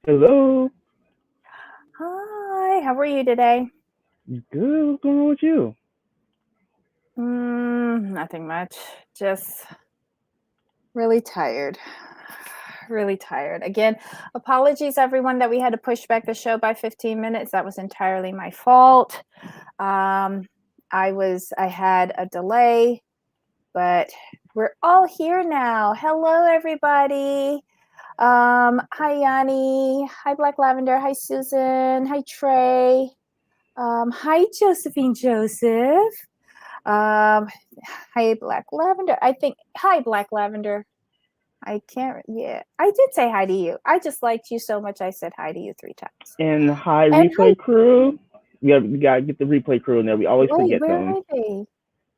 Hello. Hi, how are you today? Good. What's going on with you? Nothing much. Just really tired. Really tired. Again, apologies everyone that we had to push back the show by 15 minutes. That was entirely my fault. Um, I had a delay, but we're all here now. Hello everybody. Hi Yanni. Hi Black Lavender. Hi Susan. Hi Trey. Hi Josephine Joseph. Um, Hi, Black Lavender. Hi, Black Lavender. I can't, yeah. I did say hi to you. I just liked you so much, I said hi to you 3 times. And hi, And hi, replay crew. We gotta get the replay crew in there. We always wait, forget where them. are they?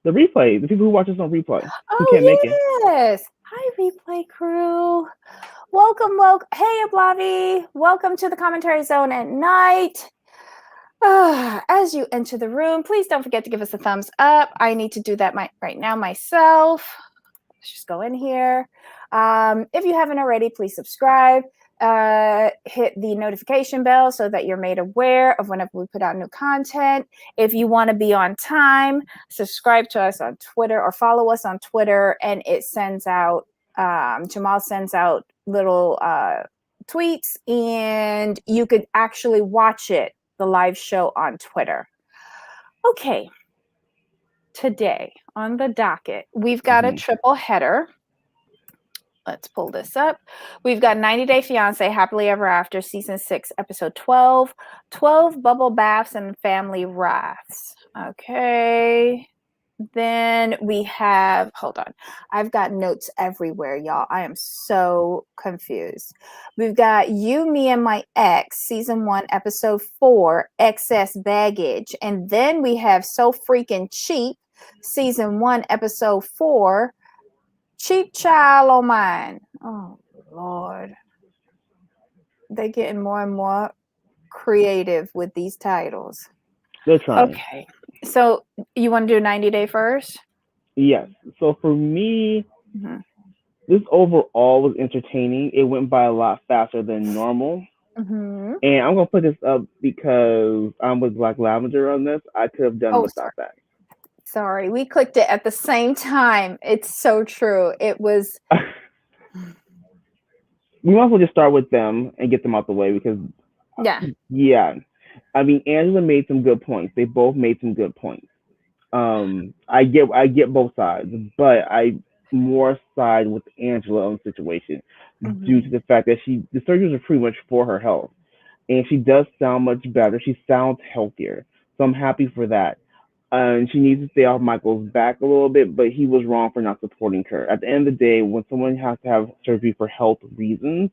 The replay. The people who watch us on replay who can't make it. Oh, yes. Hi, replay crew. Welcome, welcome. Hey, Ablavi. Welcome to the commentary zone at night. As you enter the room, please don't forget to give us a thumbs up. I need to do that right now myself. Let's just go in here. If you haven't already, please subscribe. Hit the notification bell so that you're made aware of whenever we put out new content. If you want to be on time, subscribe to us on Twitter or follow us on Twitter, and it sends out, Jamal sends out little tweets, and you could actually watch it, the live show on Twitter. Okay, today on the docket, we've got a triple header. Let's pull this up. We've got 90 Day Fiancé, Happily Ever After, Season 6, Episode 12, 12 Bubble Baths and Family Wraths. Okay. Then we have, hold on. I've got notes everywhere, y'all. I am so confused. We've got You, Me, and My Ex, Season 1, Episode 4, Excess Baggage. And then we have So Freakin' Cheap, Season 1, Episode 4, Cheap Child O' Mine. Oh, Lord. They're getting more and more creative with these titles. They're trying. Okay. So you want to do 90 Day first? Yes. So for me, Mm-hmm. this overall was entertaining. It went by a lot faster than normal. Mm-hmm. And I'm gonna put this up because I'm with Black Lavender on this. I could have done Oh, sorry. without that. Sorry. We clicked it at the same time. It's so true. It was. We might as well just start with them and get them out the way because, Yeah. yeah, I mean, Angela made some good points. They both made some good points. I get both sides, but I more side with Angela on the situation due Mm-hmm. to the fact that the surgeries are pretty much for her health, and she does sound much better. She sounds healthier, so I'm happy for that. And she needs to stay off Michael's back a little bit, but he was wrong for not supporting her. At the end of the day, when someone has to have surgery for health reasons,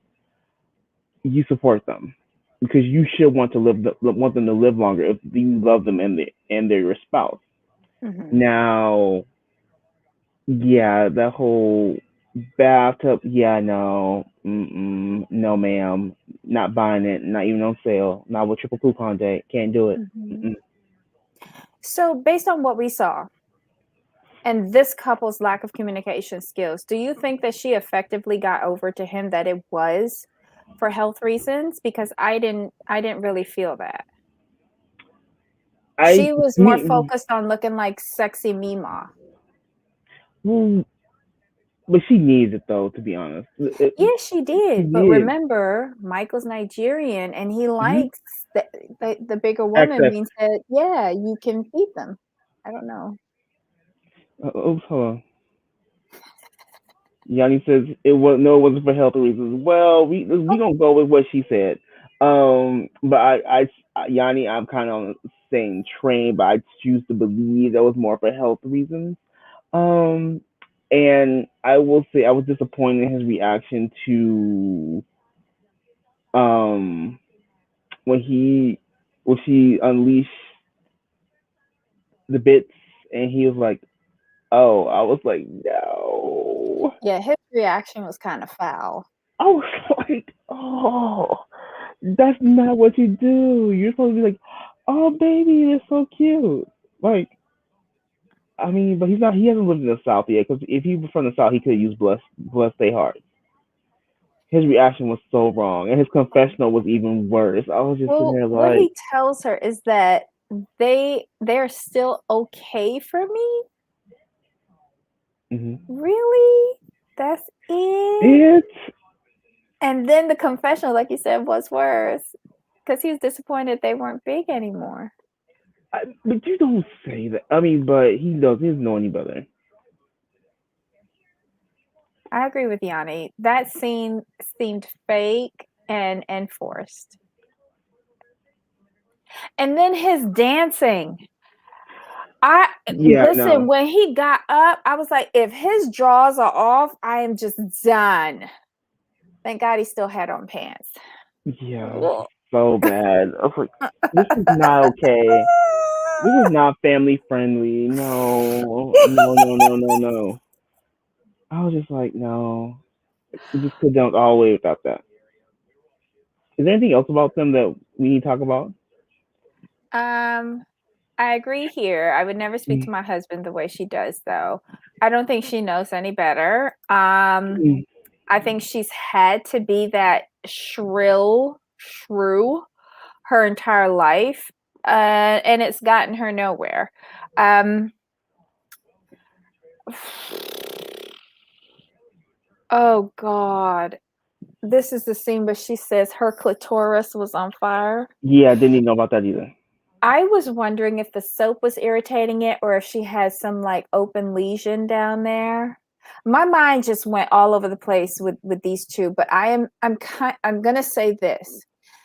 you support them because you should want them to live longer if you love them and they're your spouse. Mm-hmm. Now, yeah, that whole bathtub, yeah, no, no, ma'am, not buying it, not even on sale, not with triple coupon day, can't do it. Mm-hmm. Mm-mm. So, based on what we saw and this couple's lack of communication skills, do you think that she effectively got over to him that it was for health reasons? Because I didn't really feel that. I She was more me, focused on looking like sexy Mima. well, but she needs it though, to be honest. Yeah, she She did. But needs remember, Michael's Nigerian and he mm-hmm. likes the bigger woman Access. means that, yeah, you can feed them. I don't know. Oops, hold on. Yanni says it wasn't for health reasons. Well, we Oh, gonna go with what she said. But Yanni, I'm kind of on the same train, but I choose to believe that was more for health reasons. Um, and I will say I was disappointed in his reaction to um when she unleashed the bits, and he was like, "Oh," I was like, "No." yeah, his reaction was kind of foul. I was like, "Oh." That's not what you do. You're supposed to be like, "Oh, baby, they're so cute." Like, I mean, but he's not. He hasn't lived in the South yet. Because if he was from the South, he could use "bless they heart." his reaction was so wrong, and his confessional was even worse. I was just sitting Well, there what like, he tells her is that they're still okay for me. mm-hmm. Really? That's it? It's And then the confessional, like you said, was worse because he was disappointed they weren't big anymore. but you don't say that. I mean, but he doesn't know any better. I agree with Yanni. That scene seemed fake and forced. And then his dancing. I Yeah, I listen, know. when he got up, I was like, if his drawers are off, I am just done. Thank God he still had on pants. Yeah, this is so bad. I was like, this is not okay. This is not family friendly. No, no, no, no, no, no. I was just like, no. We just could done all the way without that. Is there anything else about them that we need to talk about? um, I agree here. I would never speak to my husband the way she does, though. I don't think she knows any better. Mm. I think she's had to be that shrew her entire life, and it's gotten her nowhere. Um, oh God, this is the scene where she says her clitoris was on fire. Yeah, I didn't even know about that either. I was wondering if the soap was irritating it or if she has some like open lesion down there. My mind just went all over the place with these two, but I'm going to say this.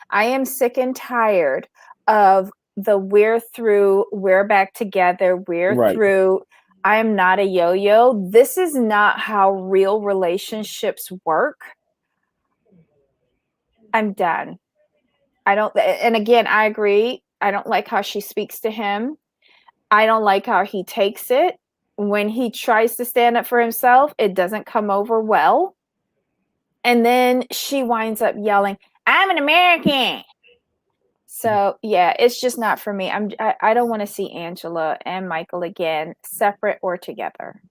I am sick and tired of the we're through, we're back together, we're Right. through. I am not a yo-yo. This is not how real relationships work. I'm done. I don't, and again, I agree. I don't like how she speaks to him. I don't like how he takes it. When he tries to stand up for himself, it doesn't come over well. And then she winds up yelling, "I'm an American." So yeah, it's just not for me. I don't want to see Angela and Michael again, separate or together.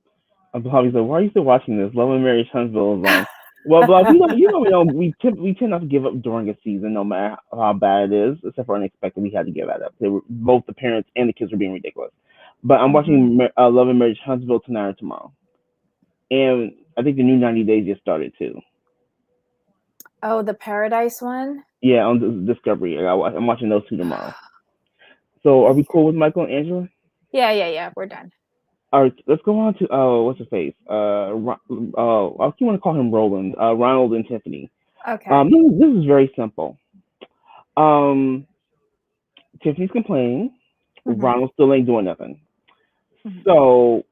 Bobby's like, why are you still watching this? Love and Marriage Huntsville is on. Well, Bob, we tend not to give up during a season, no matter how bad it is, except for Unexpected. We had to give that up. They were both the parents and the kids were being ridiculous. But I'm Mhm. watching Love and Marriage Huntsville tonight or tomorrow, and I think the new 90 Days just started too. Oh, the Paradise one? Yeah, on Discovery. I'm watching those two tomorrow. So, are we cool with Michael and Angela? Yeah. We're done. All right, let's go on to what's his face? I keep want to call him Roland. Ronald and Tiffany. Okay. This is very simple. Um, Tiffany's complaining. Mhm. Ronald still ain't doing nothing. Mhm. So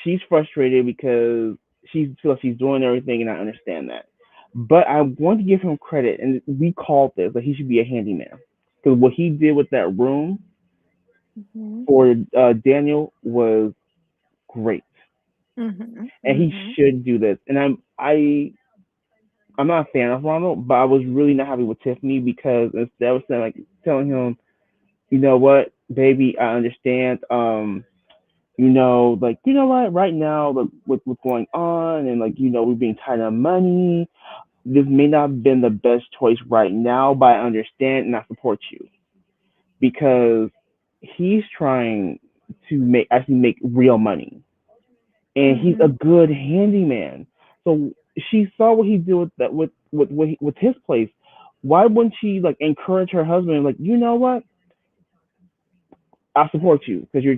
she's frustrated because she feels she's doing everything, and I understand that. But I want to give him credit, and we called this that he should be a handyman because what he did with that room Mhm. for Daniel was great, Mhm. and he Mhm. should do this. And I'm not a fan of Ronald, but I was really not happy with Tiffany because instead of saying like telling him, you know what, baby, I understand. Like you know what, right now, like what's going on, and like we're being tight on money. This may not have been the best choice right now, but I understand and I support you because he's trying to make real money, and he's a Mhm. good handyman. So she saw what he did with that with his place. Why wouldn't she like encourage her husband? Like, you know what? I support you because you're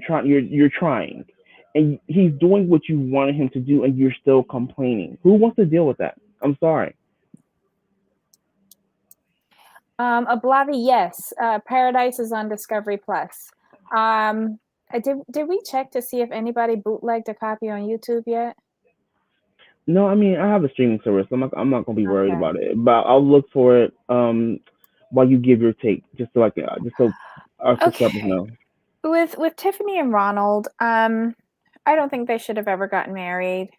trying, and he's doing what you wanted him to do, and you're still complaining. Who wants to deal with that? I'm sorry. Ablavi, yes. Paradise is on Discovery Plus. Did we check to see if anybody bootlegged a copy on YouTube yet? No, I mean I have a streaming service. I'm not gonna be worried Okay. about it, but I'll look for it while you give your take, just so our subscribers Okay. know. With Tiffany and Ronald, I don't think they should have ever gotten married.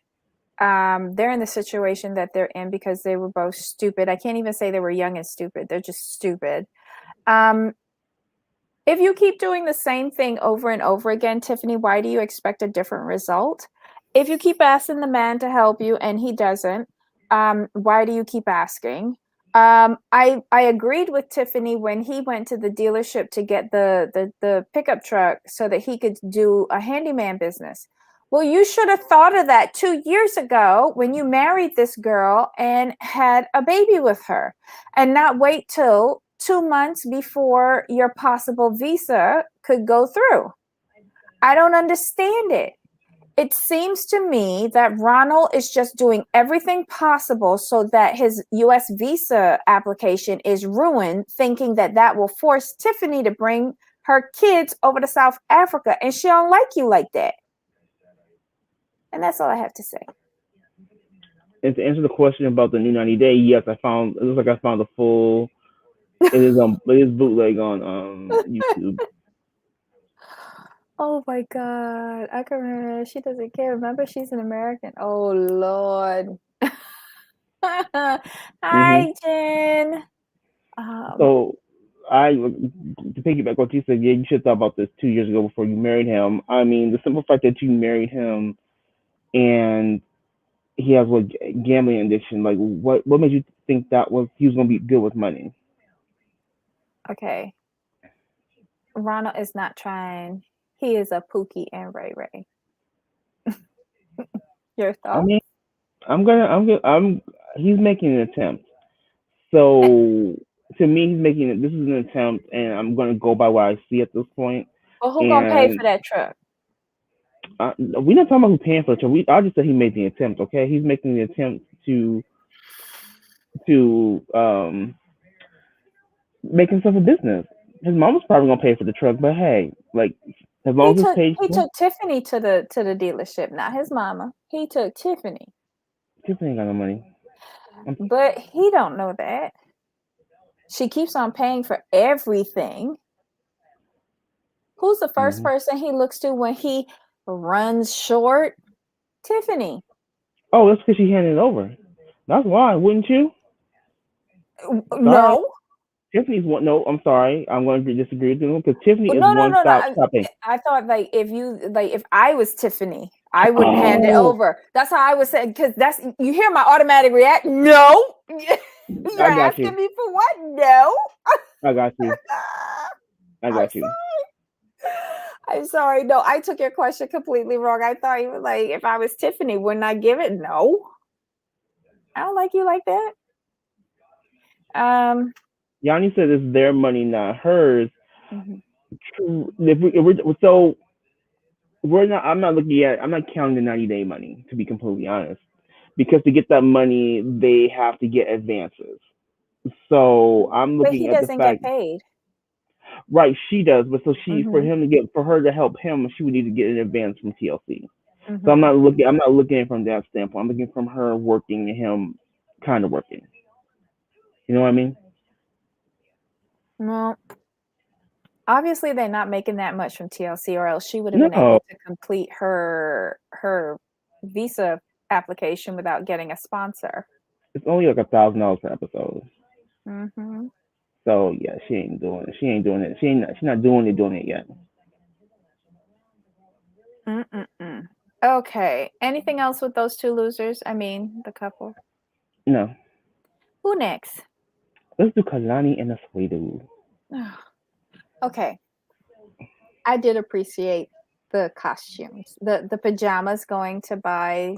They're in the situation that they're in because they were both stupid. I can't even say they were young and stupid. They're just stupid. Um, if you keep doing the same thing over and over again, Tiffany, why do you expect a different result? If you keep asking the man to help you and he doesn't, Why do you keep asking? I agreed with Tiffany when he went to the dealership to get the pickup truck so that he could do a handyman business. Well, you should have thought of that 2 years ago when you married this girl and had a baby with her, and not wait till 2 months before your possible visa could go through. I don't understand it. It seems to me that Ronald is just doing everything possible so that his US visa application is ruined, thinking that that will force Tiffany to bring her kids over to South Africa, and she don't like you like that. And that's all I have to say. And to answer the question about the new 90 Day, yes, I found, it looks like I found the full, it is bootleg on YouTube. Oh my God. I can remember. She doesn't care. Remember, she's an American. Oh, Lord. Hmm. Hi, Jen. So to piggyback what you said, yeah, you should have thought about this 2 years ago before you married him. I mean, the simple fact that you married him and he has what, gambling addiction, like what made you think that was he was gonna be good with money? Okay. Ronald is not trying. He is a Pookie and Ray Ray. Your I thoughts? mean, I'm he's making an attempt. Eh, So to me, he's making it. This is an attempt, and I'm gonna go by what I see at this point. Well, who gonna pay And for that truck? we're not talking about who's paying for it. I just said he made the attempt. Okay, he's making the attempt to make himself a business. His mom was probably gonna pay for the truck, but hey, like as long He as it's took paid he for, took Tiffany to the dealership, not his mama. He took Tiffany. Tiffany ain't got no money. But he don't know that. She keeps on paying for everything. Who's the first Mhm. person he looks to when he runs short? Tiffany. Oh, that's because she handed it over. That's why, wouldn't you? Sorry, No. Tiffany's one. No, I'm sorry. I'm going to disagree with you because Tiffany Oh, is no, no, one no, no. stop shopping. I thought like if I was Tiffany, I wouldn't hand it Oh, over. That's how I was saying, because that's, you hear my automatic react. No. You're I got asking you. me for what? No. I got you. I I'm got you. sorry. I'm sorry. No, I took your question completely wrong. I thought you were like, if I was Tiffany, wouldn't I give it? No. I don't like you like that. Um, Yanni said it's their money, not hers. mhm. So we're not. I'm not looking at. I'm not counting the 90 day money to be completely honest, because to get that money they have to get advances. So I'm But he looking at the doesn't get fact, paid. right? She does, but so she Hmm. for her to help him, she would need to get an advance from TLC. So Hmm. I'm not looking at it from that standpoint. I'm looking from her working and him kind of working. You know what I mean? Well, obviously they're not making that much from TLC, or else she would have been No, able to complete her visa application without getting a sponsor. it's only like $1,000 per episode. Hmm. So yeah, she ain't doing it. She ain't doing it. She's not doing it yet. Mm-mm-mm. Okay. Anything else with those two losers? I mean, the couple. No. Who next? Let's do Kalani and the Sweetu. Okay. I did appreciate the costumes, the pajamas going to buy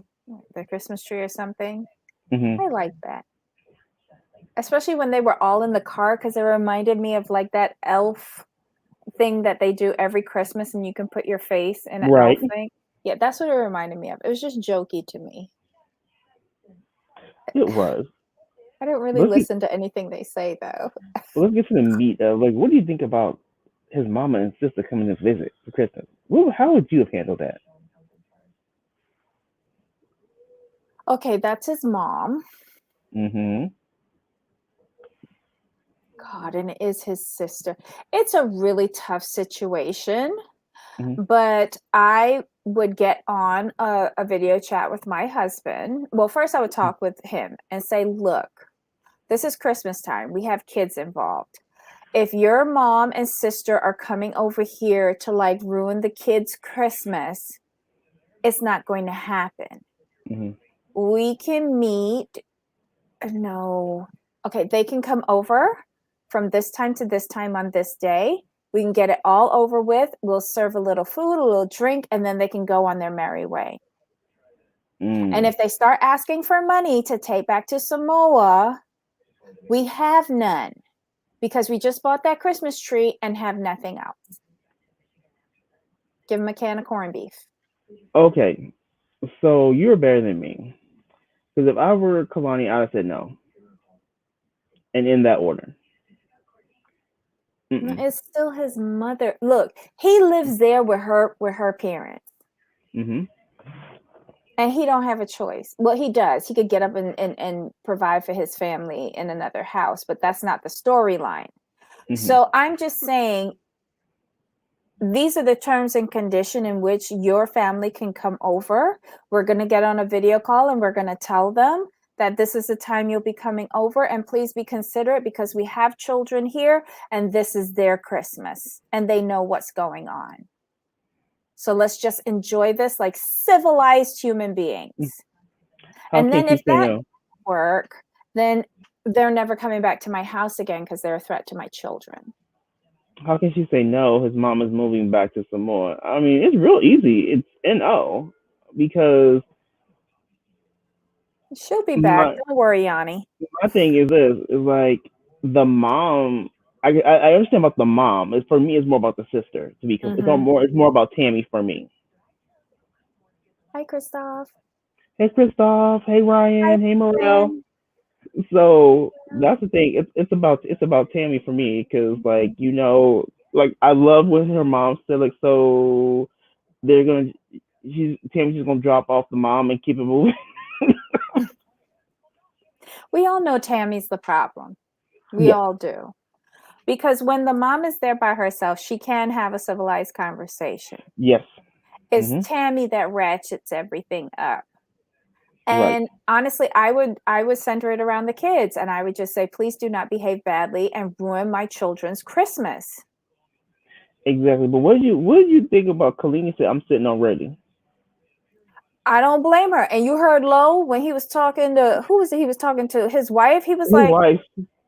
the Christmas tree or something. Hmm. I like that, especially when they were all in the car, because it reminded me of like that elf thing that they do every Christmas, and you can put your face in an elf Right. thing. Yeah, that's what it reminded me of. It was just jokey to me. It was. I don't really Let's get listen to anything they say though. let's get to the meat of, like, what do you think about his mama and sister coming to visit for Christmas? How would you have handled that? Okay, that's his mom. Hmm. God, and it is his sister. It's a really tough situation. Hmm. But I would get on a video chat with my husband. Well, first I would talk with him and say, look, this is Christmas time. We have kids involved. If your mom and sister are coming over here to like ruin the kids' Christmas, it's not going to happen. Hmm. We can meet No. Okay, they can come over from this time to this time on this day. We can get it all over with. We'll serve a little food, a little drink, and then they can go on their merry way. And if they start asking for money to take back to Samoa, we have none because we just bought that Christmas tree and have nothing else. Give them a can of corned beef. Okay, so you're better than me. Because if I were Kalani, I'd have said no, and in that order. Mm-mm. It's still his mother. Look, he lives there with her parents. Mm-hmm. And he don't have a choice. Well, he does. He could get up and provide for his family in another house, but that's not the storyline. Mm-hmm. So I'm just saying these are the terms and condition in which your family can come over. We're going to get on a video call and we're going to tell them that this is the time you'll be coming over, and please be considerate because we have children here and this is their Christmas and they know what's going on. So let's just enjoy this like civilized human beings. And then if that doesn't work, then they're never coming back to my house again because they're a threat to my children. How can she say no? His mom is moving back to Samoa. I mean, it's real easy. It's no, because she'll be back. Don't worry, Yanni. My thing is this: is like the mom. I understand about the mom. For me, it's more about the sister. To be, it's more about Tammy for me. Hi, Christoph. Hey, Christoph. Hey, Ryan. Hey, Morel. So that's the thing. It's about Tammy for me because like like I love when her mom said like so Tammy's just gonna drop off the mom and keep it moving. We all know Tammy's the problem. We all do. Because when the mom is there by herself, she can have a civilized conversation. Yes. It's Tammy that ratchets everything up. And honestly, I would center it around the kids and I would just say, please do not behave badly and ruin my children's Christmas. Exactly. But what did you think about Kalini said, I'm sitting already? I don't blame her. And you heard Lo when he was talking to, who was it he was talking to? His wife. He was like,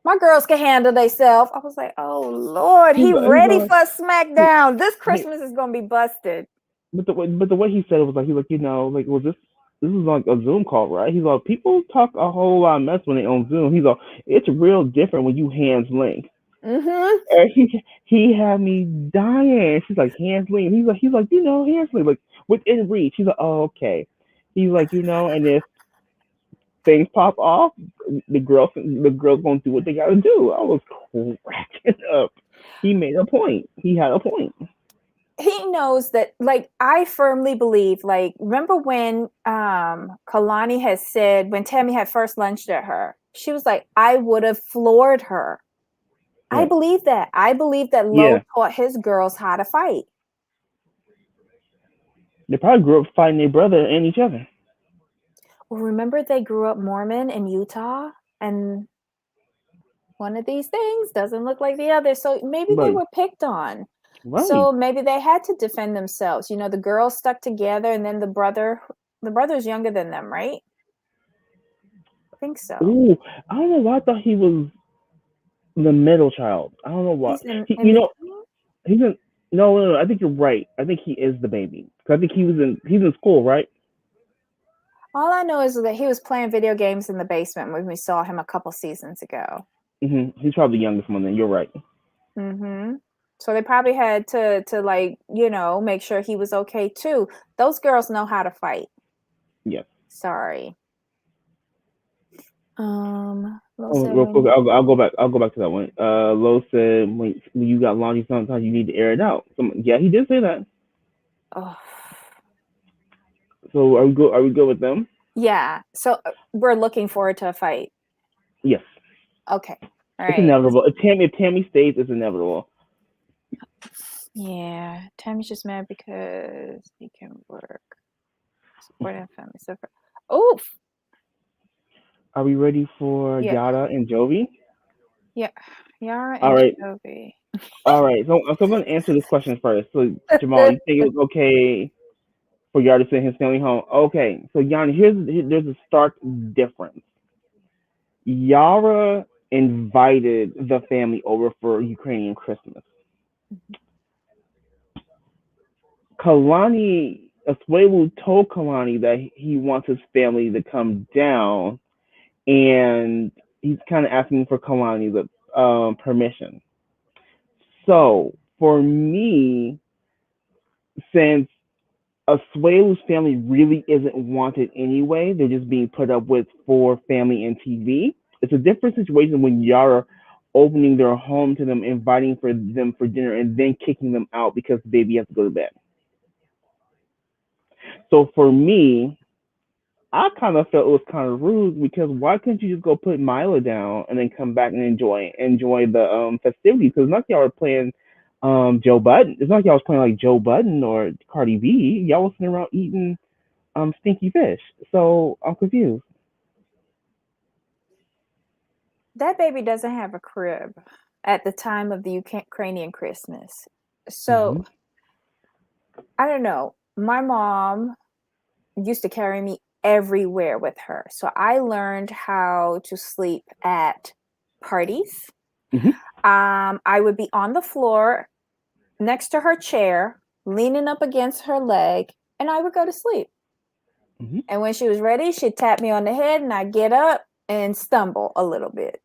my girls can handle themselves. I was like, oh, Lord, he ready for a smackdown. This Christmas is going to be busted. But the way he said it was like, he's like, like, was this is like a Zoom call, right? He's like, people talk a whole lot of mess when they on Zoom. He's like, it's real different when you hands link. And he had me dying. She's like, hands link. He's like, hands link, like within reach. He's like, oh, okay. He's like, and if things pop off, the girls gonna do what they gotta do. I was cracking up. He made a point. He had a point. He knows that, like, I firmly believe, like, remember when Kalani has said, when Tammy had first lunched at her, she was like, I would have floored her. Right. I believe that. I believe that Lo taught his girls how to fight. They probably grew up fighting their brother and each other. Well, remember they grew up Mormon in Utah, and one of these things doesn't look like the other. So maybe they were picked on. Right. So maybe they had to defend themselves. The girls stuck together, and then the brother's younger than them, right? I think so. Ooh, I don't know why I thought he was the middle child. I don't know why. He's in. No. I think you're right. I think he is the baby. Cause I think he's in school, right? All I know is that he was playing video games in the basement when we saw him a couple seasons ago. He's probably the youngest one. Then you're right. So they probably had to like, make sure he was okay too. Those girls know how to fight. Yes. Sorry. Real quick, I'll go back to that one. Lo said when you got laundry, sometimes you need to air it out. Yeah, he did say that. Oh. So are we good with them? Yeah. So we're looking forward to a fight. Yes. Okay. All right. It's inevitable. If Tammy stays, it's inevitable. Yeah, Tammy's just mad because he can work. Supporting family suffer. Oof. Are we ready for Yara and Jovi? Yeah, Yara and Jovi. All right. So I'm going to answer this question first. So Jamal, you think it was okay for Yara to send his family home? Okay. So Yanni, there's a stark difference. Yara invited the family over for Ukrainian Christmas. Kalani, Asuelu told Kalani that he wants his family to come down, and he's kind of asking for Kalani the permission. So for me, since Asuelu's family really isn't wanted anyway, they're just being put up with for family and TV. It's a different situation when Yara opening their home to them, inviting for them for dinner, and then kicking them out because the baby has to go to bed. So for me, I kind of felt it was kind of rude because why couldn't you just go put Mila down and then come back and enjoy the festivities? Because it's not like y'all were playing Joe Budden. It's not like y'all was playing like Joe Budden or Cardi B. Y'all was sitting around eating stinky fish. So I'm confused. That baby doesn't have a crib at the time of the Ukrainian Christmas. Mm-hmm. So I don't know. My mom used to carry me everywhere with her. So I learned how to sleep at parties. Mm-hmm. I would be on the floor next to her chair, leaning up against her leg, and I would go to sleep. Mm-hmm. And when she was ready, she'd tap me on the head and I'd get up and stumble a little bit.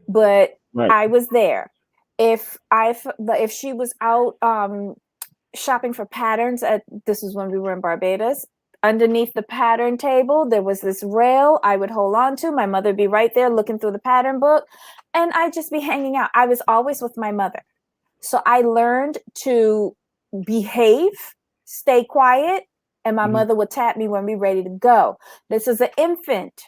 But Right. I was there. If she was out shopping for patterns this was when we were in Barbados, underneath the pattern table there was this rail I would hold on to. My mother would be right there looking through the pattern book, and I'd just be hanging out. I was always with my mother, so I learned to behave, stay quiet, and my Mm-hmm. mother would tap me when we were ready to go. This is an infant.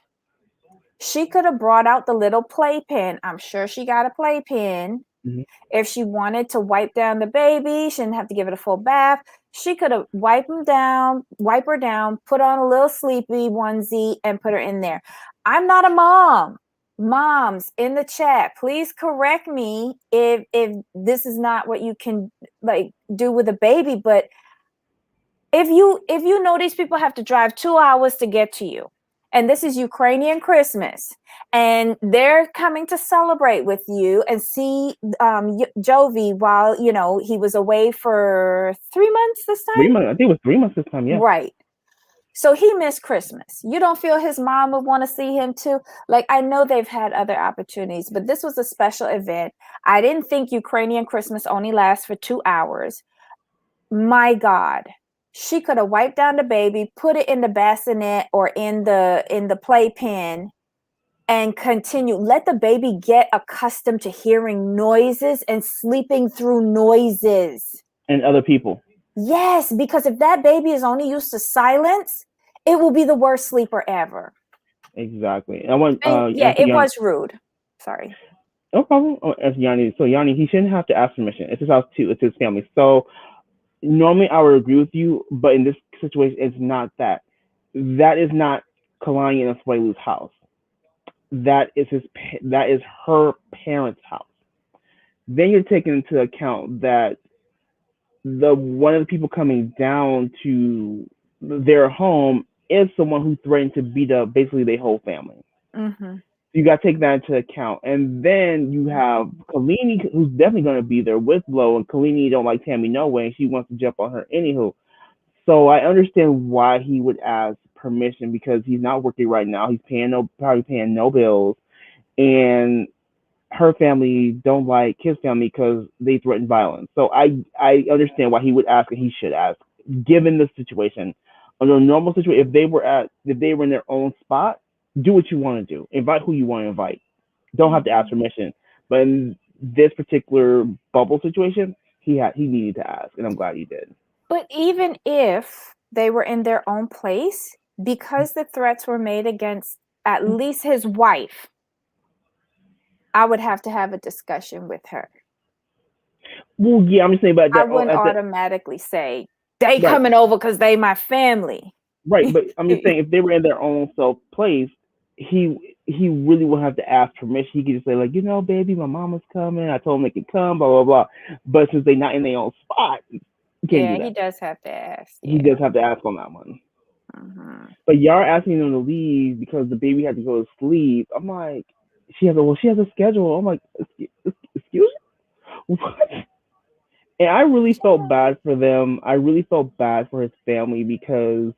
She could have brought out the little playpen. I'm sure she got a playpen. Mm-hmm. If she wanted to wipe down the baby, she didn't have to give it a full bath. She could have wiped her down, put on a little sleepy onesie, and put her in there. I'm not a mom. Moms in the chat, please correct me if this is not what you can like do with a baby. But if you know these people have to drive 2 hours to get to you, and this is Ukrainian Christmas, and they're coming to celebrate with you and see Jovi while he was away for 3 months this time, 3 months. I think it was 3 months this time. Yeah. right? So he missed Christmas. You don't feel his mom would want to see him too? Like, I know they've had other opportunities, but this was a special event. I didn't think Ukrainian Christmas only lasts for 2 hours. My God, she could have wiped down the baby, put it in the bassinet or in the playpen, and continue. Let the baby get accustomed to hearing noises and sleeping through noises. And other people. Yes, because if that baby is only used to silence, it will be the worst sleeper ever. Exactly. I want And yeah, answer it Yanni. was rude. Sorry. No problem. Answer Yanni. So Yanni, he shouldn't have to ask permission. It's his house too. It's his family. So normally I would agree with you, but in this situation, it's not that. That is not Kalani and Asuelu's house. That is her parents' house. Then you're taking into account that the one of the people coming down to their home is someone who threatened to beat up basically their whole family. Mm-hmm. You got to take that into account. And then you have Kalini, who's definitely going to be there with Blow, and Kalini don't like Tammy no way, and she wants to jump on her anywho. So I understand why he would ask permission because he's not working right now. He's probably paying no bills, and her family don't like his family because they threaten violence. So I understand why he would ask, and he should ask, given the situation. Under a normal situation, if they were in their own spot, do what you want to do. Invite who you want to invite. Don't have to ask permission. But in this particular bubble situation, he needed to ask, and I'm glad he did. But even if they were in their own place, because the threats were made against at least his wife, I would have to have a discussion with her. Well, yeah, I'm just saying, but I wouldn't automatically say they coming over because they my family. Right, but I'm just saying, if they were in their own self place, he really would have to ask permission. He could just say like, baby, my mama's coming. I told them they could come, blah blah blah. But since they're not in their own spot, he can't do that. He does have to ask. He does have to ask on that one. Mhm. But y'all are asking them to leave because the baby had to go to sleep. I'm like, she has a schedule. I'm like, excuse me, what? And I really felt bad for them. I really felt bad for his family because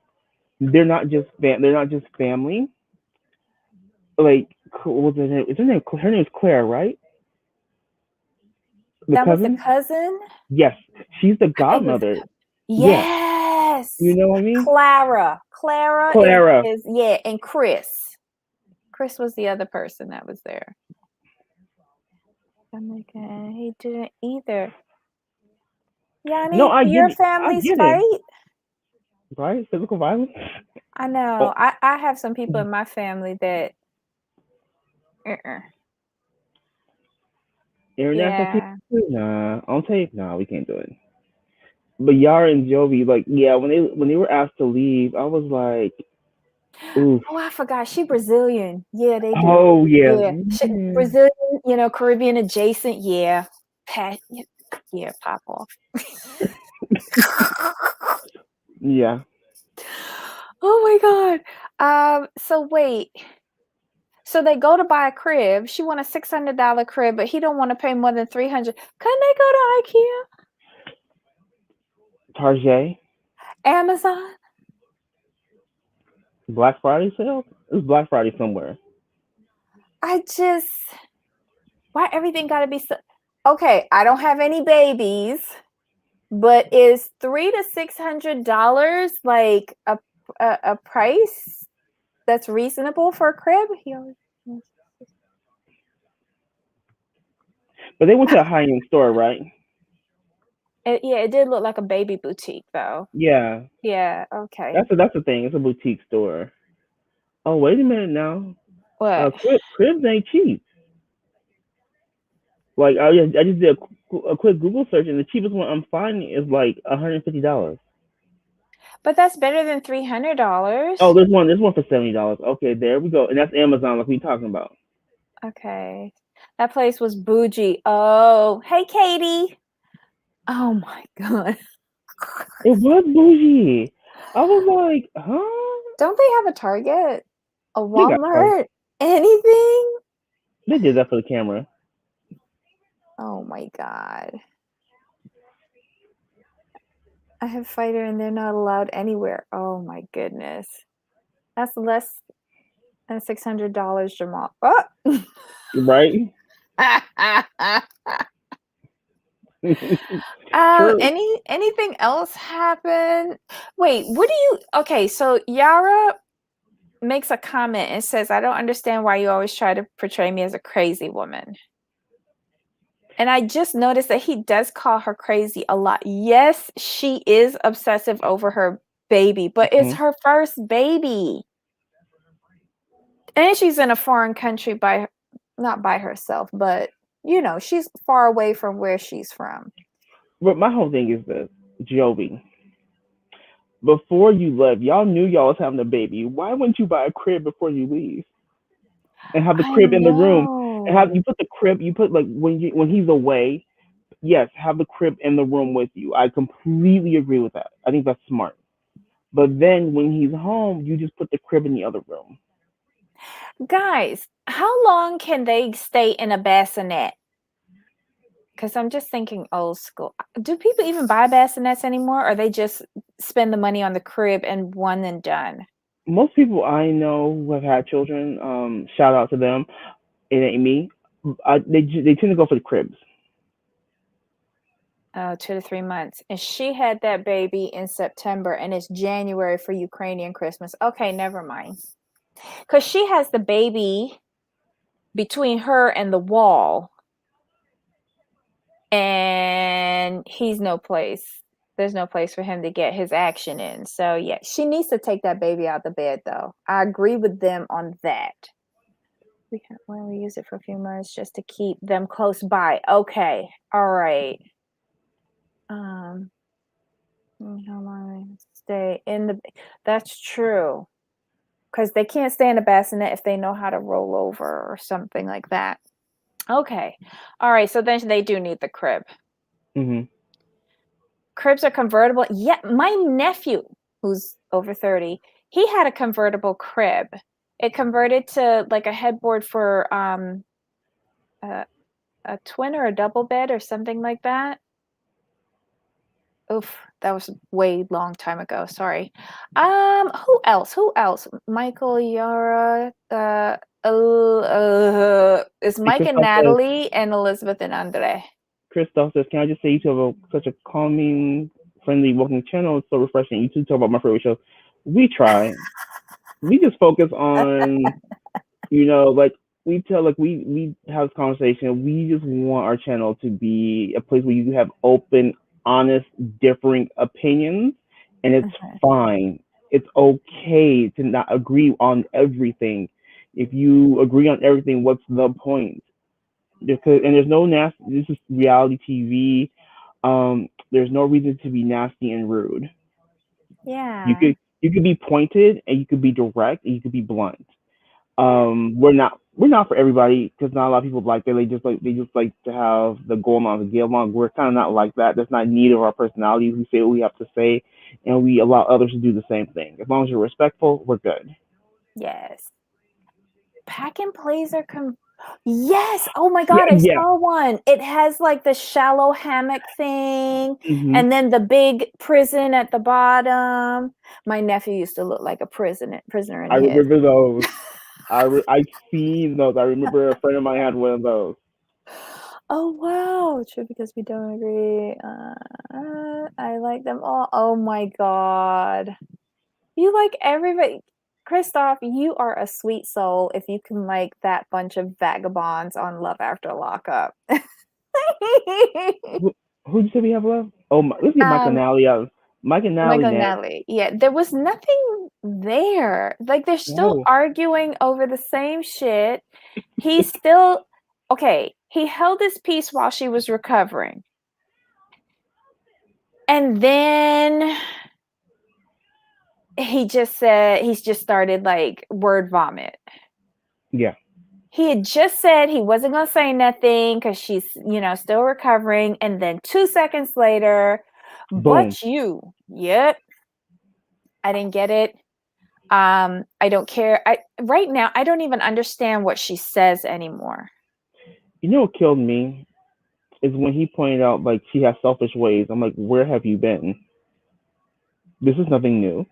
they're not just family. Like, what's her name? Is her name? Her name is Claire, right? The That was the cousin. cousin? Yes, she's the I think it was godmother. Yes, you yes. know what I mean. Clara. Clara Clara. is yeah, and Chris. Chris was the other person that was there. I'm like, he didn't either. No, Yanni, I do get your it. I families get it. fight? Right? Physical violence. I know. Oh, I have some people in my family that uh-uh. international team. Yeah. Nah, I'll tell you. Nah, we can't do it. But Yara and Jovi, like, yeah, when they were asked to leave, I was like, oof. Oh, I forgot. She Brazilian. Yeah, they do. Oh yeah. Yeah. Brazilian, Caribbean adjacent. Yeah. Yeah, pop off. Yeah. Oh my God. So wait. So they go to buy a crib. She want a $600 crib, but he don't want to pay more than $300. Couldn't they go to IKEA? Tarjay. Amazon? Black Friday sale. It was Black Friday somewhere. Why everything gotta be so okay, I don't have any babies, but is $300 to $600 like a price that's reasonable for a crib? But they went to a high end store, right? Yeah, it did look like a baby boutique though. Yeah. Yeah, okay. That's the thing. It's a boutique store. Oh wait a minute now. What? Cribs ain't cheap. Like I just did a quick Google search, and the cheapest one I'm finding is like $150. But that's better than $300. Oh, there's one for $70. Okay, there we go, and that's Amazon, like we talking about. Okay. That place was bougie. Oh, hey Katie. Oh my God. It was bougie. I was like, huh? Don't they have a Target? A They got cars. Walmart? Anything? They did that for the camera. Oh my God. I have fighter and they're not allowed anywhere. Oh my goodness. That's less than $600, Jamal. Oh. Right? True. Anything else happen? Wait, what do you okay, so Yara makes a comment and says, I don't understand why you always try to portray me as a crazy woman. And I just noticed that he does call her crazy a lot. Yes, she is obsessive over her baby, but it's Mhm. her first baby. And she's in a foreign country not by herself, but she's far away from where she's from. But my whole thing is this, Jovi. Before you left, y'all knew y'all was having a baby. Why wouldn't you buy a crib before you leave and have the I crib in the room and have know. you put the crib? You put like when he's away. Yes, have the crib in the room with you. I completely agree with that. I think that's smart. But then when he's home, you just put the crib in the other room. Guys, how long can they stay in a bassinet? Because I'm just thinking old school. Do people even buy bassinets anymore, or they just spend the money on the crib and one and done? Most people I know who have had children, shout out to them. It ain't me. They tend to go for the cribs. Oh, 2 to 3 months. And she had that baby in September, and it's January for Ukrainian Christmas. Okay, never mind. Because she has the baby between her and the wall, and he's no place. There's no place for him to get his action in. So yeah, she needs to take that baby out the bed though. I agree with them on that. We can only use it for a few months just to keep them close by. Okay. All right. How long stay in the that's true. Because they can't stay in the bassinet if they know how to roll over or something like that. Okay. All right. So then they do need the crib. Mhm. Cribs are convertible. Yeah, my nephew, who's over 30, he had a convertible crib. It converted to like a headboard for a, a twin or a double bed or something like that. Oof, that was way long time ago. Sorry. Who else? Who else? Michael, Yara, it's And Mike and Christoph says, Natalie and Elizabeth and Andre. "Can I just say you two have such a calming, friendly, welcoming channel. It's so refreshing. You two talk about my favorite show. We try. We just focus on, like we have this conversation. We just want our channel to be a place where you have open, honest, differing opinions, and it's fine. It's okay to not agree on everything. If you agree on everything, what's the point? Because and there's no nasty. This is reality TV. There's no reason to be nasty and rude. You Yeah. could you could be pointed and you could be direct and you could be blunt. Yeah. We're not for everybody because not a lot of people like that. They just like to have the go along, the get along. We're kind of not like that. That's not need of our personality. We say what we have to say, and we allow others to do the same thing. As long as you're respectful, we're good. Yes. Pack and plays are yes. Oh my Yeah, god, I yeah. saw one. It has like the shallow hammock thing Hmm. and then the big prison at the bottom. My nephew used to look like a prisoner in I his. remember those. I seen those. I remember a friend of mine had one of those. Oh wow, true because we don't agree. I like them all. Oh my god. You like everybody. Christoph, you are a sweet soul if you can like that bunch of vagabonds on Love After Lockup. Who did you say we have left? Oh, let's get Mike and um, Nally out. Mike and Nally Michael and next. Natalie. Yeah, there was nothing there. Like they're still No. arguing over the same shit. He's still okay. He held his peace while she was recovering. And then he's just started like word vomit. Yeah. He had just said he wasn't going to say nothing because she's, still recovering. And then 2 seconds later, Boom. but you, yep, I didn't get it. I don't care. Right now, I don't even understand what she says anymore. You know what killed me is when he pointed out like she has selfish ways. I'm like, where have you been? This is nothing new.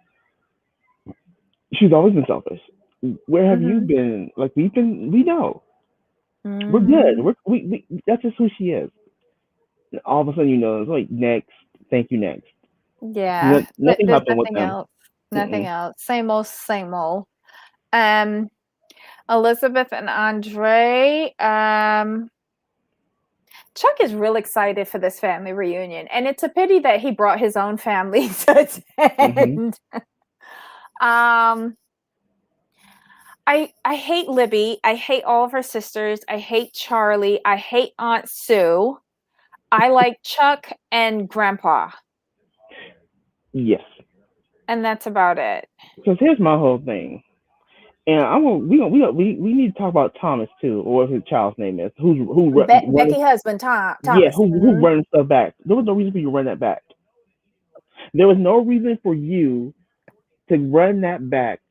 She's always been selfish. Where have you Mm-hmm. been? Like we know. We're good. Mm-hmm. We that's just who she is. All of a sudden, it's like next. Thank you, next. Yeah, Nothing there's happened with nothing them. else. Nothing Mm-mm. else. Same old, same old. Um, Elizabeth and Andre. Chuck is real excited for this family reunion, and it's a pity that he brought his own family to Mm-hmm. attend. um, I hate Libby. I hate all of her sisters. I hate Charlie. I hate Aunt Sue. I like Chuck and Grandpa, Yes. and that's about it. Because here's my whole thing. And I want we need to talk about Thomas too, or what his child's name is. Who runs? Becky husband Yeah, Thomas. who runs stuff back? There was no reason for you to run that back. There was no reason for you to run that back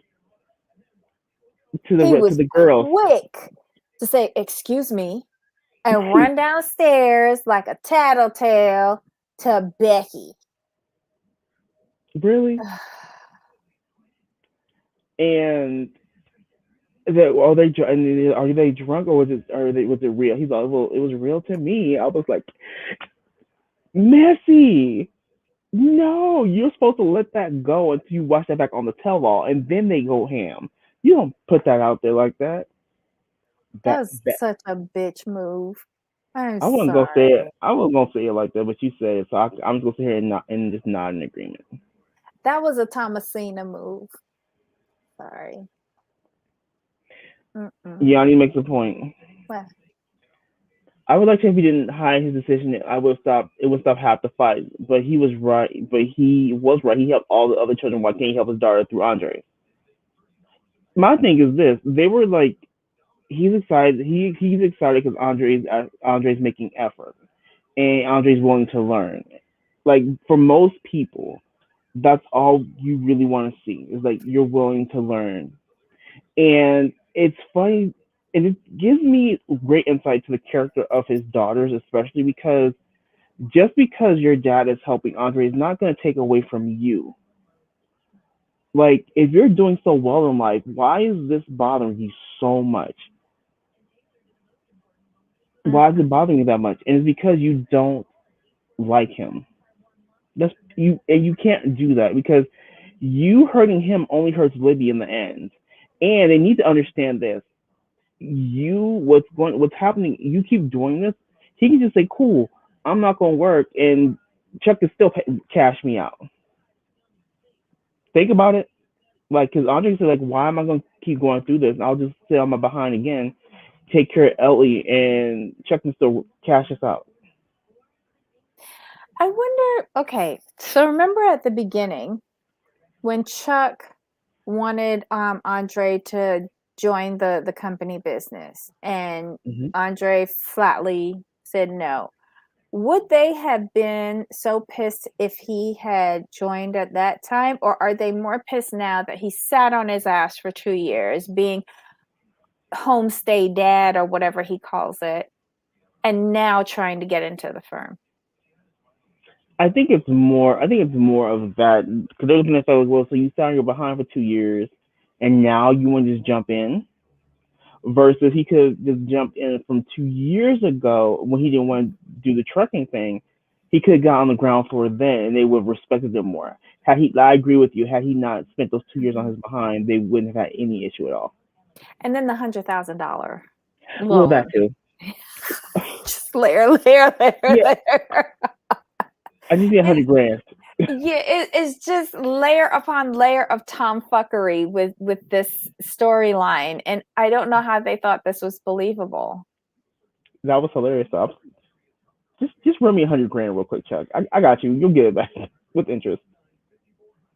to He the to was the girls. quick to say, "Excuse me," and run downstairs like a tattletale to Becky. Really? And are they drunk or was it real? He's like, well, it was real to me. I was like, messy. No, you're supposed to let that go until you watch that back on the tell all, and then they go ham. You don't put that out there like that. That That was that such a bitch move. I'm I wasn't gonna say it. sorry. I wasn't gonna say it like that, but you said it, so I'm just gonna sit here and just nod in agreement. That was a Thomasina move. Sorry. Mm-mm. Yanni makes a point. Well, I would like to if he didn't hide his decision. I would stop. It would stop half the fight. But he was right. But he was right. He helped all the other children. Why can't he help his daughter through Andre? My thing is this: they were like, he's excited. He's excited because Andre's making effort and Andre's willing to learn. Like for most people, That's all you really want to see is like you're willing to learn. And it's funny, and it gives me great insight to the character of his daughters, especially because just because your dad is helping Andre is not going to take away from you. Like, if you're doing so well in life, why is this bothering you so much? Why is it Mm-mm. bothering you that much? And it's because you don't like him. That's you, and you can't do that because you hurting him only hurts Libby in the end. And they need to understand this. What's happening? You keep doing this. He can just say, "Cool, I'm not going to work," and Chuck can still cash me out. Think about it. Like, because Andre said, like, why am I going to keep going through this? I'll just sit on my behind again, take care of Ellie, and Chuck can still cash us out. I wonder, okay, so remember at the beginning when Chuck wanted Andre to join the company business and Hmm. Andre flatly said no. Would they have been so pissed if he had joined at that time, or are they more pissed now that he sat on his ass for 2 years, being homestay dad or whatever he calls it, and now trying to get into the firm? I think it's more. I think it's more of that because they're looking at that as well. So you sat on your behind for 2 years, and now you want to just jump in. Versus he could have just jumped in from 2 years ago when he didn't want to do the trucking thing. He could have got on the ground floor then, and they would have respected him more. Had he, I agree with you. Had he not spent those 2 years on Mhm. his behind, they wouldn't have had any issue at all. And then the $100,000 Well, that loan. too. Just layer, Yeah, layer. I just need a It, hundred grand. yeah, it's just layer upon layer of tomfuckery with this storyline, and I don't know how they thought this was believable. That was hilarious. So just run me 100 grand real quick, Chuck. I got you. You'll get it back with interest.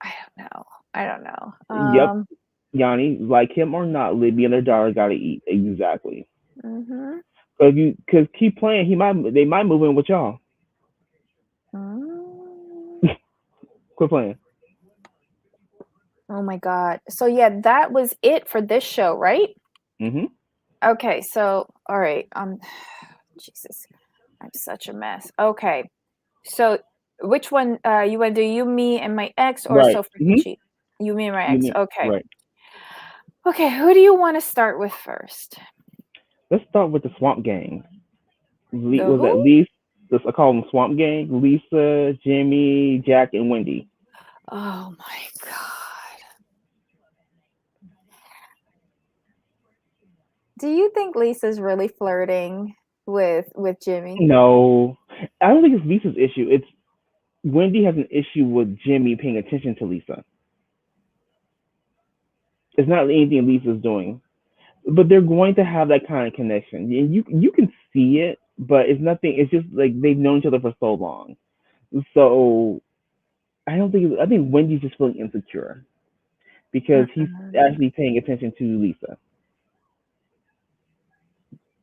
I don't know. I don't know. Yep, Yanni, like him or not, Libby and their daughter got to eat exactly. Mhm. Because keep playing, they might move in with y'all. Mm. Quit playing. Oh my god. So yeah, that was it for this show, right? Hmm. Okay, so all right. Jesus. I'm such a mess. Okay. So which one you want to do, you, me, and my ex, or Right. so freaking Hmm. cheap? You, me, and my You ex. mean Okay. right. Okay, who do you want to start with first? Let's start with the Swamp Gang. The Was that who? Lisa? I call them Swamp Gang. Lisa, Jimmy, Jack, and Wendy. Oh my god. Do you think Lisa's really flirting with Jimmy? No, I don't think it's Lisa's issue. It's Wendy has an issue with Jimmy paying attention to Lisa. It's not anything Lisa's doing, but they're going to have that kind of connection, and you can see it, but it's nothing. It's just like they've known each other for so long. So I don't think. I think Wendy's just feeling insecure because he's Mm-mm. actually paying attention to Lisa.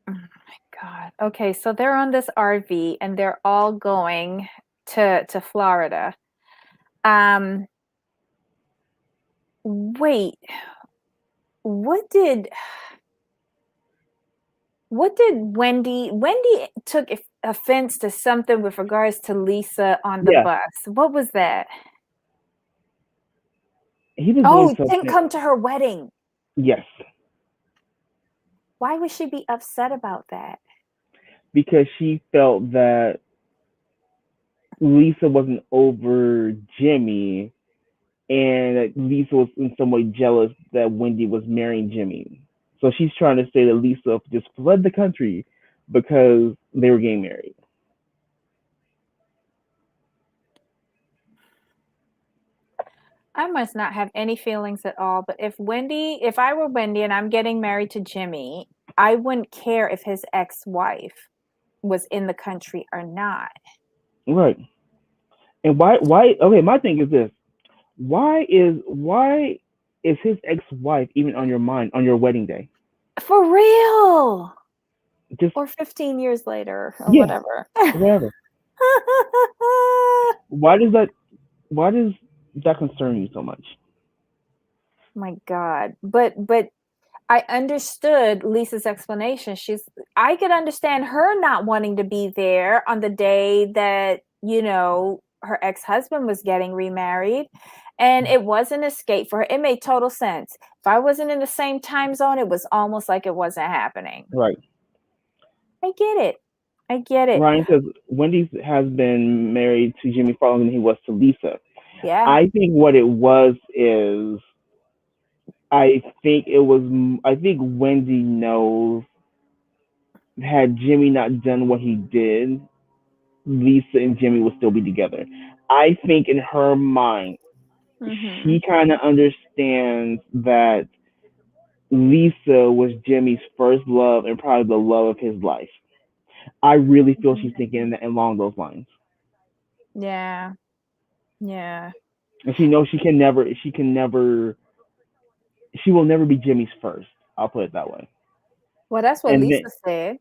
Oh my god. Okay, so they're on this RV and they're all going to Florida. Um, wait, what did Wendy took offense to something with regards to Lisa on the Yeah, bus. What was that? he was doing Oh, didn't something. come to her wedding. Yes, Why would she be upset about that? because she felt that Lisa wasn't over Jimmy, and that Lisa was in some way jealous that Wendy was marrying Jimmy. So she's trying to say that Lisa just fled the country because they were getting married. I must not have any feelings at all, but if I were Wendy and I'm getting married to Jimmy, I wouldn't care if his ex-wife was in the country or not. Right. And why okay, my thing is this. Why is his ex-wife even on your mind on your wedding day? For real. Just Or 15 years later or yeah, whatever. whatever. Why does that why does that concern you so much? My God. But I understood Lisa's explanation. I could understand her not wanting to be there on the day that, her ex-husband was getting remarried. And it was an escape for her. It made total sense. If I wasn't in the same time zone, it was almost like it wasn't happening. Right. I get it. I get it. Ryan says Wendy's has been married to Jimmy far longer than he was to Lisa. Yeah. I think what it was is I think Wendy knows had Jimmy not done what he did, Lisa and Jimmy would still be together. I think in her mind, Mm-hmm. she kind of understands that Lisa was Jimmy's first love and probably the love of his life. I really feel she's thinking along those lines. Yeah. Yeah. And she knows she will never be Jimmy's first. I'll put it that way. Well, that's what And then, Lisa said.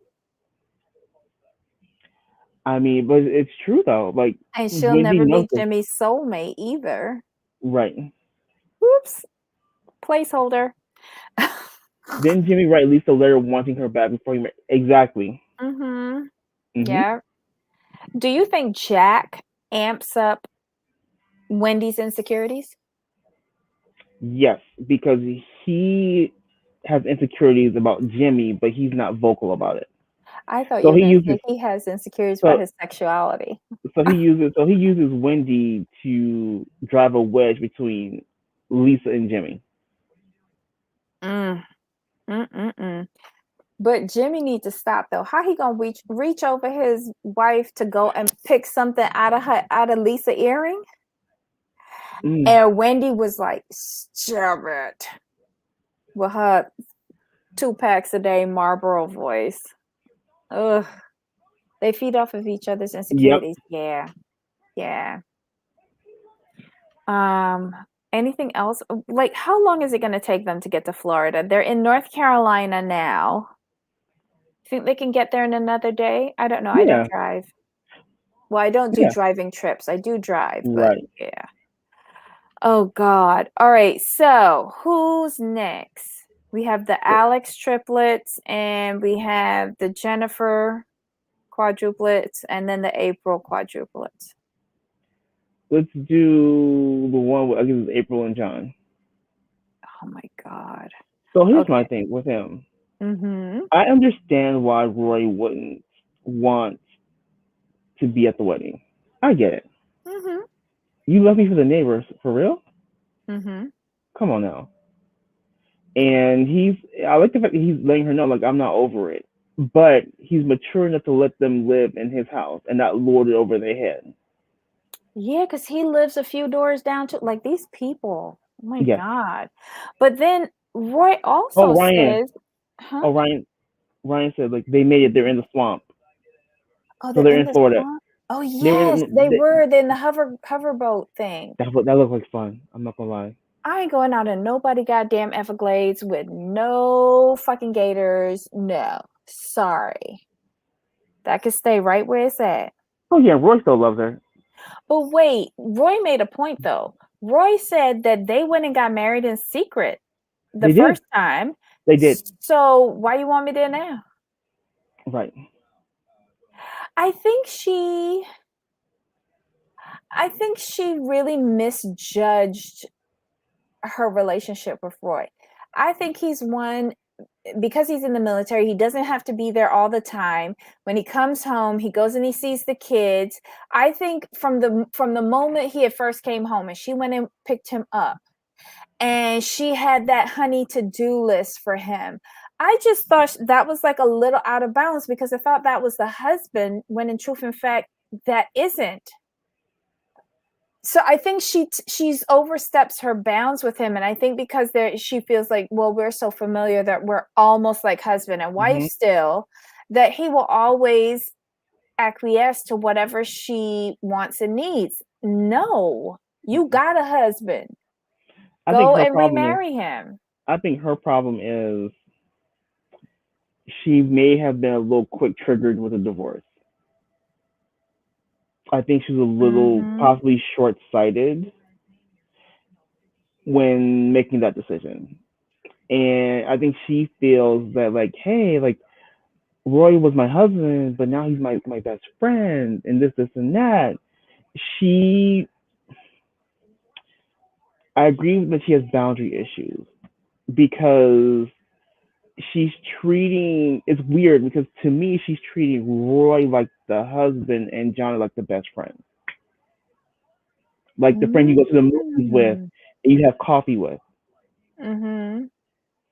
I mean, but it's true though. Like And she'll Wendy never knows be this, Jimmy's soulmate either. right? Oops. Placeholder. Then Jimmy write Lisa a letter wanting her back before he exactly. Mm-hmm. Hmm. Yeah. Do you think Jack amps up Wendy's insecurities? Yes, because he has insecurities about Jimmy, but he's not vocal about it. I thought you So were he going to uses say he has insecurities about so his sexuality. he uses Wendy to drive a wedge between Lisa and Jimmy. Mm. Mm-mm-mm. But Jimmy needs to stop though. How he gonna reach over his wife to go and pick something out of Lisa earring? Mm. And Wendy was like, "Stop it," with her 2 packs a day Marlboro voice. Ugh. They feed off of each other's Yep. insecurities. Yeah. Yeah. Um, anything else? Like, how long is it going to take them to get to Florida? They're in North Carolina now. Think they can get there in another day? I don't know. I don't Yeah. drive. Well, I don't do Yeah. driving trips. I do drive, but Right. yeah. Oh God. All right. So who's next? We have the Alex triplets and we have the Jennifer quadruplets and then the April quadruplets. Let's do the one with I guess it's April and John. Oh my God. So here's my Okay. thing with him. Mm-hmm. I understand why Roy wouldn't want to be at the wedding. I get it. Mm-hmm. You left me for the neighbors, for real? Mm-hmm. Come on now. And I like the fact that he's letting her know, like, I'm not over it. But he's mature enough to let them live in his house and not lord it over their head. Yeah, because he lives a few doors down to like these people. Oh my Yes. God. But then Roy Oh, also Ryan. says, huh? Oh, Ryan said, like, they made it. They're in the swamp. Oh, So they're they're in in the Florida. swamp. Oh They were yes, they were. They're in the hoverboat thing. that looked like fun. I'm not gonna lie. I ain't going out in nobody goddamn Everglades with no fucking gators. No. Sorry. That could stay right where it's at. Oh yeah, Roy still loves her. But wait, Roy made a point though. Roy said that they went and got married in secret the They did. first time. They did. So why you want me there now? Right. I think she I think she really misjudged her relationship with Roy. I think he's one because he's in the military, he doesn't have to be there all the time. When he comes home, he goes and he sees the kids. I think from the moment he had first came home and she went and picked him up and she had that honey to-do list for him. I just thought that was like a little out of balance because I thought that was the husband when in truth and fact that isn't. So I think she's oversteps her bounds with him, and I think because she feels like, well, we're so familiar that we're almost like husband and wife Hmm. still, that he will always acquiesce to whatever she wants and needs. No, you got a husband. I think Go her and problem is. remarry him. I think her problem is she may have been a little quick triggered with a divorce. I think she's a little Mm-hmm. possibly short sighted when making that decision. And I think she feels that like, hey, like Roy was my husband, but now he's my best friend, and this and that. She, I agree that she has boundary issues because she's treating. It's weird because to me she's treating Roy like the husband and Johnny like the best friend, like the friend you go to the movies with Mm. and you have coffee with. Mm-hmm.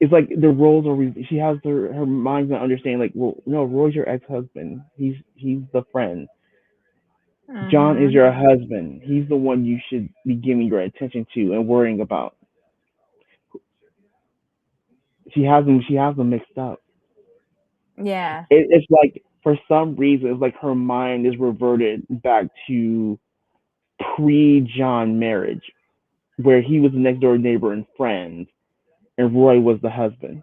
It's like the roles are. She has her mind's not understanding. Like, well, no, Roy's your ex husband. He's the friend. John is Mm-hmm. your husband. He's the one you should be giving your attention to and worrying about. She has them. She has them mixed up. Yeah. It's like for some reason, it's like her mind is reverted back to pre-John marriage, where he was the next door neighbor and friend, and Roy was the husband.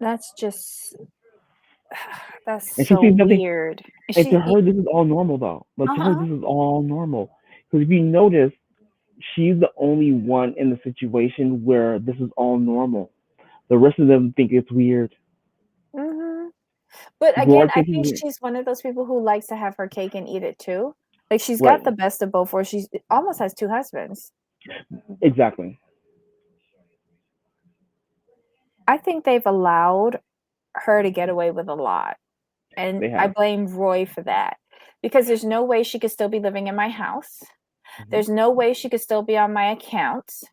That's just that's And she so sees nothing. weird. And to She her, this is all normal, though. Like to her, uh-huh. this is all normal. Because if you notice, she's the only one in the situation where this is all normal. The rest of them think it's weird. Mm-hmm. But Roy again, I thinks it's think weird. she's one of those people who likes to have her cake and eat it too. Like she's got Right. the best of both worlds. She's almost has two husbands. Exactly. I think they've allowed her to get away with a lot. And They I have. blame Roy for that. Because there's no way she could still be living in my house. Hmm. There's no way she could still be on my accounts.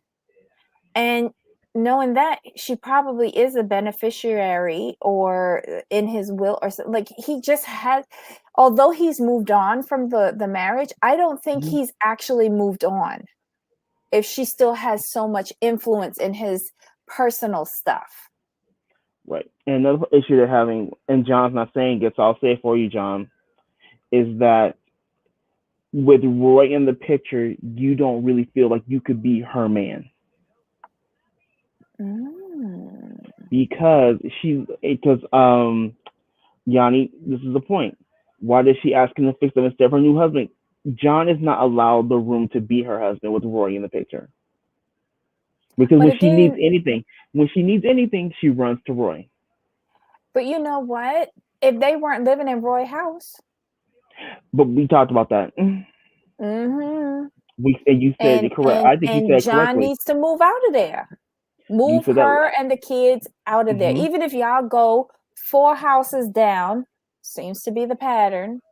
And knowing that she probably is a beneficiary or in his will or like he just has, although he's moved on from the marriage, I don't think Hmm. he's actually moved on if she still has so much influence in his personal stuff. Right. And another issue they're having, and John's not saying it, so I'll say it for you, John, is that with Roy in the picture, you don't really feel like you could be her man Mm. because Yanni, this is the point. Why does she ask him to fix them instead of her new husband? John is not allowed the room to be her husband with Roy in the picture. Because But again, when she needs anything, she runs to Roy. but you know what? If they weren't living in Roy house, But we talked about that. mm-hmm. We and you said and it correct. and I think you and said it John correctly. needs to move out of there. You Move said that. her and the kids out of there. Hmm. Even if y'all go 4 houses down, seems to be the pattern.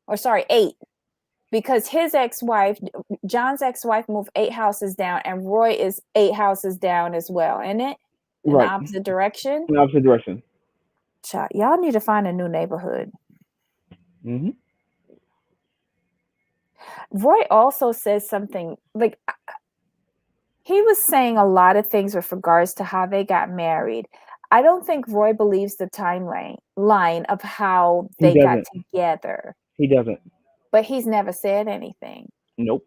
Or sorry, 8. Because his ex-wife, John's ex-wife moved 8 houses down and Roy is 8 houses down as well, isn't it? In the Right. opposite direction. In the opposite direction. Y'all need to find a new neighborhood. Hmm. Roy also says something like he was saying a lot of things with regards to how they got married. I don't think Roy believes the timeline line of how He they got doesn't. together, He doesn't. but he's never said anything. Nope.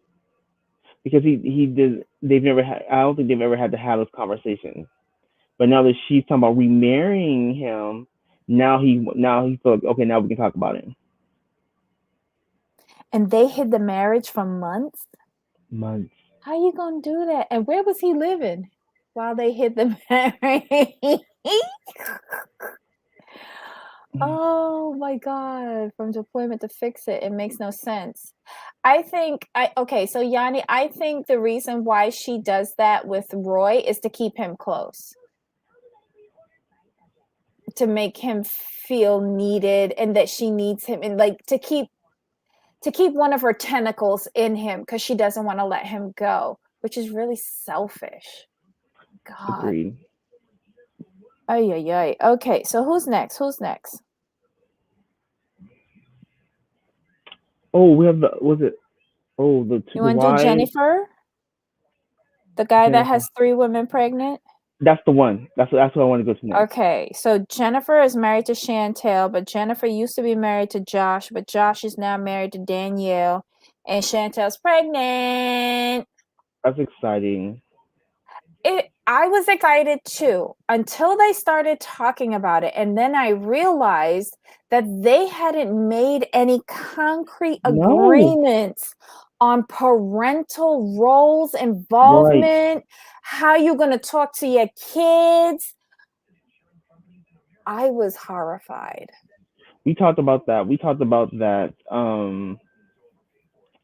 Because he did. They've never had. I don't think they've ever had to have this conversation. But now that she's talking about remarrying him, now he feels like, okay. Now we can talk about it. And they hid the marriage for months. Months. How you gonna do that? And where was he living while they hid the marriage? Oh my God. From deployment to fix it. It makes no sense. Okay, so Yanni, I think the reason why she does that with Roy is to keep him close, to make him feel needed and that she needs him and like to keep one of her tentacles in him because she doesn't want to let him go, which is really selfish. God. Agreed. Ay, ay, ay. Okay, so who's next? Who's next? Oh, we have the was it? Oh, You the want to do wife Jennifer? The guy that Jennifer. has 3 women pregnant? That's the one. That's what I want to go to next. Okay, so Jennifer is married to Chantel, but Jennifer used to be married to Josh, but Josh is now married to Danielle, and Chantel's pregnant. That's exciting. I was excited too until they started talking about it, and then I realized that they hadn't made any concrete No, agreements on parental roles, Right. involvement, how you're going to talk to your kids. I was horrified. We talked about that. We talked about that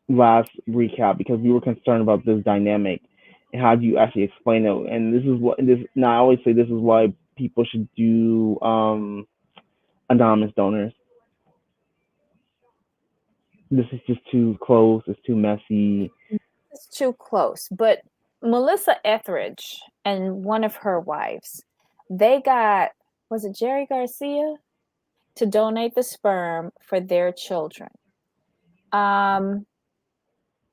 last recap because we were concerned about this dynamic and how do you actually explain it. And this is what this. Now I always say this is why people should do anonymous donors. This is just too close. It's too messy. It's too close. But Melissa Etheridge and one of her wives, they got, was it Jerry Garcia, to donate the sperm for their children.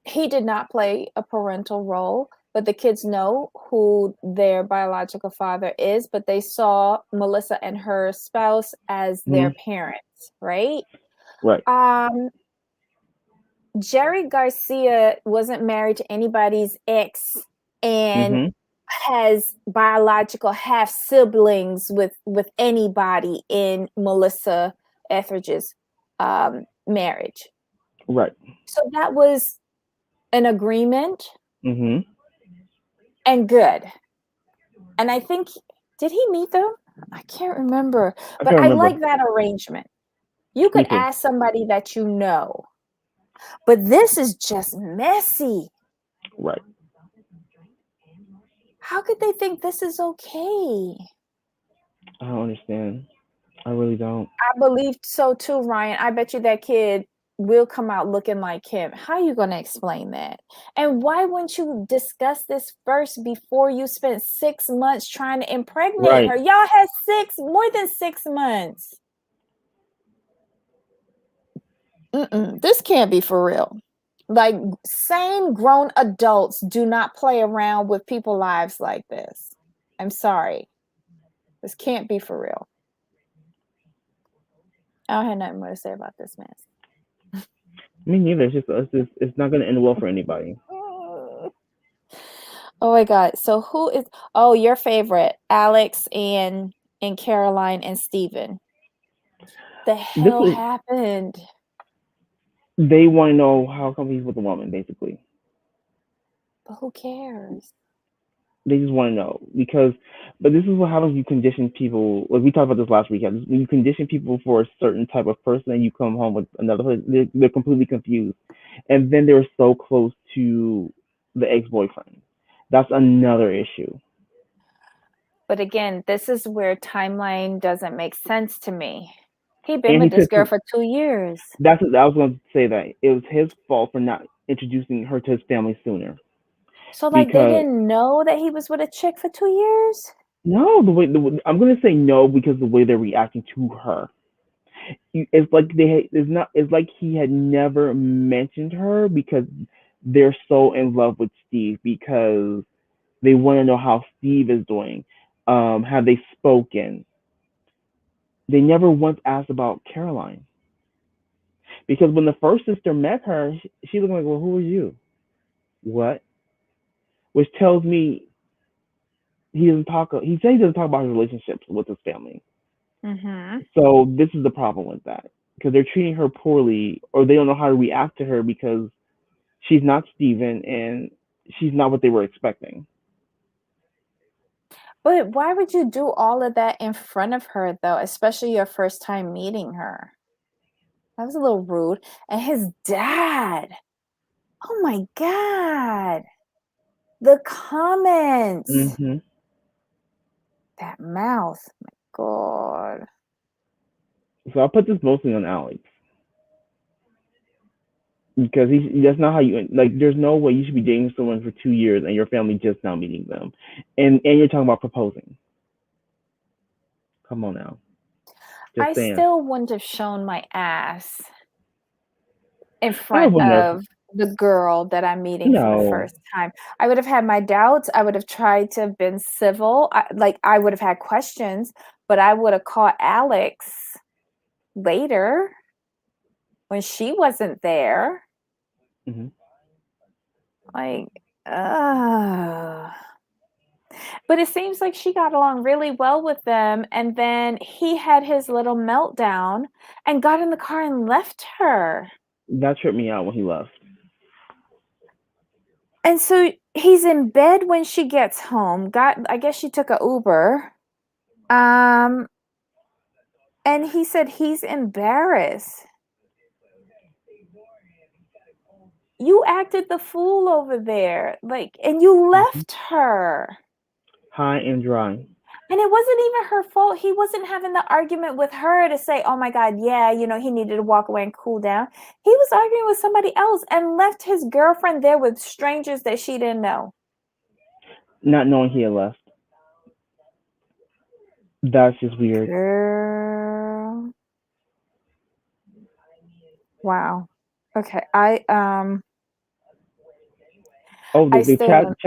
He did not play a parental role, but the kids know who their biological father is, but they saw Melissa and her spouse as their Mm-hmm. parents, right? Right. Jerry Garcia wasn't married to anybody's ex and Mm-hmm. has biological half siblings with anybody in Melissa Etheridge's marriage. Right. So that was an agreement Mm-hmm. and good. And I think, did he meet them? I can't remember, I but can't I remember. like that arrangement. You Me could too. ask somebody that you know, but this is just messy. Right. How could they think this is okay? I don't understand. I really don't. I believe so too, Ryan. I bet you that kid will come out looking like him. How are you going to explain that? And why wouldn't you discuss this first before you spent 6 months trying to impregnate Right. her? Y'all had more than 6 months. This can't be for real. Like, sane grown adults do not play around with people's lives like this. I'm sorry. This can't be for real. I don't have nothing more to say about this mess. Me neither. It's not going to end well for anybody. Oh my God. So who is, oh, your favorite, Alex and Caroline and Steven. The This hell is happened? they want to know how come he's with a woman, basically. But who cares? They just want to know because, but this is what happens. You condition people. Like we talked about this last week. When you condition people for a certain type of person, and you come home with another person, they're completely confused, and then they're so close to the ex-boyfriend. That's another issue. But again, this is where timeline doesn't make sense to me. He been And he with this took. girl for 2 years. That's what I was going to say. That it was his fault for not introducing her to his family sooner. So like they Because didn't know that he was with a chick for 2 years? no, I'm going to say no because the way they're reacting to her. It's like it's not. It's like he had never mentioned her because they're so in love with Steve because they want to know how Steve is doing. Have they spoken? They never once asked about Caroline because when the first sister met her, she looked like, well, who are you? What? Which tells me he doesn't talk. He said he doesn't talk about his relationships with his family. Mm-hmm. So this is the problem with that because they're treating her poorly, or they don't know how to react to her because she's not Steven and she's not what they were expecting. But why would you do all of that in front of her though, especially your first time meeting her? That was a little rude. And his dad. Oh my God. The comments. Mm-hmm. That mouth. My God. So I'll put this mostly on Alex because that's not how you like. There's no way you should be dating someone for 2 years and your family just now meeting them, and you're talking about proposing. Come on now, just I saying. still wouldn't have shown my ass in I front would never. of the girl that I'm meeting for the No, first time. I would have had my doubts. I would have tried to have been civil. I would have had questions, but I would have caught Alex later when she wasn't there. mm-hmm. Like, uh but it seems like she got along really well with them. And then he had his little meltdown and got in the car and left her. That tripped me out when he left. And so he's in bed when she gets home. I guess she took a Uber. And he said he's embarrassed. You acted the fool over there, and you left her. High and dry. And it wasn't even her fault. He wasn't having the argument with her to say, oh my God, yeah, he needed to walk away and cool down. He was arguing with somebody else and left his girlfriend there with strangers that she didn't know. Not knowing he had left. That's just weird. Girl. Wow. Okay. Oh, I the still don't.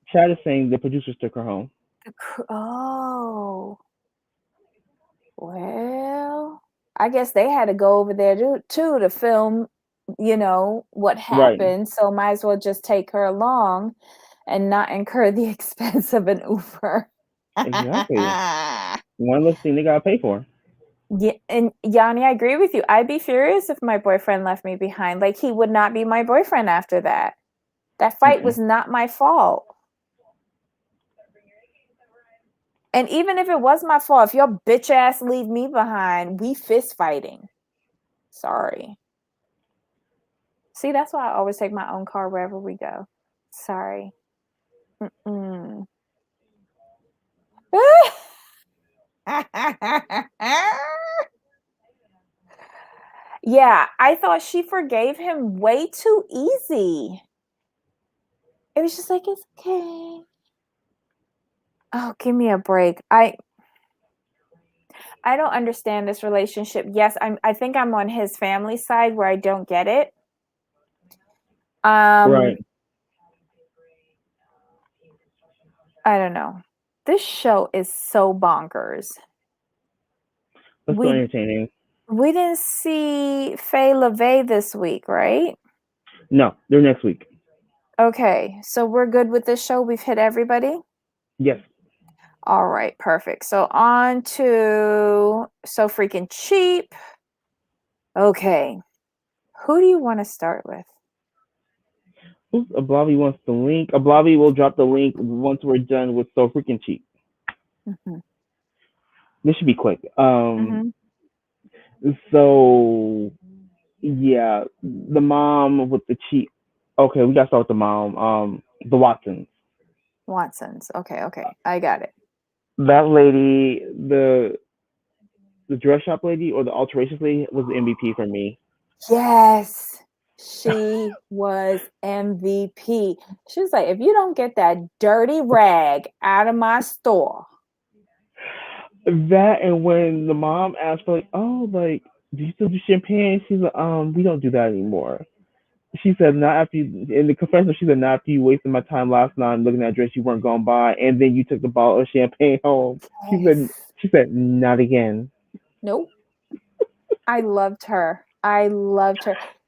chat is saying the producers took her home. Oh. Well, I guess they had to go over there too to film, what Right. happened. So might as well just take her along and not incur the expense of an Uber. Exactly. One less thing they gotta pay for. Yeah, and Yanni, I agree with you. I'd be furious if my boyfriend left me behind. Like, he would not be my boyfriend after that. That fight was not my fault. And even if it was my fault, if your bitch ass leave me behind, we fist fighting. Sorry. See, that's why I always take my own car wherever we go. Sorry. Yeah, I thought she forgave him way too easy. It was just like, it's okay. Oh, give me a break. I don't understand this relationship. Yes, I think I'm on his family side where I don't get it. Right. I don't know. This show is so bonkers. That's so entertaining. We didn't see Faye LaVey this week, right? No, they're next week. Okay, so we're good with this show. We've hit everybody? Yes. All right, perfect. So on to So Freakin' Cheap. Okay. Who do you want to start with? Ablavi wants the link. Ablavi will drop the link once we're done with So Freakin' Cheap. Mm-hmm. This should be quick. So yeah, the mom with the cheap. Okay, we gotta start with the mom. The Watsons. Watsons. Okay. I got it. That lady, the dress shop lady or the alterations lady was the MVP for me. Yes. She was MVP. She was like, if you don't get that dirty rag out of my store. That and when the mom asked for like, oh, like, do you still do champagne? She's like, we don't do that anymore. She said, not after you, in the confessional, she said, not after you wasted my time last night looking at a dress you weren't going to buy, and then you took the bottle of champagne home. Yes. She said, not again. Nope. I loved her.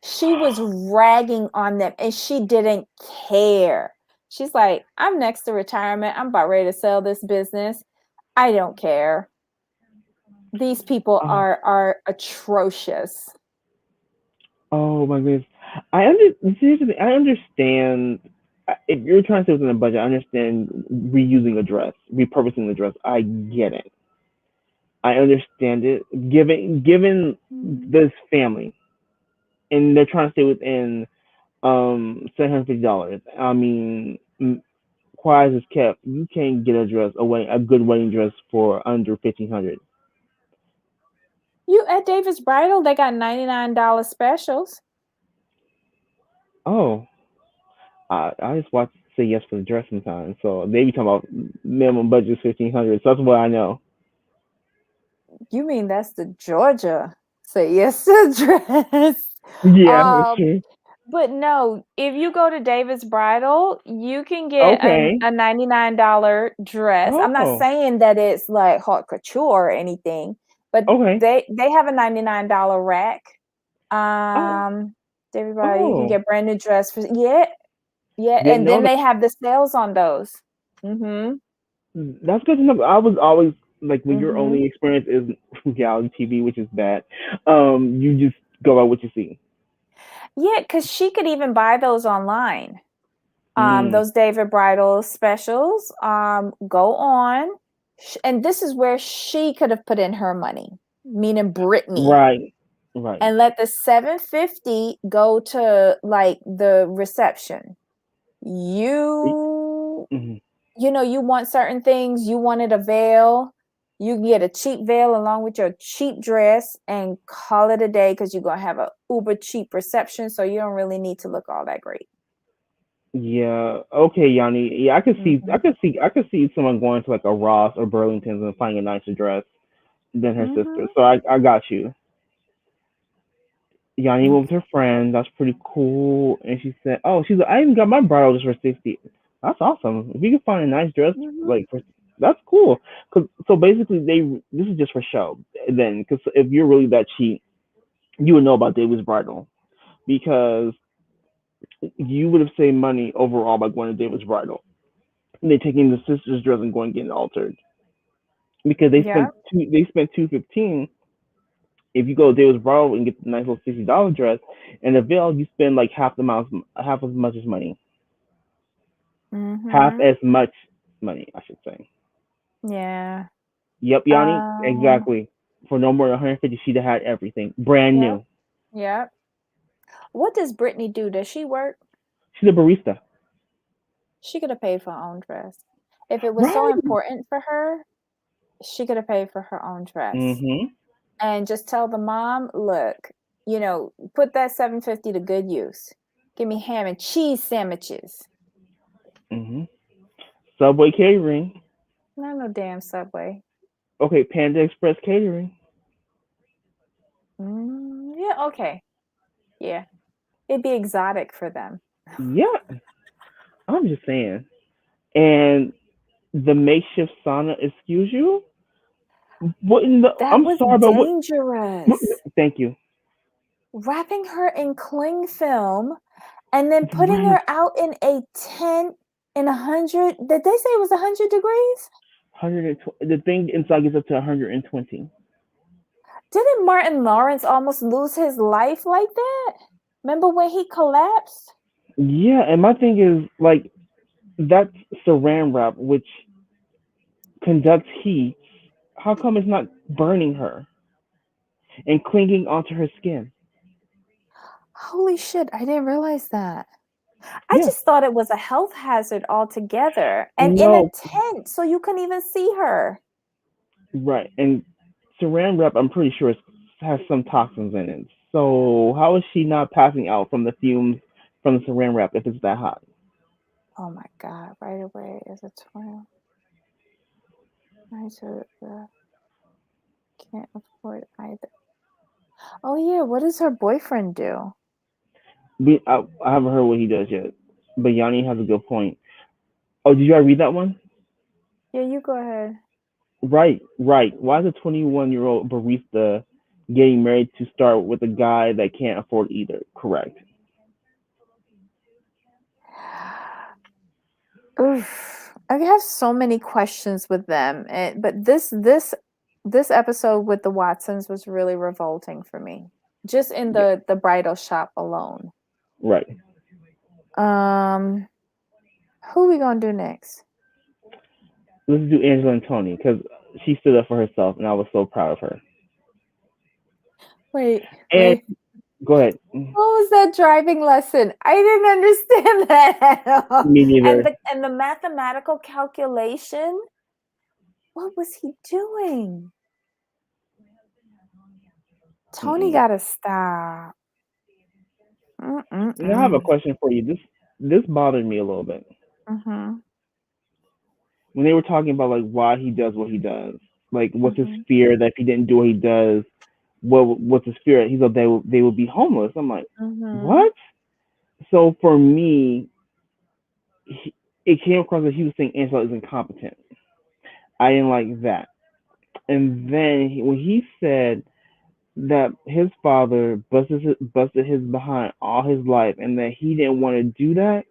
She was ragging on them and she didn't care. She's like, I'm next to retirement. I'm about ready to sell this business. I don't care. These people are atrocious. Oh my goodness. I understand if you're trying to stay within a budget. I understand reusing a dress, repurposing the dress. I get it. I understand it. Given this family, and they're trying to stay within $750. I mean, quiet is kept. You can't get a good wedding dress for under 1,500. You at David's Bridal, they got $99 specials. Oh, I just watch Say Yes for the Dress sometimes. So they be talking about minimum budget is 1,500. So that's what I know. You mean that's the Georgia Say Yes to Dress? Yeah, that's true. But no, if you go to David's Bridal, you can get Okay. a $99 dress. I'm not Oh, saying that it's like haute couture or anything, but okay. they have a $99 rack. Oh, David Bridal, you can oh. get brand new dress for yeah, Didn't and know then that. they have the sales on those. Mm-hmm. That's good to know. I was always like when your Mm-hmm. only experience is reality TV, which is bad. You just go by what you see. Yeah, because she could even buy those online. Mm, Those David Bridal specials go on. And this is where she could have put in her money, meaning Brittany, right, right. and let the 750 go to like the reception. You Mm-hmm. you know, you want certain things, you wanted a veil, you can get a cheap veil along with your cheap dress and call it a day because you're gonna have a uber cheap reception, so you don't really need to look all that great. Yeah. Okay, Yanni. Yeah, Mm-hmm. I could see someone going to like a Ross or Burlington's and finding a nicer dress than her sister. Mm-hmm. So I got you. Yanni went with Okay. her friend. That's pretty cool. And she said, "Oh, she's like, I even got my bridal just for 60. That's awesome. If you can find a nice dress, Mm-hmm. like for that's cool. Cause so basically this is just for show. Then because if you're really that cheap, you would know about David's bridal because you would have saved money overall by going to David's bridal. And they taking the sister's dress and going and getting altered because Yeah. they spent 215. If you go to David's bridal and get the nice little $60 dress and the veil, you spend like half as much as money. Half Mm-hmm. as much money, I should say. Yeah. Yep, Yanni, Um, exactly. For no more than 150, she'd have had everything brand yep. new. Yep. What does Brittany do? Does she work? She's a barista, She could have paid for her own dress. If it was so right? important for her, she could have paid for her own dress. Mhm, And just tell the mom, look, put that 750 to good use. Give me ham and cheese sandwiches. mhm. Subway catering. Not no damn Subway. Okay, Panda Express catering. Yeah, okay. Yeah. It'd be exotic for them. Yeah, I'm just saying. And the makeshift sauna, excuse you? What in the? That I'm was sorry, but what? dangerous. Thank you. Wrapping her in cling film and then putting Right. her out in a tent in 100, did they say it was 100 degrees? 120. The thing inside gets up to 120. Didn't Martin Lawrence almost lose his life like that? Remember when he collapsed? Yeah, and my thing is like that's saran wrap, which conducts heat. How come it's not burning her and clinging onto her skin? Holy shit, I didn't realize that. I Yeah. just thought it was a health hazard altogether and in a No. tent so you couldn't even see her. Right. And saran wrap, I'm pretty sure has some toxins in it. So how is she not passing out from the fumes from the saran wrap if it's that hot? Oh my God, right away is a 12. I can't afford either. Oh yeah, what does her boyfriend do? I haven't heard what he does yet, but Yanni has a good point. Oh, did you already read that one? Yeah, you go ahead. Right, right. Why is a 21-year-old barista getting married to start with a guy that can't afford either? Correct. Oof. I have so many questions with them, but this episode with the Watsons was really revolting for me. Just in Yeah, the bridal shop alone. right. Um, who we gonna do next? Let's do Angela and Tony because she stood up for herself, and I was so proud of her. Wait, And wait. go ahead. What was that driving lesson? I didn't understand that at all. Me And neither. the mathematical calculation. What was he doing? Tony Mm-mm. gotta stop. Now, I have a Mm-mm-mm. question for you. This bothered me a little bit Mm-hmm. when they were talking about like why he does what he does. Like, what's his Mm-hmm. fear that if he didn't do what he does, what's his fear? He said they would be homeless. I'm like, Mm-hmm. what? So for me, he, it came across that he was saying Angela is incompetent. I didn't like that. And then when he said that his father busted his behind all his life, and that he didn't want to do that,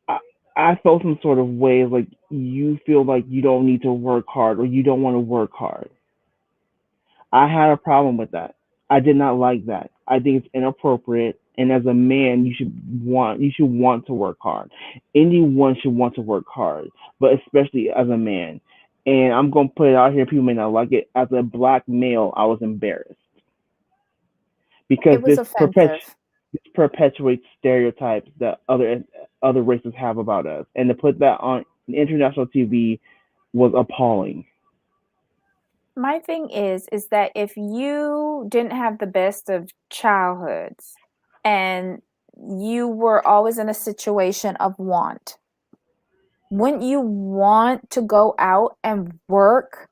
I, I felt some sort of way like you feel like you don't need to work hard or you don't want to work hard. I had a problem with that. I did not like that. I think it's inappropriate And as a man, you should want to work hard. Anyone should want to work hard, but especially as a man. And I'm gonna put it out here. People may not like it. As a black male, I was embarrassed because It was offensive. this perpetuates stereotypes that other races have about us, and to put that on international TV was appalling. My thing is that if you didn't have the best of childhoods and you were always in a situation of want, wouldn't you want to go out and work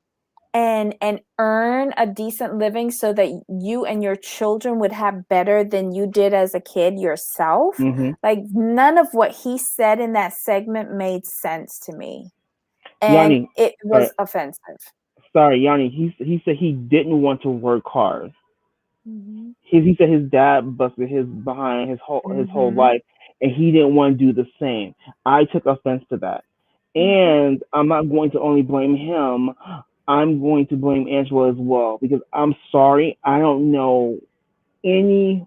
and earn a decent living so that you and your children would have better than you did as a kid yourself? Hmm. Like, none of what he said in that segment made sense to me, and Yanni, it uh, was offensive. sorry, Yanni. He said he didn't want to work hard. Mm-hmm. He said his dad busted his behind his whole Mm-hmm. life, and he didn't want to do the same. I took offense to that, Mm-hmm. and I'm not going to only blame him. I'm going to blame Angela as well because I'm sorry. I don't know any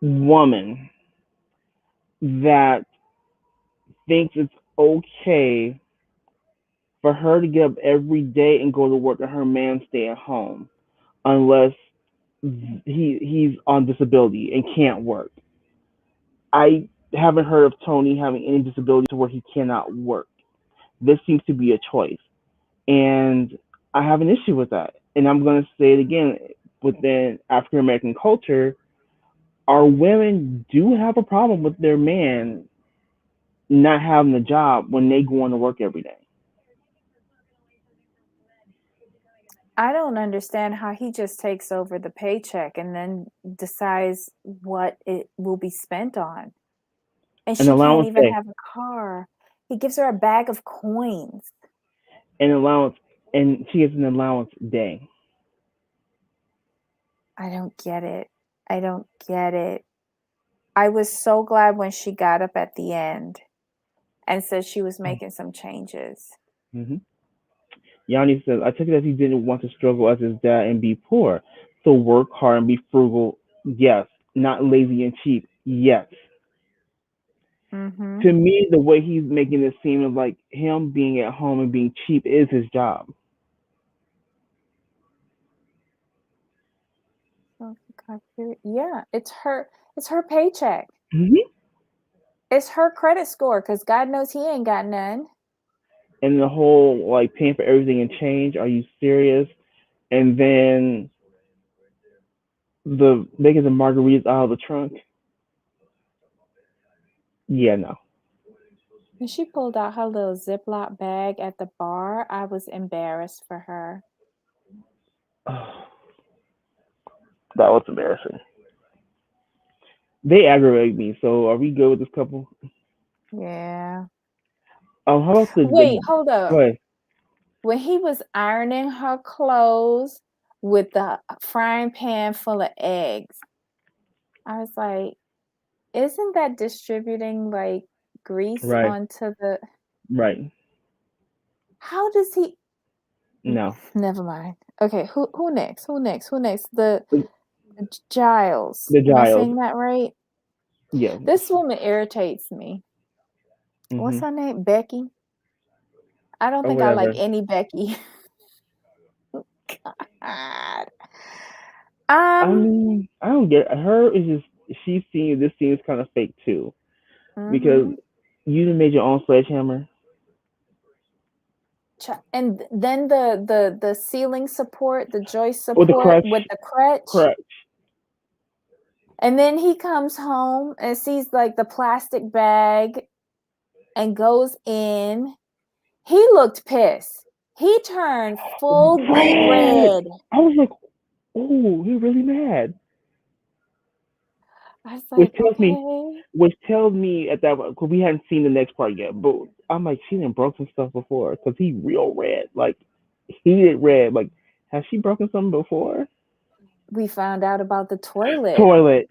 woman that thinks it's okay for her to get up every day and go to work and her man stay at home unless he's on disability and can't work. I haven't heard of Tony having any disability to where he cannot work. This seems to be a choice, and I have an issue with that. And I'm going to say it again: within African American culture, our women do have a problem with their man not having a job when they go on to work every day. I don't understand how he just takes over the paycheck and then decides what it will be spent on. And An she can't allowance even day, have a car. He gives her a bag of coins. an allowance, and she gets an allowance day. I don't get it. I don't get it. I was so glad when she got up at the end and said she was making some changes. Mm-hmm. Yanni says, I took it as he didn't want to struggle as his dad and be poor. So work hard and be frugal, yes. Not lazy and cheap, yes. Mm-hmm. To me, the way he's making it seem is like him being at home and being cheap is his job. Yeah, it's her paycheck. Mm-hmm. It's her credit score because God knows he ain't got none. And the whole like paying for everything and change, are you serious? And then the making the margaritas out of the trunk. Yeah, no. When she pulled out her little Ziploc bag at the bar, I was embarrassed for her. That was embarrassing. They aggravate me. So are we good with this couple? Yeah. How about Wait, the hold go up. ahead. When he was ironing her clothes with the frying pan full of eggs, I was like, isn't that distributing like grease Right, onto the. right. How does he. No. Never mind. Okay, who next? Who next? Who next? The, Giles. the Am I Giles. saying that right? Yeah. This woman irritates me. What's Hmm. her name? Becky? I don't Or think I like whatever. any Becky. God. I Um, mean, I don't get her. Is just she's seeing this seems kind of fake too because mhm. you done made your own sledgehammer And then the ceiling support, the joist with the support crutch. with the crutch. Crutch. And then he comes home and sees like the plastic bag and goes in. He looked pissed. He turned full beet Red. red. I was like, oh, you're really mad. I was Which like, tells me, okay. which tells me at that because we hadn't seen the next part yet. But I'm like, she didn't broke some stuff before because he real red, like heated red. Like, has she broken something before? We found out about the toilet. Toilet.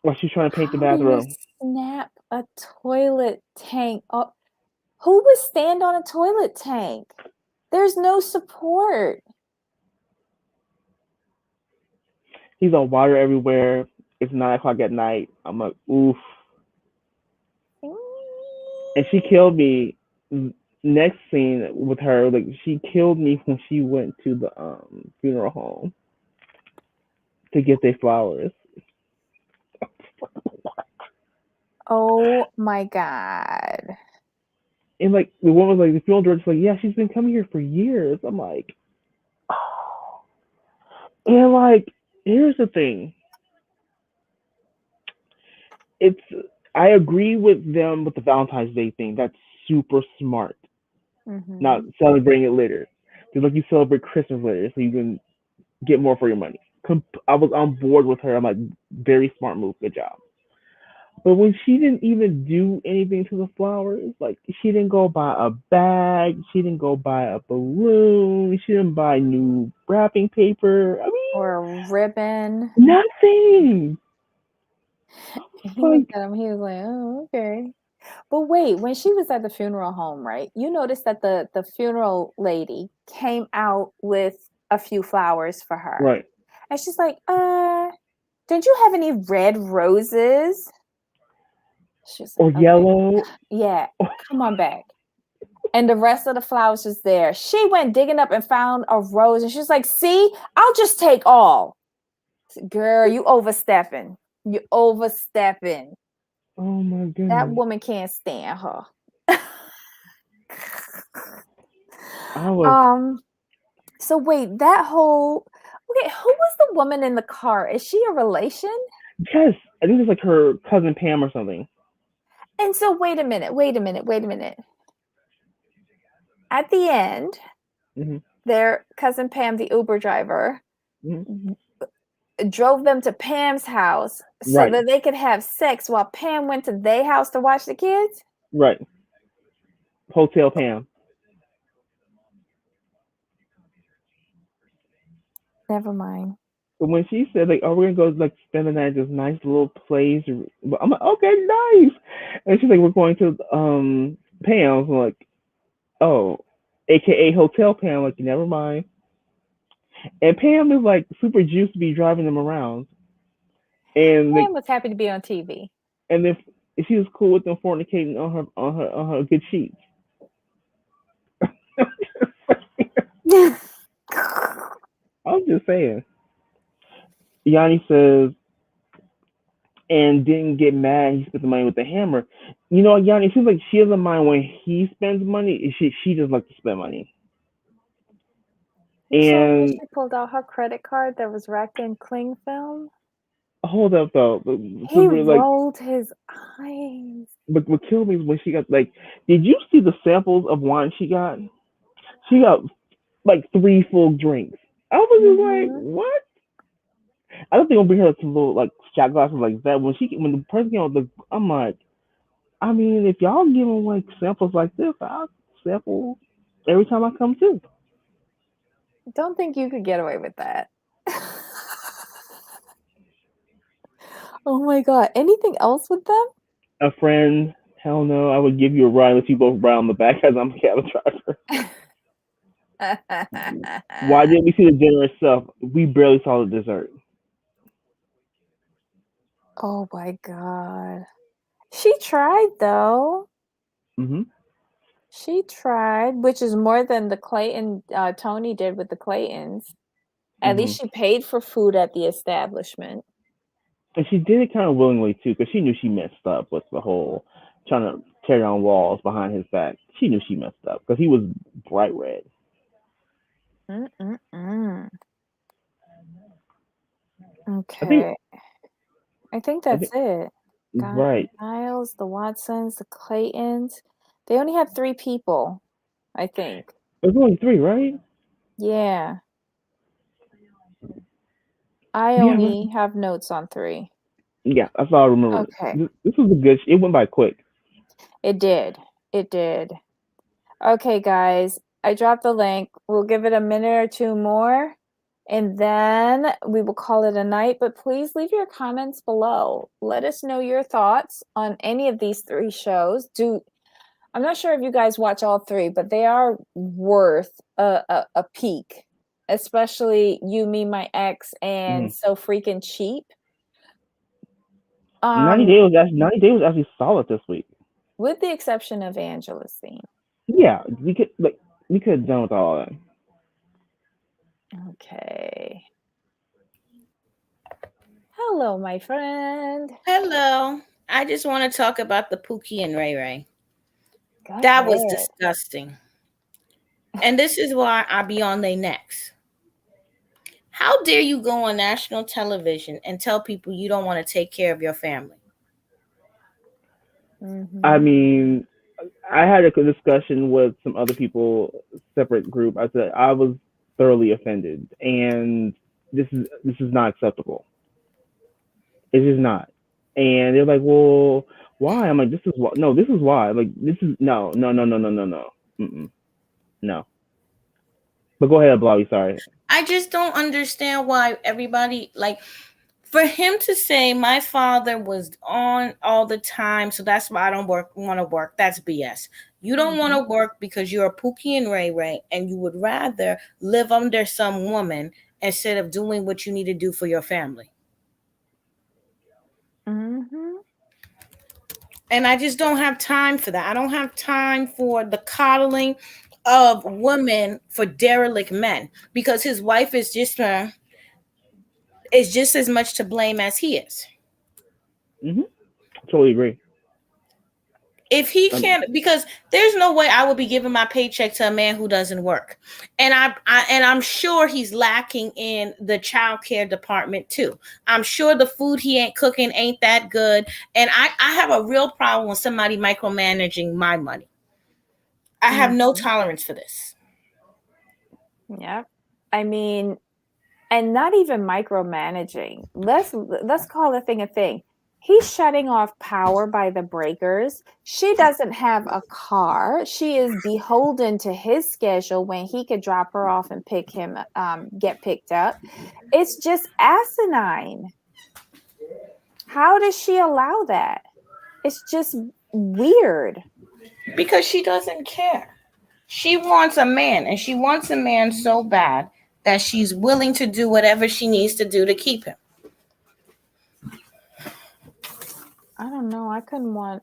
Or she's trying to paint the How do you bathroom. snap a toilet tank up? Who would stand on a toilet tank? There's no support. He's on water everywhere. It's 9 o'clock at night. I'm like, oof. And she killed me. Next scene with her, like she killed me when she went to the funeral home to get their flowers. Oh my god. And like the woman was like, the funeral director's like, yeah, she's been coming here for years. I'm like, oh. And like, here's the thing. It's I agree with them with the Valentine's Day thing. That's super smart. Not Mm-hmm. celebrating it later. Just like you celebrate Christmas later, so you can get more for your money. I was on board with her. I'm like, very smart move. Good job. But when she didn't even do anything to the flowers, like she didn't go buy a bag, she didn't go buy a balloon, she didn't buy new wrapping paper. I mean, Or a ribbon. nothing. He looked Like, at him, he was like, oh, okay. But wait, when she was at the funeral home, right? You noticed that the funeral lady came out with a few flowers for her. right. And she's like, don't you have any red roses? She's like, Or okay, yellow. yeah, come on back. And the rest of the flowers was there. She went digging up and found a rose, and she's like, see, I'll just take all. Girl, you overstepping. You overstepping. Oh my That goodness. woman can't stand her. I was, um, so wait, that whole okay, who was the woman in the car? Is she a relation? yes, I think it's like her cousin Pam or something. And so wait a minute. At the end, Hmm. their cousin Pam, the Uber driver, Hmm. drove them to Pam's house so Right, that they could have sex while Pam went to their house to watch the kids? right. Hotel Pam. Never mind. But when she said like, "Oh, we're gonna go like spend the night at this nice little place," I'm like, "Okay, nice." And she's like, "We're going to Pam's." I'm like, "Oh, AKA Hotel Pam." Like, never mind. And Pam is like super juiced to be driving them around, and Pam like, was happy to be on TV. and if she was cool with them fornicating on her good sheets. I'm just saying. Yanni says, and didn't get mad. He spent the money with the hammer. You know, Yanni, it seems like she doesn't mind when he spends money. She just like to spend money. You saw when And she pulled out her credit card that was wrapped in cling film? hold up though, so He we're like, rolled his eyes. but what killed me is when she got like, did you see the samples of wine she got? She got like 3 full drinks. I was just like, Mm-hmm. what? I don't think I'll bring her some little like shot glasses like that. When the person came out, I'm like, I mean, if y'all giving like samples like this, I'll sample every time I come too. Don't think you could get away with that. Oh my god. Anything else with them? A friend, hell no, I would give you a ride unless you both ride on the back as I'm a cab driver. Why didn't we see the dinner itself? We barely saw the dessert. Oh my god. She tried though. Hmm. She tried, which is more than the Clayton Tony did with the Claytons. At Hmm. least she paid for food at the establishment. And she did it kind of willingly too, because she knew she messed up with the whole trying to tear down walls behind his back. She knew she messed up because he was bright red. Mm-mm-mm. I think, Okay. I think I that's think, it. right. Niles, the Watsons, the Claytons. They only had 3 people, I think. There's only 3, right? Yeah. I Yeah, only have notes on 3. yeah. That's all I remember. Okay. This was a good. It went by quick. It did. It did. Okay, guys. I dropped the link. We'll give it a minute or 2 more, and then we will call it a night. But please leave your comments below. Let us know your thoughts on any of these 3 shows. I'm not sure if you guys watch all 3, but they are worth a peek especially You, Me, My Ex, and Mm-hmm. So Freakin' Cheap. 90 Um, Day was actually 90 Day was actually solid this week. with the exception of Angela's scene. Yeah, we could have done with all that. Okay. Hello, my friend. Hello. I just want to talk about the Pookie and Ray Ray. Go That was ahead. disgusting. And this is why I be on their necks. How dare you go on national television and tell people you don't want to take care of your family? I Mm-hmm. mean, I had a discussion with some other people, separate group. I said I was thoroughly offended, and this is not acceptable. It's just not. And they're like, well, why? I'm like, this is why. No, this is why. I'm like, this is no, no, no, no, no, no, no. Mm-mm, no. But go ahead, Blobby. Sorry. I just don't understand why everybody, like, for him to say my father was on all the time, so that's why I don't want to work. That's BS. You don't want to work because you're a Pookie and Ray Ray, and you would rather live under some woman instead of doing what you need to do for your family. Mm-hmm. And I just don't have time for that. I don't have time for the coddling of women for derelict men because his wife is just as much to blame as he is. Mm-hmm. Totally agree. If he Um, can't, because there's no way I would be giving my paycheck to a man who doesn't work, and I'm sure he's lacking in the child care department too. I'm sure the food he ain't cooking ain't that good, and I have a real problem with somebody micromanaging my money. I have no Mm-hmm. tolerance for this. Yep. I mean, and not even micromanaging. Let's call the thing a thing. He's shutting off power by the breakers. She doesn't have a car. She is beholden to his schedule when he could drop her off and pick him, get picked up. It's just asinine. How does she allow that? It's just weird. Because she doesn't care. She wants a man, and she wants a man so bad that she's willing to do whatever she needs to do to keep him. I don't know. I couldn't want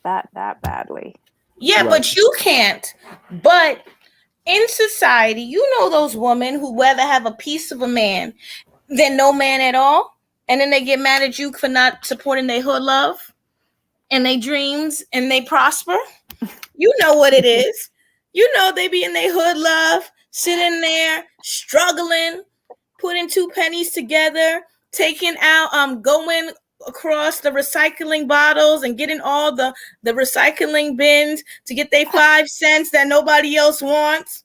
that badly. Yeah, right. but you can't. But in society, you know those women who rather have a piece of a man than no man at all, and then they get mad at you for not supporting their hood love and their dreams and they prosper. You know what it is. You know they be in their hood love, sitting there struggling, putting two pennies together, taking out, going across the recycling bottles and getting all the recycling bins to get their 5 cents that nobody else wants.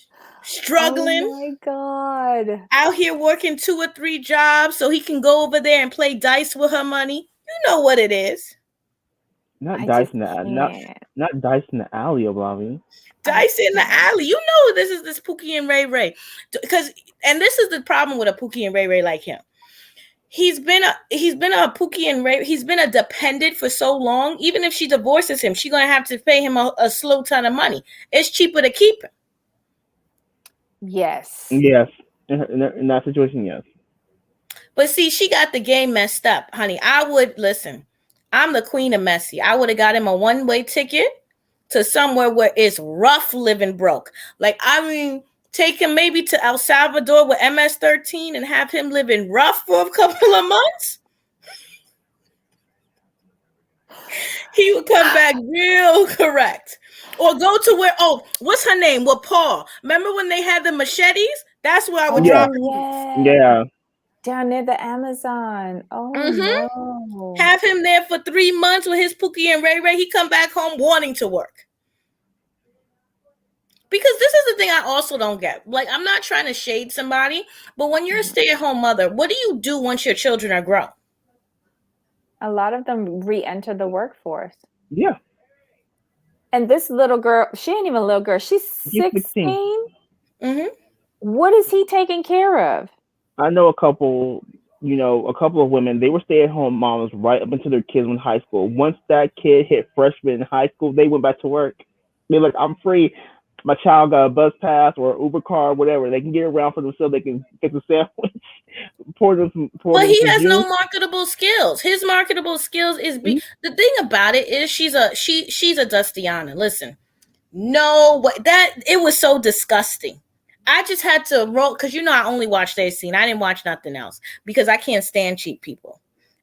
Oh Struggling my God. out here working 2 or 3 jobs so he can go over there and play dice with her money. You know what it is. Not I just dice in the can't. not dice in the alley, Blobby. I Dice in the can't. alley. You know this is this Pookie and Ray Ray. Because and this is the problem with a Pookie and Ray Ray like him. He's been a Pookie and Ray. He's been a dependent for so long. Even if she divorces him, she's gonna have to pay him a slow ton of money. It's cheaper to keep him. Yes. Yes, in that situation, yes. But see, she got the game messed up, honey. I would listen. I'm the queen of messy. I would have got him a one-way ticket to somewhere where it's rough living broke. Like, I mean, take him maybe to El Salvador with MS-13 and have him living rough for a couple of months. He would come back real correct. Or go to where, oh, what's her name? With Paul. Remember when they had the machetes? That's where I would Yeah, drop Oh him. yeah. yeah. Down near the Amazon. Oh Mm-hmm. no. Have him there for 3 months with his Pookie and Ray Ray. He come back home wanting to work. Because this is the thing I also don't get. Like, I'm not trying to shade somebody, but when you're a stay-at-home mother, what do you do once your children are grown? A lot of them re-enter the workforce. Yeah. And this little girl, she ain't even a little girl. She's He's 16. 16. Mm-hmm. What is he taking care of? I know a couple of women, they were stay at home moms right up until their kids went high school. Once that kid hit freshman in high school, they went back to work. They're like, I'm free. my child got a bus pass or an Uber car, whatever. They can get around for themselves. They can fix a sandwich, pour But them he some has no juice. marketable skills. His marketable skills is Mhm. the thing about it is she's a Dustiana. Listen, no, what that it was so disgusting. I just had to roll because I only watched that scene. I didn't watch nothing else because I can't stand cheap people.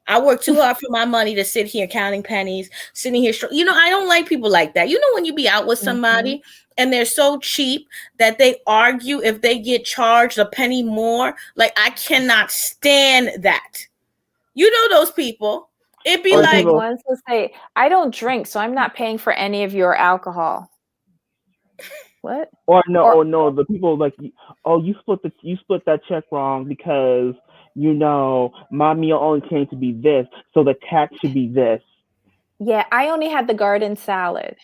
I work too hard for my money to sit here counting pennies, sitting here. I don't like people like that. When you be out with somebody and they're so cheap that they argue if they get charged a penny more. Like, I cannot stand that. Those people. It'd be Or the Or the like, people, ones who say, I don't drink, so I'm not paying for any of your alcohol. What? or Or no, the people like, oh, you split that check wrong because my meal only came to be this, so the tax should be this. yeah, I only had the garden salad.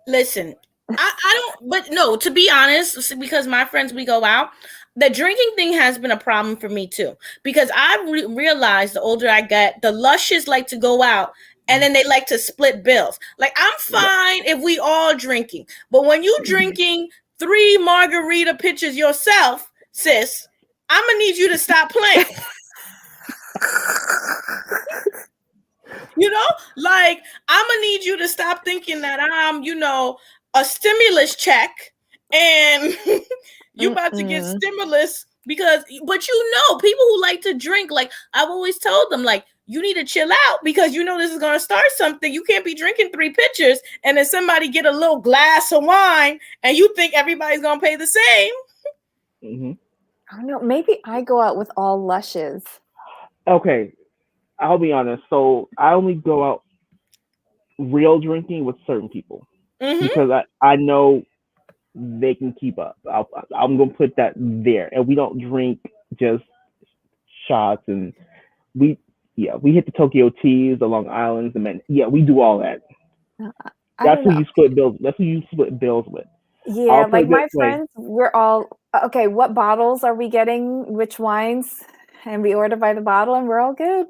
listen, I don't, but no, to be honest, because my friends, we go out, the drinking thing has been a problem for me too. Because I realized the older I get, the lushes like to go out and then they like to split bills. Like, I'm Yeah. fine if we all drinking, but when you drinking 3 margarita pitchers yourself, sis, I'm gonna need you to stop playing. Like, I'm gonna need you to stop thinking that I'm, a stimulus check and you about to get stimulus but people who like to drink, like, I've always told them, like, you need to chill out because this is gonna start something. You can't be drinking 3 pitchers and then somebody get a little glass of wine and you think everybody's gonna pay the same. Hmm. I don't know. Maybe I go out with all lushes. Okay, I'll be honest. So I only go out real drinking with certain people Mm-hmm. because I know they can keep up. I'm gonna put that there, and we don't drink just shots, and we we hit the Tokyo Teas, the Long Islands, and then we do all that. I That's don't who know. you split bills. That's who you split bills with. Yeah, I'll put like it this my way. friends, we're all okay. What bottles are we getting? Which wines? And we order by the bottle, and we're all good.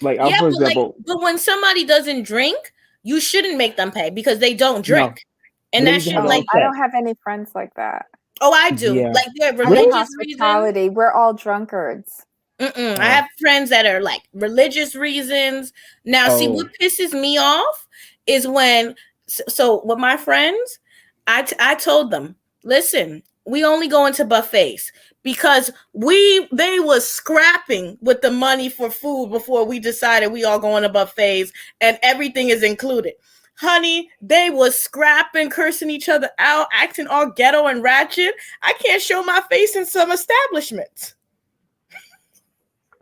Like, Yeah, for but example, when somebody doesn't drink, you shouldn't make them pay because they don't no, drink. And they that need to have should, their Oh, own like, I check. don't have any friends like that. oh, I do. Yeah, Like, they're I'm in really? religious reasons. hospitality. We're all drunkards. I Oh, have friends that are like religious reasons. Now, see, oh, what pisses me off is when, so with my friends, I told them, listen, we only go into buffets because they was scrapping with the money for food before we decided we all go into buffets and everything is included. Honey, they was scrapping, cursing each other out, acting all ghetto and ratchet. I can't show my face in some establishments.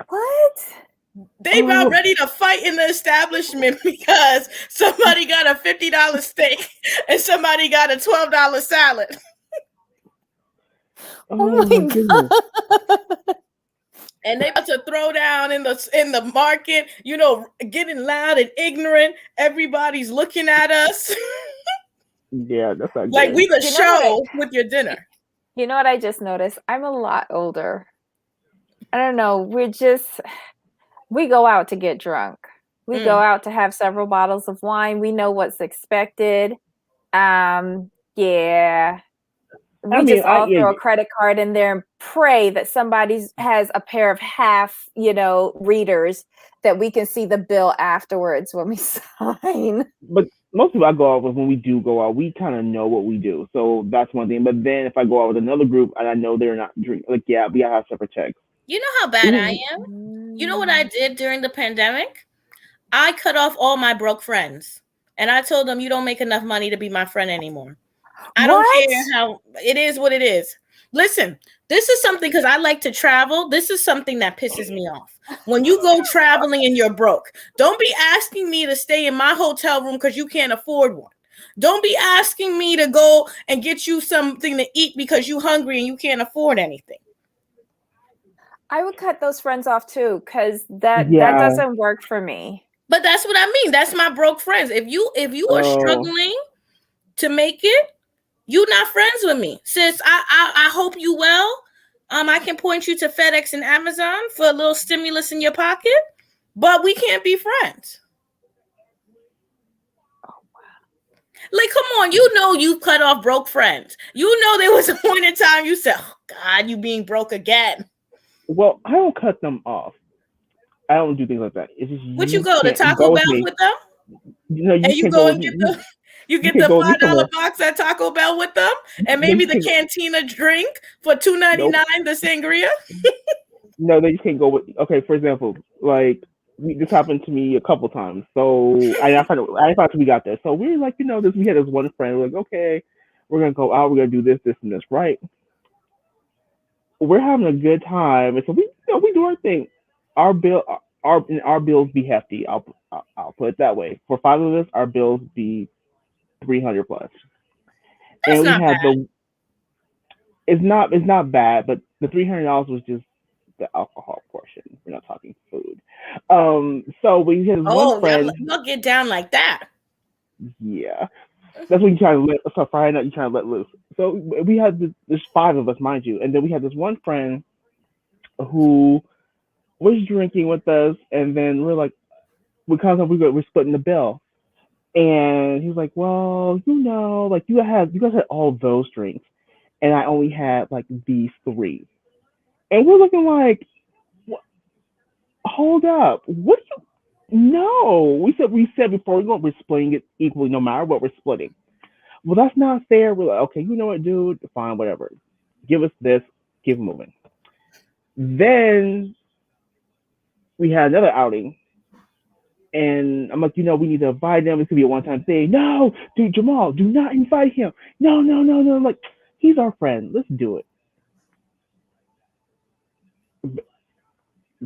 What? They about oh, ready to fight in the establishment because somebody got a $50 steak and somebody got a $12 salad. Oh oh my my goodness. god! And they about to throw down in the market, getting loud and ignorant. Everybody's looking at us Yeah, that's not like good. we the You know what? show with your dinner. You know what I just noticed? I'm a lot older. I don't know. We go out to get drunk. We go out to have several bottles of wine. We know what's expected. Yeah. I We mean, just all yeah, throw a credit card in there and pray that somebody has a pair of half, readers that we can see the bill afterwards when we sign. but most people I go out with, when we do go out, we kind of know what we do. So that's one thing. But then if I go out with another group and I know they're not drinking, like, yeah, we gotta have separate checks. You know how bad I Even am? You know what I did during the pandemic? I cut off all my broke friends. And I told them, you don't make enough money to be my friend anymore. I don't What? care how it is what it is. Listen, this is something because I like to travel. This is something that pisses me off. When you go traveling and you're broke, don't be asking me to stay in my hotel room because you can't afford one. Don't be asking me to go and get you something to eat because you're hungry and you can't afford anything. I would cut those friends off too, because that yeah. doesn't work for me. But that's what I mean. That's my broke friends. If you are Oh, struggling to make it, you not friends with me. Sis, I hope you well. I can point you to FedEx and Amazon for a little stimulus in your pocket, but we can't be friends. Like, come on, you know you cut off broke friends. You know there was a point in time you said, "Oh God, you being broke again." Well, I don't cut them off. I don't do things like that. It's just Would you you go to can't Taco go with Bell me. with them? You know, you And you can't go go with and get me. the you You get can't the go with me $5 somewhere. box at Taco Bell with them, and No, maybe you the can't. cantina drink for Nope. $2.99, the sangria. No, they just can't go with. Okay, for example, like this happened to me a couple times. So I thought we got there. So we were like, this. We had this one friend. We're like, okay, we're gonna go out. We're gonna do this, this, and this. Right? We're having a good time, and so we do our thing. Our bill, our bills be hefty. I'll put it that way. For five of us, our bills be 300 plus, That's and we not bad. had the. It's not bad, but the $300 was just the alcohol portion. We're not talking food. So we had one Oh, friend. y'all get down like that. Yeah, that's when you try to let. So Friday night you try to let loose. So we had there's five of us, mind you, and then we had this one friend who was drinking with us, and then we're like, we're splitting the bill, and he's like, well, like you guys had all those drinks, and I only had like these three, and we're looking like, hold up, what do you? No, we said before we're splitting it equally, no matter what we're splitting. Well, that's not fair. We're like, okay, you know what, dude, fine, whatever. Give us this, keep moving. Then we had another outing, and I'm like, we need to invite him. It's gonna be a one-time thing. No, dude, Jamal, do not invite him. No, no, no, no. I'm like, he's our friend. Let's do it,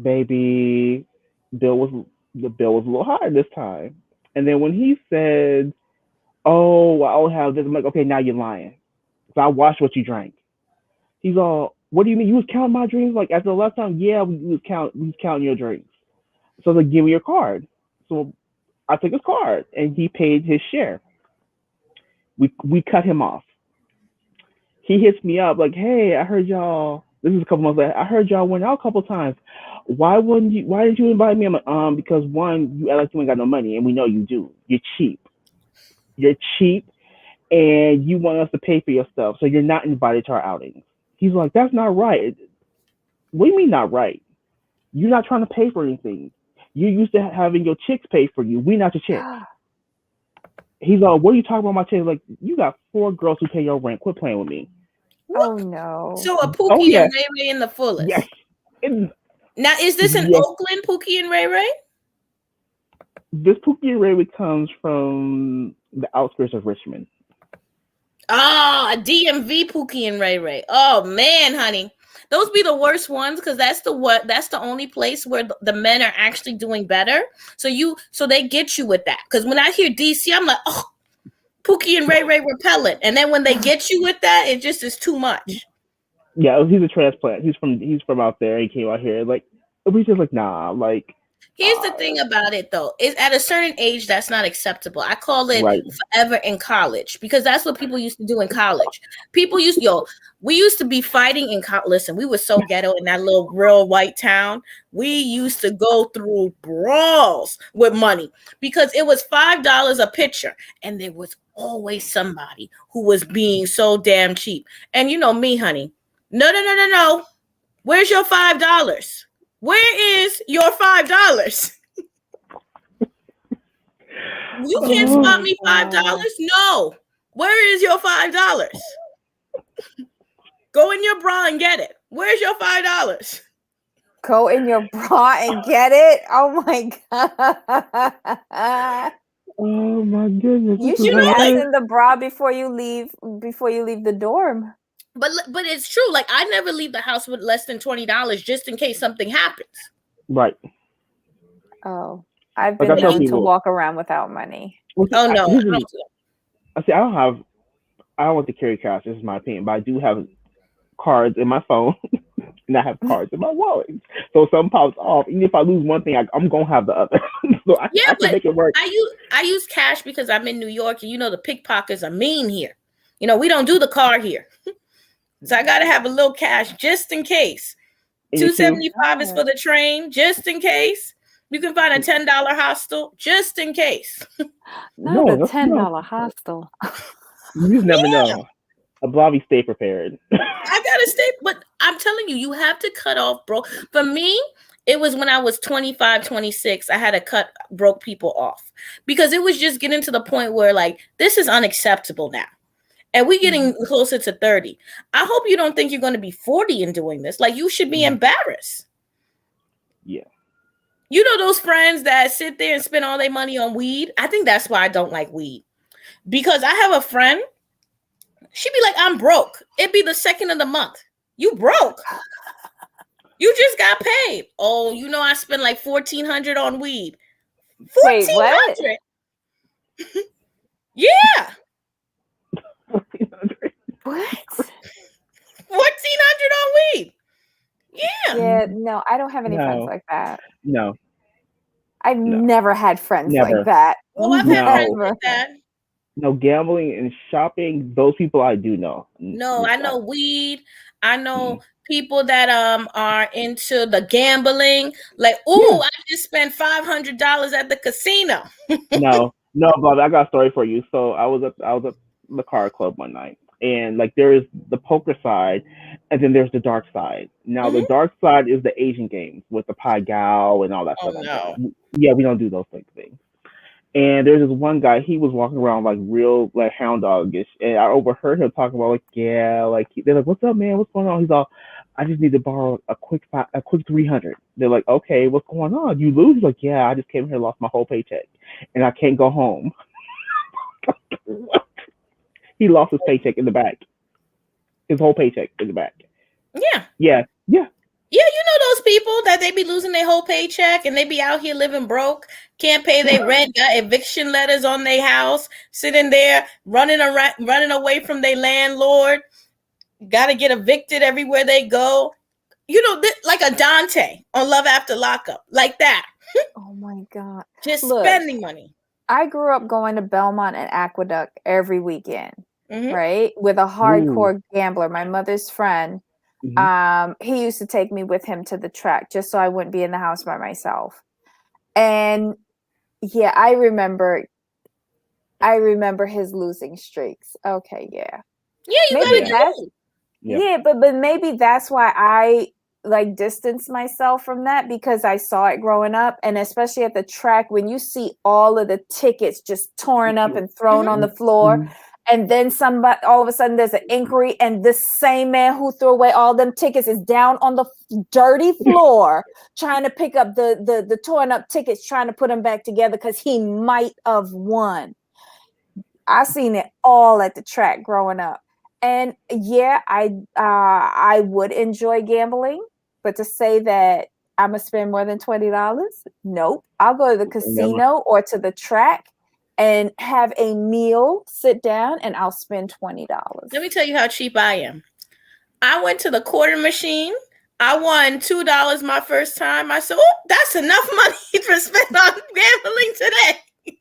baby. Bill was the bill was a little higher this time, and then when he said, "Oh, I don't have this," I'm like, "Okay, now you're lying." So I watched what you drank. He's all, "What do you mean? You was counting my drinks?" Like after the last time, yeah, we was counting your drinks. So I was like, "Give me your card." So I took his card, and he paid his share. We cut him off. He hits me up like, "Hey, I heard y'all." This is a couple months later. I heard y'all went out a couple times. Why didn't you invite me? I'm like, because one, you act like you ain't got no money, and we know you do. You're cheap. You're cheap, and you want us to pay for your stuff, so you're not invited to our outings. He's like, that's not right. What do you mean not right? You're not trying to pay for anything. You're used to having your chicks pay for you. We not your chicks. He's like, what are you talking about my chicks? Like, you got four girls who pay your rent. Quit playing with me. Oh no. So a Oh Pookie yeah, and Ray Ray in the yes, fullest. Now, is this in yes. Oakland, Pookie and Ray Ray? This Pookie Ray comes from the outskirts of Richmond. Oh, a DMV Pookie and Ray Ray. Oh man, honey. Those be the worst ones because that's the only place where the men are actually doing better. So they get you with that. Because when I hear DC, I'm like, oh, Pookie and Ray Ray repellent. And then when they get you with that, it just is too much. Yeah, he's a transplant. He's from out there. He came out here. Like we just like nah. Like Here's the thing about it, though. Is at a certain age, that's not acceptable. I call it right. forever in college because that's what people used to do in college. We used to be fighting in college. Listen, we were so ghetto in that little real white town. We used to go through brawls with money because it was $5 a picture. And there was always somebody who was being so damn cheap. And you know me, honey. No. Where's your $5? Where is your $5? You can't spot me $5? No. Where is your $5? Go in your bra and get it. Where's your $5? Go in your bra and get it. Oh my god. Oh my goodness. You should be asking the bra before you leave the dorm. But it's true. Like I never leave the house with less than $20 just in case something happens. Right. Oh, I've been known to walk around without money. Oh no. I don't want to carry cash. This is my opinion, but I do have cards in my phone, and I have cards in my wallet. So if something pops off, even if I lose one thing, I'm gonna have the other. So I can make it work. I use cash because I'm in New York, and the pickpockets are mean here. We don't do the car here, so I gotta have a little cash just in case. $2.75 is for the train, just in case. You can find a $10 hostel just in case. Not No, a that's $10 hostel. you just never Yeah. know. A Blobby, stay prepared. I gotta stay, but I'm telling you, you have to cut off broke. For me, it was when I was 25, 26. I had to cut broke people off because it was just getting to the point where, like, this is unacceptable now. And we getting closer to 30. I hope you don't think you're going to be 40 and doing this. Like, you should be embarrassed. Yeah. You know those friends that sit there and spend all their money on weed? I think that's why I don't like weed. Because I have a friend, she'd be like, I'm broke. It'd be the second of the month. You broke. You just got paid. Oh, you know I spent like $1,400 on weed. Wait, what? $1,400? Yeah. What? $1,400 on weed. Yeah. Yeah, no, I don't have any friends No. like that. No. I've No. never had friends like Never. that. Oh, I've had friends Never. like that. No, gambling and shopping, those people I do know. No, I know weed. I know people that are into the gambling. Like, I just spent $500 at the casino. No, Bob, I got a story for you. So I was at the car club one night, and like there is the poker side, and then there's the dark side. Now the dark side is the Asian games with the Pai Gao and all that stuff. No. Yeah, we don't do those things. And there's this one guy, he was walking around like real like hound dogish, and I overheard him talking about like, yeah, like they're like, what's up, man? What's going on? He's all, I just need to borrow a quick 300. They're like, okay, what's going on? You lose? He's like, yeah, I just came here, lost my whole paycheck, and I can't go home. He lost his paycheck in the back, his whole paycheck in the back. Yeah. Yeah. Yeah, you know those people that they be losing their whole paycheck and they be out here living broke, can't pay their rent, got eviction letters on their house, sitting there running away from their landlord, got to get evicted everywhere they go. You know, like a Dante on Love After Lockup, like that. Oh my God. Just Look, spending money. I grew up going to Belmont and Aqueduct every weekend, right? With a hardcore gambler, my mother's friend. He used to take me with him to the track just so I wouldn't be in the house by myself. And yeah, I remember his losing streaks. Okay, yeah. Yeah, maybe that's but maybe that's why I like distance myself from that, because I saw it growing up, and especially at the track when you see all of the tickets just torn up and thrown on the floor. And then somebody, all of a sudden there's an inquiry, and this same man who threw away all them tickets is down on the dirty floor trying to pick up the torn up tickets, trying to put them back together because he might have won. I seen it all at the track growing up. And yeah, I would enjoy gambling, but to say that I'm gonna spend more than $20, nope. I'll go to the casino or to the track and have a meal, sit down, and I'll spend $20. Let me tell you how cheap I am. I went to the quarter machine. I won $2 my first time. I said, oh, that's enough money to spend on gambling today.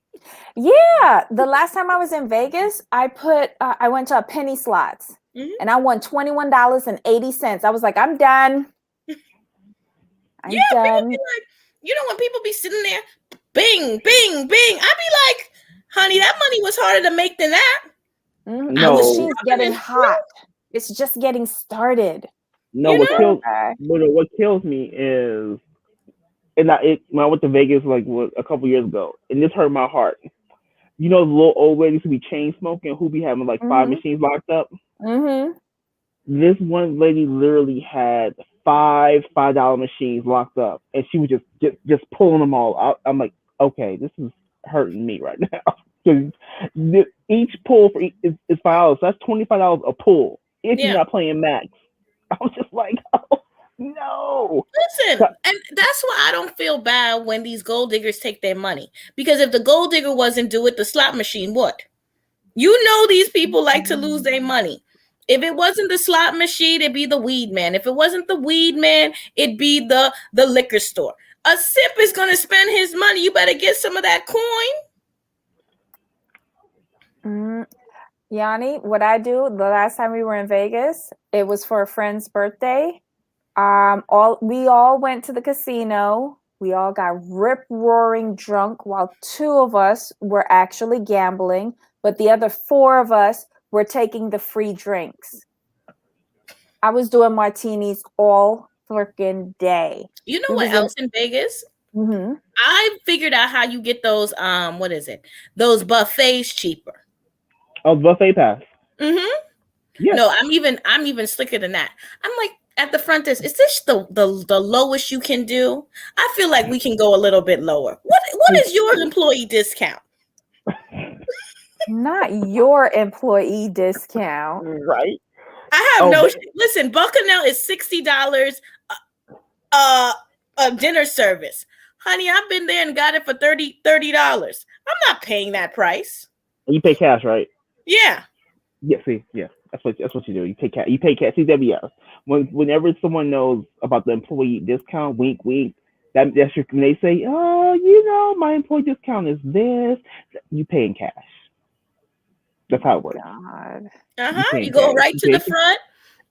Yeah. The last time I was in Vegas, I went to a penny slots and I won $21.80. I was like, I'm done. I'm done. People be like, you know, when people be sitting there, bing, bing, bing, I be like, honey, that money was harder to make than that. No, the machine's getting hot. It's just getting started. No, what kills me is, when I went to Vegas like a couple years ago, and this hurt my heart. You know, the little old ladies who be chain smoking, who be having like 5 machines locked up. This one lady literally had $5 machines locked up, and she was just pulling them all out. I'm like, okay, this is hurting me right now. Because each pull is $5. So that's $25 a pull if you're not playing max. I was just like, oh no. Listen, and that's why I don't feel bad when these gold diggers take their money. Because if the gold digger wasn't do it, the slot machine would. You know these people like to lose their money. If it wasn't the slot machine, it'd be the weed man. If it wasn't the weed man, it'd be the liquor store. A sip is going to spend his money. You better get some of that coin. Yanni, what I do, the last time we were in Vegas, it was for a friend's birthday. We all went to the casino. We all got rip-roaring drunk while 2 of us were actually gambling, but the other 4 of us were taking the free drinks. I was doing martinis all freaking day. You know what else in Vegas? Mm-hmm. I figured out how you get those what is it? Those buffets cheaper. Oh, buffet pass. Mm-hmm. Yes. No, I'm even slicker than that. I'm like at the front desk, is this the lowest you can do? I feel like we can go a little bit lower. What is your employee discount? Not your employee discount. Right. I have listen, Buccanell is $60 a dinner service. Honey, I've been there and got it for $30. I'm not paying that price. You pay cash, right? Yeah. Yeah, see, yeah. That's what you do. You pay cash. You pay cash. CWS. Whenever someone knows about the employee discount, wink, wink. That's your, when they say, oh, my employee discount is this. You pay in cash. That's how it works. God. You go right to the front,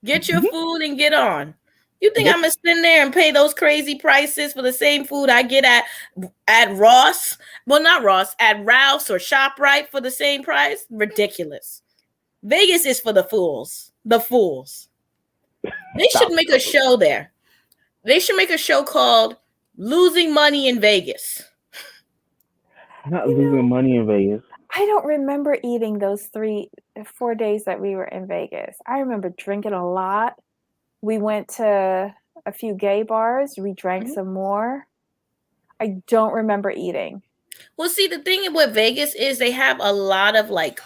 get your food, and get on. You think I'm gonna sit there and pay those crazy prices for the same food I get at Ross? Well, not Ross, at Ralph's or ShopRite for the same price? Ridiculous. Vegas is for the fools. The fools. They should make a show there. They should make a show called Losing Money in Vegas. Not losing money in Vegas. I don't remember eating those 4 days that we were in Vegas. I remember drinking a lot. We went to a few gay bars. We drank some more. I don't remember eating. Well, see, the thing with Vegas is they have a lot of like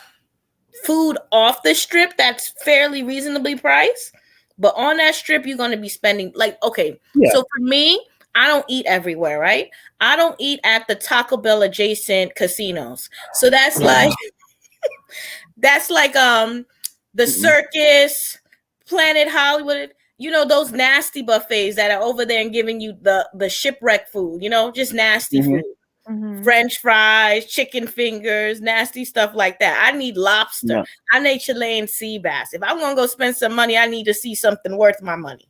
food off the strip that's fairly reasonably priced. But on that strip, you're going to be spending So for me, I don't eat everywhere, right? I don't eat at the Taco Bell adjacent casinos. So that's like the Circus, Planet Hollywood, those nasty buffets that are over there and giving you the shipwreck food, just nasty food. Mm-hmm. French fries, chicken fingers, nasty stuff like that. I need lobster. Yeah. I need Chilean sea bass. If I'm going to go spend some money, I need to see something worth my money.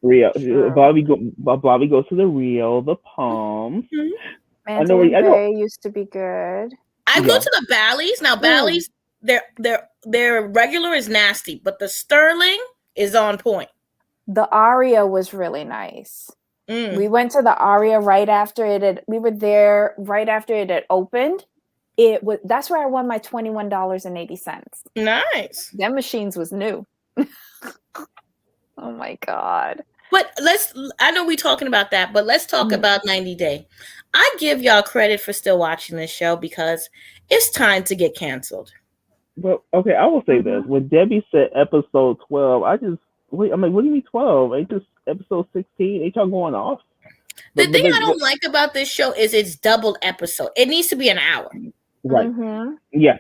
Rio. Bobby goes to the Rio, the Palms. Mm-hmm. Mandalay Bay used to be good. I go to the Bally's. Now Bally's, their regular is nasty, but the Sterling is on point. The Aria was really nice. We went to the Aria right after it had. We were there right after it had opened. That's where I won my $21.80. Nice. Them machines was new. Oh my God. But I know we're talking about that, but let's talk about 90 Day. I give y'all credit for still watching this show because it's time to get canceled. Well, okay, I will say this. When Debbie said episode 12, I'm like, what do you mean 12? Ain't this episode 16? Ain't y'all going off? The thing I don't like about this show is it's double episode. It needs to be an hour. Right. Mm-hmm. Yeah.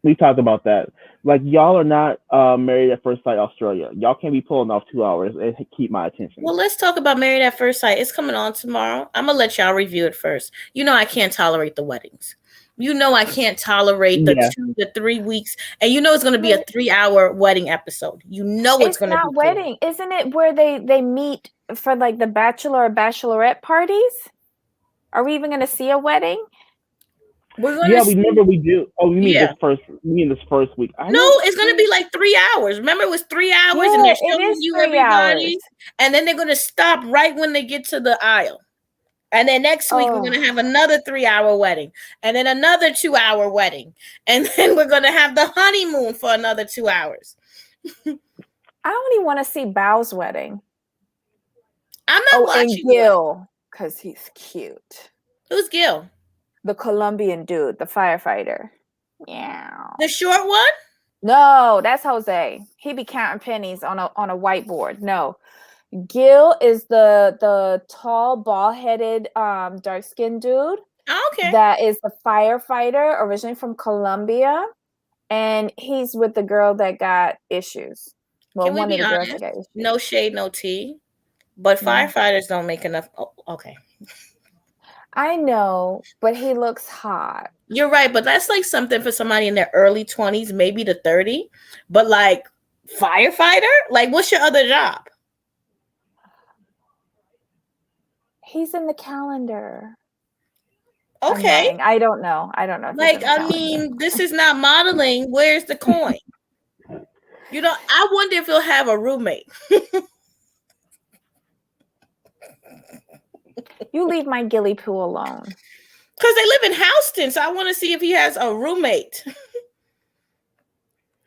We talked about that. Like, y'all are not Married at First Sight Australia. Y'all can't be pulling off 2 hours and keep my attention. Well, let's talk about Married at First Sight. It's coming on tomorrow. I'm going to let y'all review it first. I can't tolerate the weddings. I can't tolerate the 2 to 3 weeks. And it's going to be a 3-hour wedding episode. It's going to be. It's not wedding. Cool. Isn't it where they meet for like the bachelor or bachelorette parties? Are we even going to see a wedding? Remember we do. Oh, you mean this first week? It's going to be like 3 hours. Remember, it was 3 hours and they're showing you everybody. Hours. And then they're going to stop right when they get to the aisle. And then next week, we're going to have another 3-hour wedding. And then another 2-hour wedding. And then we're going to have the honeymoon for another 2 hours. I only want to see Bao's wedding. I'm not watching and Gil, because he's cute. Who's Gil? The Colombian dude, the firefighter. Yeah. The short one? No, that's Jose. He be counting pennies on a whiteboard. No. Gil is the tall, bald-headed, dark-skinned dude. Oh, okay. That is the firefighter, originally from Colombia, and he's with the girl that got issues. Well, Can we be honest? No shade, no tea, but firefighters don't make enough. Oh, okay. I know, but he looks hot. You're right, but that's like something for somebody in their early 20s, maybe to 30. But like firefighter, like what's your other job? He's in the calendar. Okay. I don't know. I don't know. If Like, I mean, this is not modeling. Where's the coin? You know, I wonder if he'll have a roommate. You leave my Gilly Poo alone. Because they live in Houston, so I want to see if he has a roommate.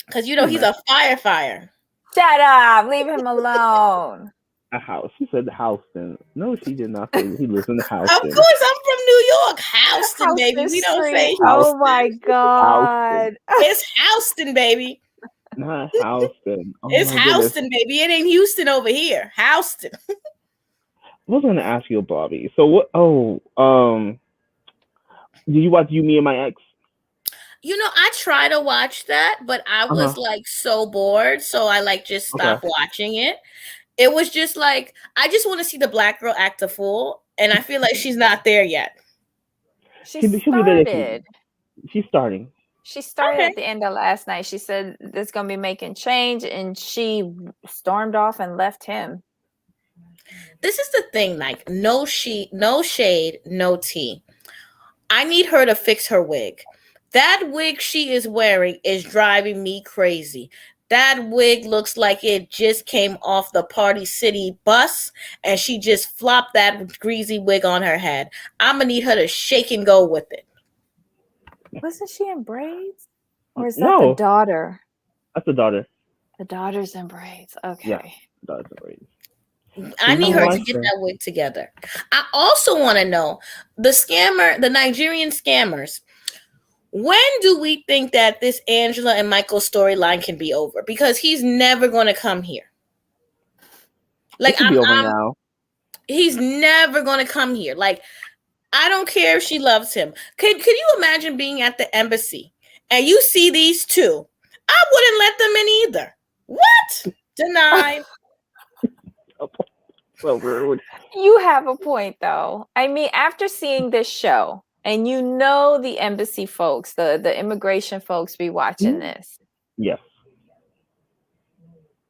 Because, you know, he's a firefighter. Shut up. Leave him alone. A house. She said Houston. No, she did not say he lives in Houston. Of course, I'm from New York. Houston, baby. We don't say Houston. Oh, my God. It's Houston, baby. Not Houston. Oh, it's Houston, baby. It ain't Houston over here. Houston. I was going to ask you, Bobby. So what? Did you watch You, Me, and My Ex? You know, I try to watch that, but I was like so bored, so I like just stopped watching it. It was just like, I just want to see the black girl act a fool, and I feel like she's not there yet. She'll be there. She's starting. She started at the end of last night. She said there's going to be making change, and she stormed off and left him. This is the thing, like, no shade, no tea. I need her to fix her wig. That wig she is wearing is driving me crazy. That wig looks like it just came off the Party City bus and she just flopped that greasy wig on her head. I'm going to need her to shake and go with it. Wasn't she in braids? Or is that the daughter? That's the daughter. The daughter's in braids. Okay. Yeah, the daughter's in braids. I need her to get that wig together. I also want to know, the Nigerian scammers, when do we think that this Angela and Michael storyline can be over? Because he's never going to come here. Like, he's never going to come here. Like, I don't care if she loves him. Could you imagine being at the embassy and you see these two? I wouldn't let them in either. What? Denied. So rude. You have a point, though. I mean, after seeing this show, and you know the embassy folks, the immigration folks be watching this. Yes.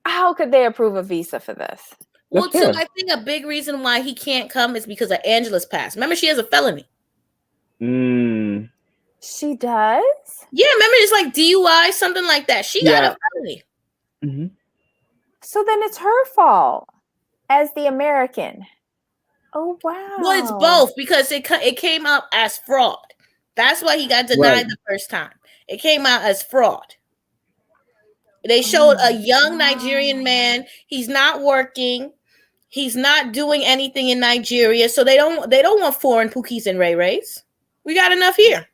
How could they approve a visa for this? Well, too, I think a big reason why he can't come is because of Angela's past. Remember, she has a felony. She does? Yeah, remember it's like DUI, something like that. She got a felony. Mm-hmm. So then it's her fault as the American. Oh, wow. Well, it's both because it came out as fraud. That's why he got denied the first time. It came out as fraud. They showed a young Nigerian man. He's not working. He's not doing anything in Nigeria. So they don't want foreign Pookies and Ray Rays. We got enough here.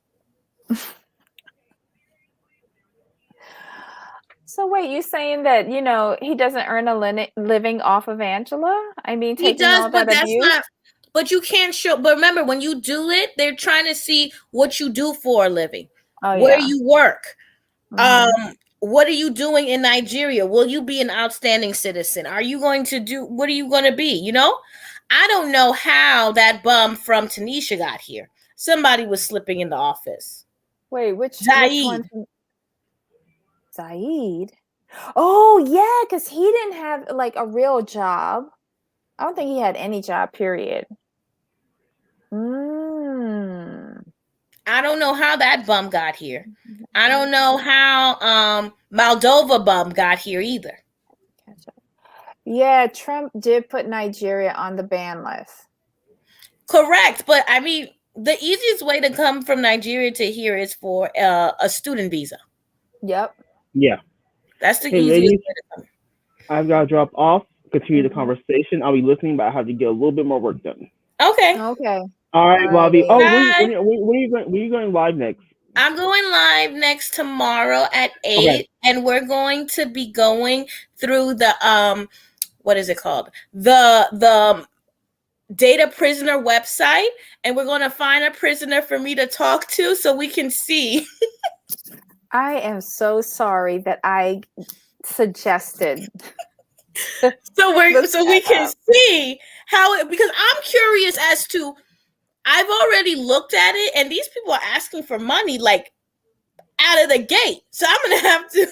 So wait, you saying that, you know, he doesn't earn a living off of Angela? I mean, he does, but that's not. But you can't show. But remember, when you do it, they're trying to see what you do for a living, where you work. What are you doing in Nigeria? Will you be an outstanding citizen? Are you going to do? What are you going to be? You know, I don't know how that bum from Tanisha got here. Somebody was slipping in the office. Wait, which one? Zaid? Oh, yeah, because he didn't have like a real job. I don't think he had any job, period. I don't know how that bum got here. I don't know how Moldova bum got here either. Yeah, Trump did put Nigeria on the ban list. Correct, but I mean, the easiest way to come from Nigeria to here is for a student visa. Yep. Yeah. That's the easiest way to come. I've got to drop off, continue the conversation. I'll be listening, but I have to get a little bit more work done. Okay. All right, Bobby. Oh, when are you going live next? I'm going live next tomorrow at 8, and we're going to be going through the what is it called? The data prisoner website, and we're going to find a prisoner for me to talk to so we can see. I am so sorry that I suggested. so we can see how it, because I'm curious as to, I've already looked at it and these people are asking for money like out of the gate. So I'm going to have to.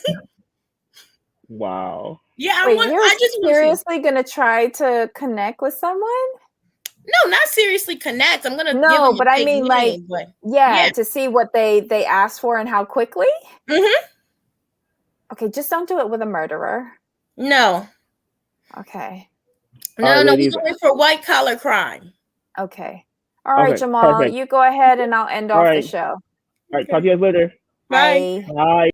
Wow. Yeah. Wait, you're seriously going to try to connect with someone? No, not seriously connect. I'm gonna give No, them a but I big mean, like, name, but yeah, yeah. to see what they asked for and how quickly. Mm-hmm. Okay, just don't do it with a murderer. No. Okay. All right, No, no, ladies. we're going for white collar crime. Okay. All right, Okay, Jamal, perfect. you go ahead and I'll end All off the right. show. All right. Talk to you guys later. Bye. Bye. Bye.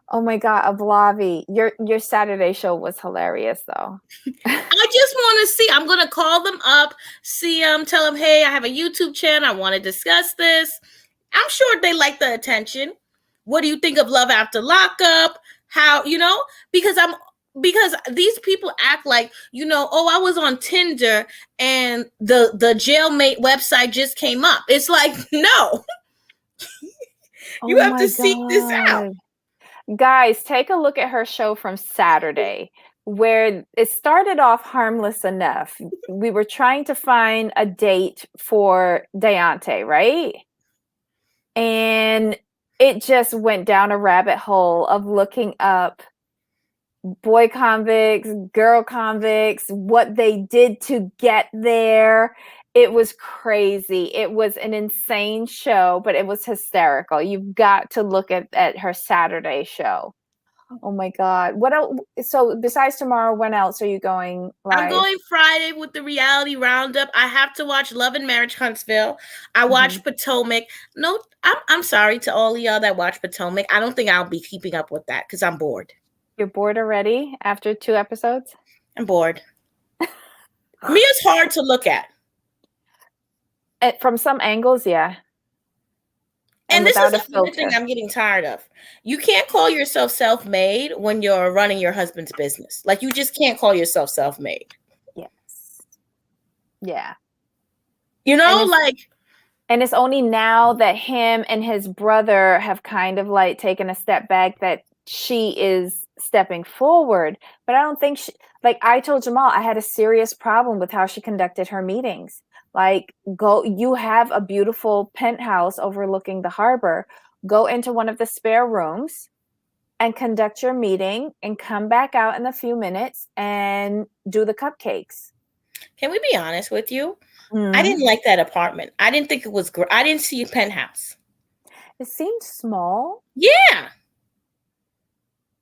Oh my God, Ablavi, your Saturday show was hilarious, though. I just want to see. I'm going to call them up, see them, tell them, hey, I have a YouTube channel. I want to discuss this. I'm sure they like the attention. What do you think of Love After Lockup? How, because these people act like, oh, I was on Tinder and the jailmate website just came up. It's like, no, you Oh have my to seek this out. God. Guys, take a look at her show from Saturday, where it started off harmless enough. We were trying to find a date for Deontay, right? And it just went down a rabbit hole of looking up boy convicts, girl convicts, what they did to get there. It was crazy. It was an insane show, but it was hysterical. You've got to look at her Saturday show. Oh my God. What else? So besides tomorrow, when else are you going I'm live? going Friday with the reality roundup. I have to watch Love and Marriage Huntsville. I watched Potomac. No, I'm sorry to all of y'all that watch Potomac. I don't think I'll be keeping up with that because I'm bored. You're bored already after 2 episodes? I'm bored. Mia's hard to look at. From some angles, yeah. And this without is a another filter. thing I'm getting tired of. You can't call yourself self-made when you're running your husband's business. Like, you just can't call yourself self-made. Yes. Yeah. And it's only now that him and his brother have kind of like taken a step back that she is stepping forward. But I don't think I told Jamal, I had a serious problem with how she conducted her meetings. Like, you have a beautiful penthouse overlooking the harbor. Go into one of the spare rooms and conduct your meeting and come back out in a few minutes and do the cupcakes. Can we be honest with you? I didn't like that apartment. I didn't think it was great. I didn't see a penthouse. It seemed small. Yeah.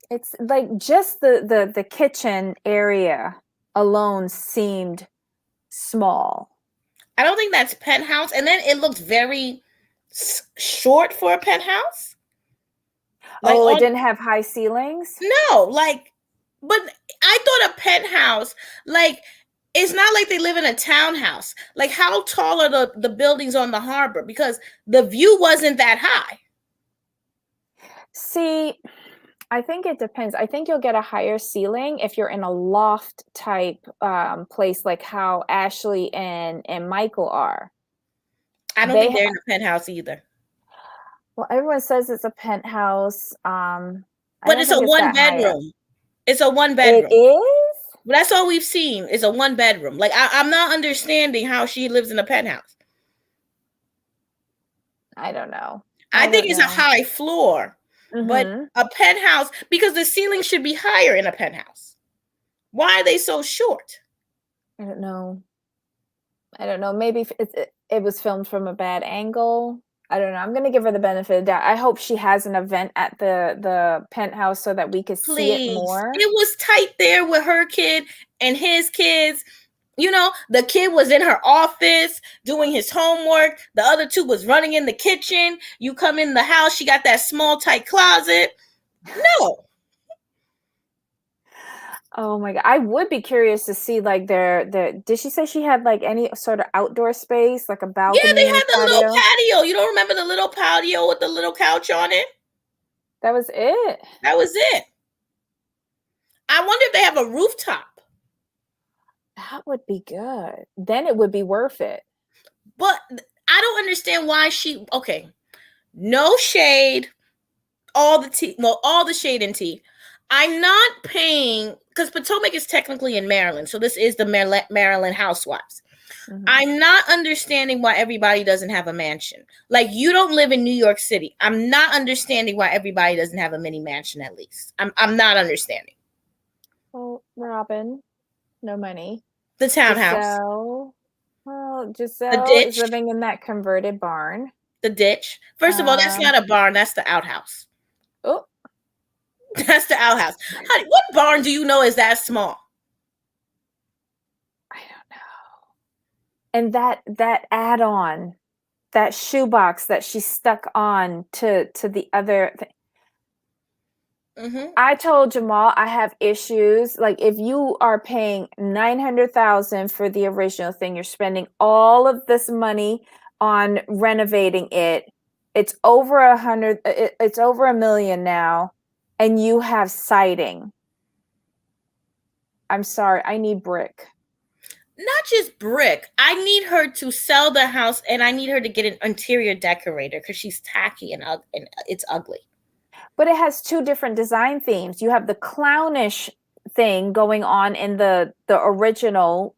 It's like just the kitchen area alone seemed small. I don't think that's penthouse. And then it looked very short for a penthouse. It didn't have high ceilings? No, but I thought a penthouse, it's not like they live in a townhouse. Like, how tall are the buildings on the harbor? Because the view wasn't that high. See, I think it depends. I think you'll get a higher ceiling if you're in a loft type place, like how Ashley and Michael are. I don't think they're in a penthouse either. Well, everyone says it's a penthouse. But it's a one bedroom. It's a one bedroom. It is? That's all we've seen is a one bedroom. Like, I'm not understanding how she lives in a penthouse. I don't know. I think it's a high floor, but a penthouse, because the ceiling should be higher in a penthouse. Why are they so short? I don't know. Maybe it was filmed from a bad angle. I don't know. I'm going to give her the benefit of the doubt. I hope she has an event at the penthouse so that we could see it more. It was tight there with her kid and his kids. The kid was in her office doing his homework. The other two was running in the kitchen. You come in the house, she got that small, tight closet. No. Oh my God. I would be curious to see did she say she had like any sort of outdoor space, like a balcony? Yeah, they had the little patio. You don't remember the little patio with the little couch on it? That was it. That was it. I wonder if they have a rooftop. That would be good. Then it would be worth it. But I don't understand why okay. No shade. All the tea. Well, all the shade and tea. I'm not paying, because Potomac is technically in Maryland. So this is the Maryland Housewives. Mm-hmm. I'm not understanding why everybody doesn't have a mansion. Like, you don't live in New York City. I'm not understanding why everybody doesn't have a mini mansion at least. I'm not understanding. Well, Robin, no money. The townhouse. Giselle is ditch. living in that converted barn. The ditch. First of all, that's not a barn. That's the outhouse. Oh, That's the outhouse. Honey, what barn do you know is that small? I don't know. And that add-on, that shoebox that she stuck on to the other thing. I told Jamal I have issues. Like, if you are paying $900,000 for the original thing, you're spending all of this money on renovating it. It's over it's over $1 million now, and you have siding. I'm sorry, I need brick. Not just brick. I need her to sell the house, and I need her to get an interior decorator because she's tacky and it's ugly. But it has two different design themes. You have the clownish thing going on in the original,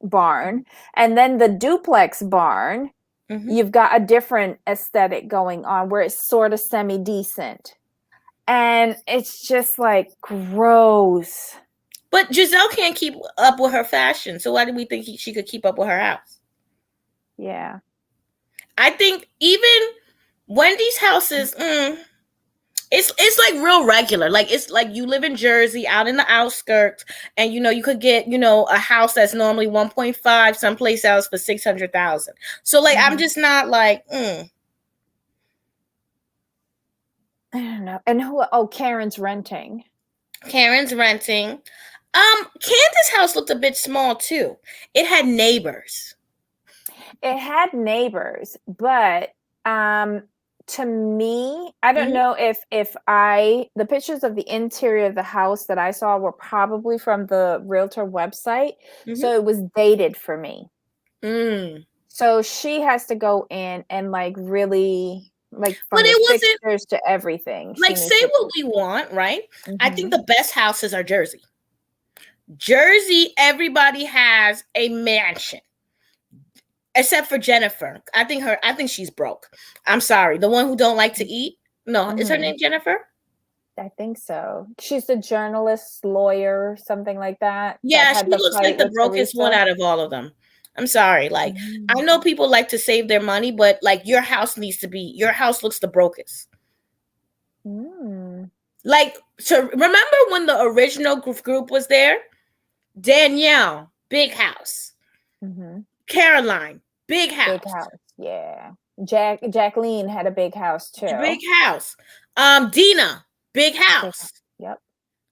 barn, and then the duplex barn. You've got a different aesthetic going on where it's sort of semi-decent. And it's just like gross. But Giselle can't keep up with her fashion. So why do we think she could keep up with her house? Yeah. I think even Wendy's houses, it's like real regular. Like, it's like you live in Jersey out in the outskirts, and you could get a house that's normally 1.5 someplace else for 600,000. So like I'm just not like I don't know. And Karen's renting. Candace's house looked a bit small too. It had neighbors. But to me, I don't know if the pictures of the interior of the house that I saw were probably from the realtor website. So it was dated for me. So she has to go in and like really from the fixtures to everything. Like, say what we want, right? I think the best houses are Jersey. Jersey, everybody has a mansion. Except for Jennifer. I think she's broke. I'm sorry. The one who don't like to eat? No. Is her name Jennifer? I think so. She's the journalist, lawyer, something like that. Yeah, she looks like the brokest one out of all of them. I'm sorry. Like, I know people like to save their money, but like your house looks the brokest. Like, so remember when the original group was there? Danielle, big house. Caroline, big house. Big house, yeah. Jacqueline had a big house too. Big house. Dina, big house. Yep.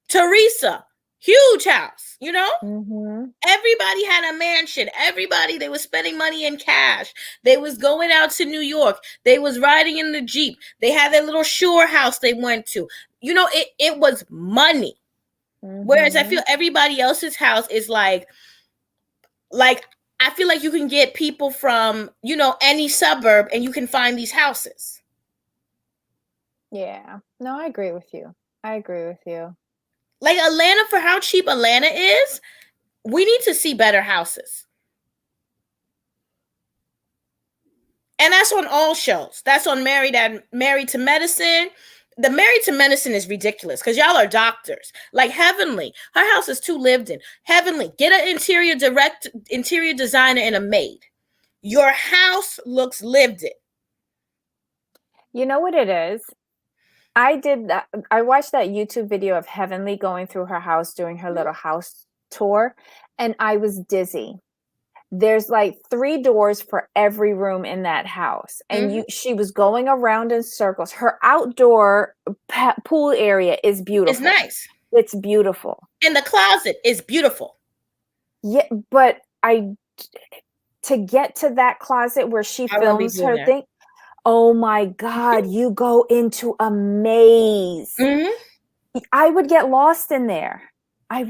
Teresa, huge house. Everybody had a mansion. Everybody, they was spending money in cash. They was going out to New York. They was riding in the Jeep. They had their little shore house they went to. It was money. Whereas I feel everybody else's house is like I feel like you can get people from, any suburb and you can find these houses. Yeah. No, I agree with you. Like Atlanta, for how cheap Atlanta is, we need to see better houses. And that's on all shows. That's on Married to Medicine. The Married to Medicine is ridiculous because y'all are doctors. Like Heavenly, her house is too lived in. Heavenly, get an interior designer and a maid. Your house looks lived in. You know what it is? I watched that YouTube video of Heavenly going through her house, doing her little house tour, and I was dizzy. There's like 3 doors for every room in that house. And she was going around in circles. Her outdoor pool area is beautiful. It's nice. It's beautiful. And the closet is beautiful. Yeah, but to get to that closet where she films her thing, oh my God, you go into a maze. I would get lost in there. I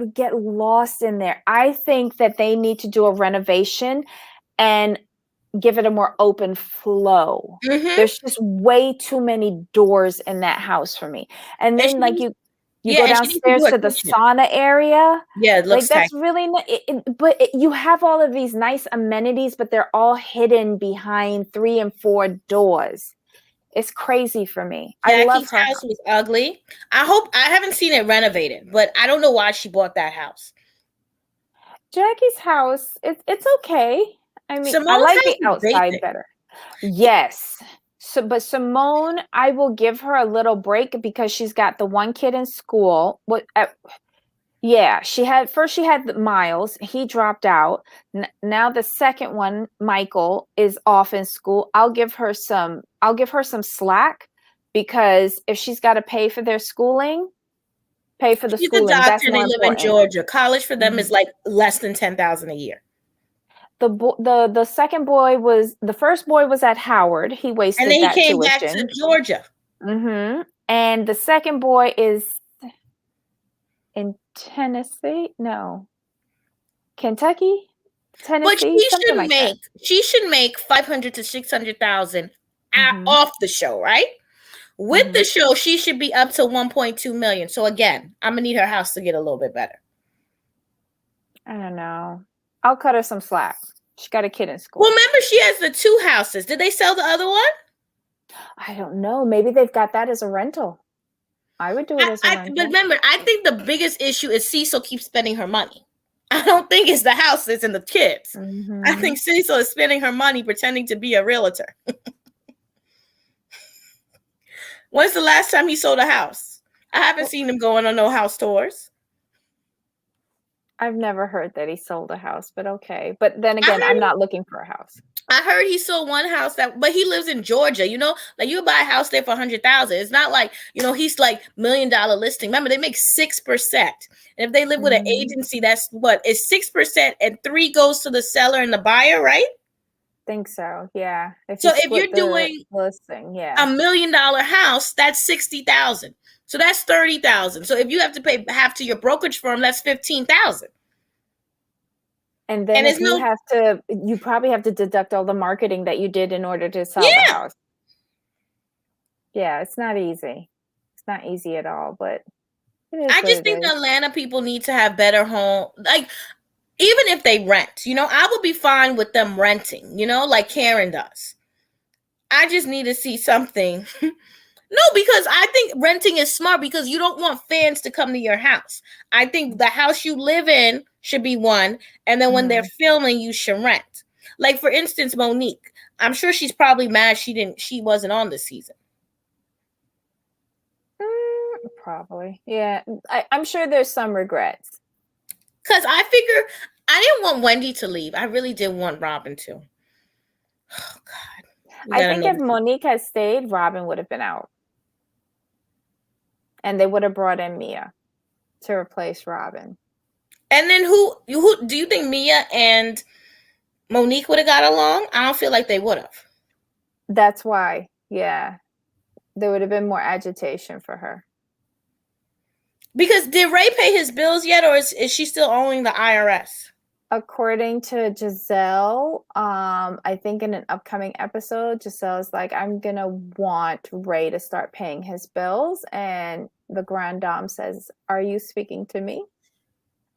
think that they need to do a renovation and give it a more open flow. There's just way too many doors in that house for me. And then you go downstairs to the sauna area. Yeah, it looks that's really you have all of these nice amenities, but they're all hidden behind 3 and 4 doors. It's crazy for me. I love her house was ugly. I haven't seen it renovated, but I don't know why she bought that house. Jackie's house, it's okay. I mean, I Simone's like house the is outside basic. better. Yes. So, but Simone, I will give her a little break because she's got the one kid in school. Yeah, she had Miles. He dropped out. Now the second one, Michael, is off in school. I'll give her some slack because if she's got to pay for their schooling, pay for the She's a schooling. doctor That's and they more live in important. Georgia. College for them is Mhm. like less than $10,000 a year. The second boy the first boy was at Howard. He And wasted then he that came back to tuition. Georgia. And the second boy is in Tennessee. No, Kentucky, But Tennessee, something like that. she should make 500 to 600,000 Mhm. off the show, right? With the show, she should be up to 1.2 million. So again, I'm gonna need her house to get a little bit better. I don't know. I'll cut her some slack. She got a kid in school. Well, remember she has the 2 houses. Did they sell the other one? I don't know. Maybe they've got that as a rental. I would do it as a rental. But remember, I think the biggest issue is Cecil keeps spending her money. I don't think it's the houses and the kids. I think Cecil is spending her money pretending to be a realtor. When's the last time he sold a house? I haven't seen him going on no house tours. I've never heard that he sold a house, but okay. But then again, I'm not looking for a house. I heard he sold one house but he lives in Georgia, like you buy a house there for 100,000. It's not like, he's like $1 million listing. Remember, they make 6%. And if they live with an agency, that's what is 6% and 3 goes to the seller and the buyer, right? Think so. Yeah. If you're doing listing, yeah, $1 million house, that's 60,000. So that's 30,000. So if you have to pay half to your brokerage firm, that's 15,000. And then you probably have to deduct all the marketing that you did in order to sell the house. Yeah, it's not easy. It's not easy at all, but I just think the Atlanta people need to have better home. Like, even if they rent, I would be fine with them renting, like Karen does. I just need to see something. No, because I think renting is smart because you don't want fans to come to your house. I think the house you live in should be one, and then when they're filming, you should rent. Like, for instance, Monique. I'm sure she's probably mad she wasn't on this season. Probably. Yeah. I'm sure there's some regrets. Because I figure I didn't want Wendy to leave. I really did want Robin to. Oh, God. I think if Monique had stayed, Robin would have been out. And they would have brought in Mia to replace Robin. And then who do you think Mia and Monique would have got along? I don't feel like they would have. That's why. Yeah. There would have been more agitation for her. Because did Ray pay his bills yet, or is she still owing the IRS? According to Giselle, I think in an upcoming episode, Giselle's like, I'm going to want Ray to start paying his bills. And the Grand Dame says, are you speaking to me?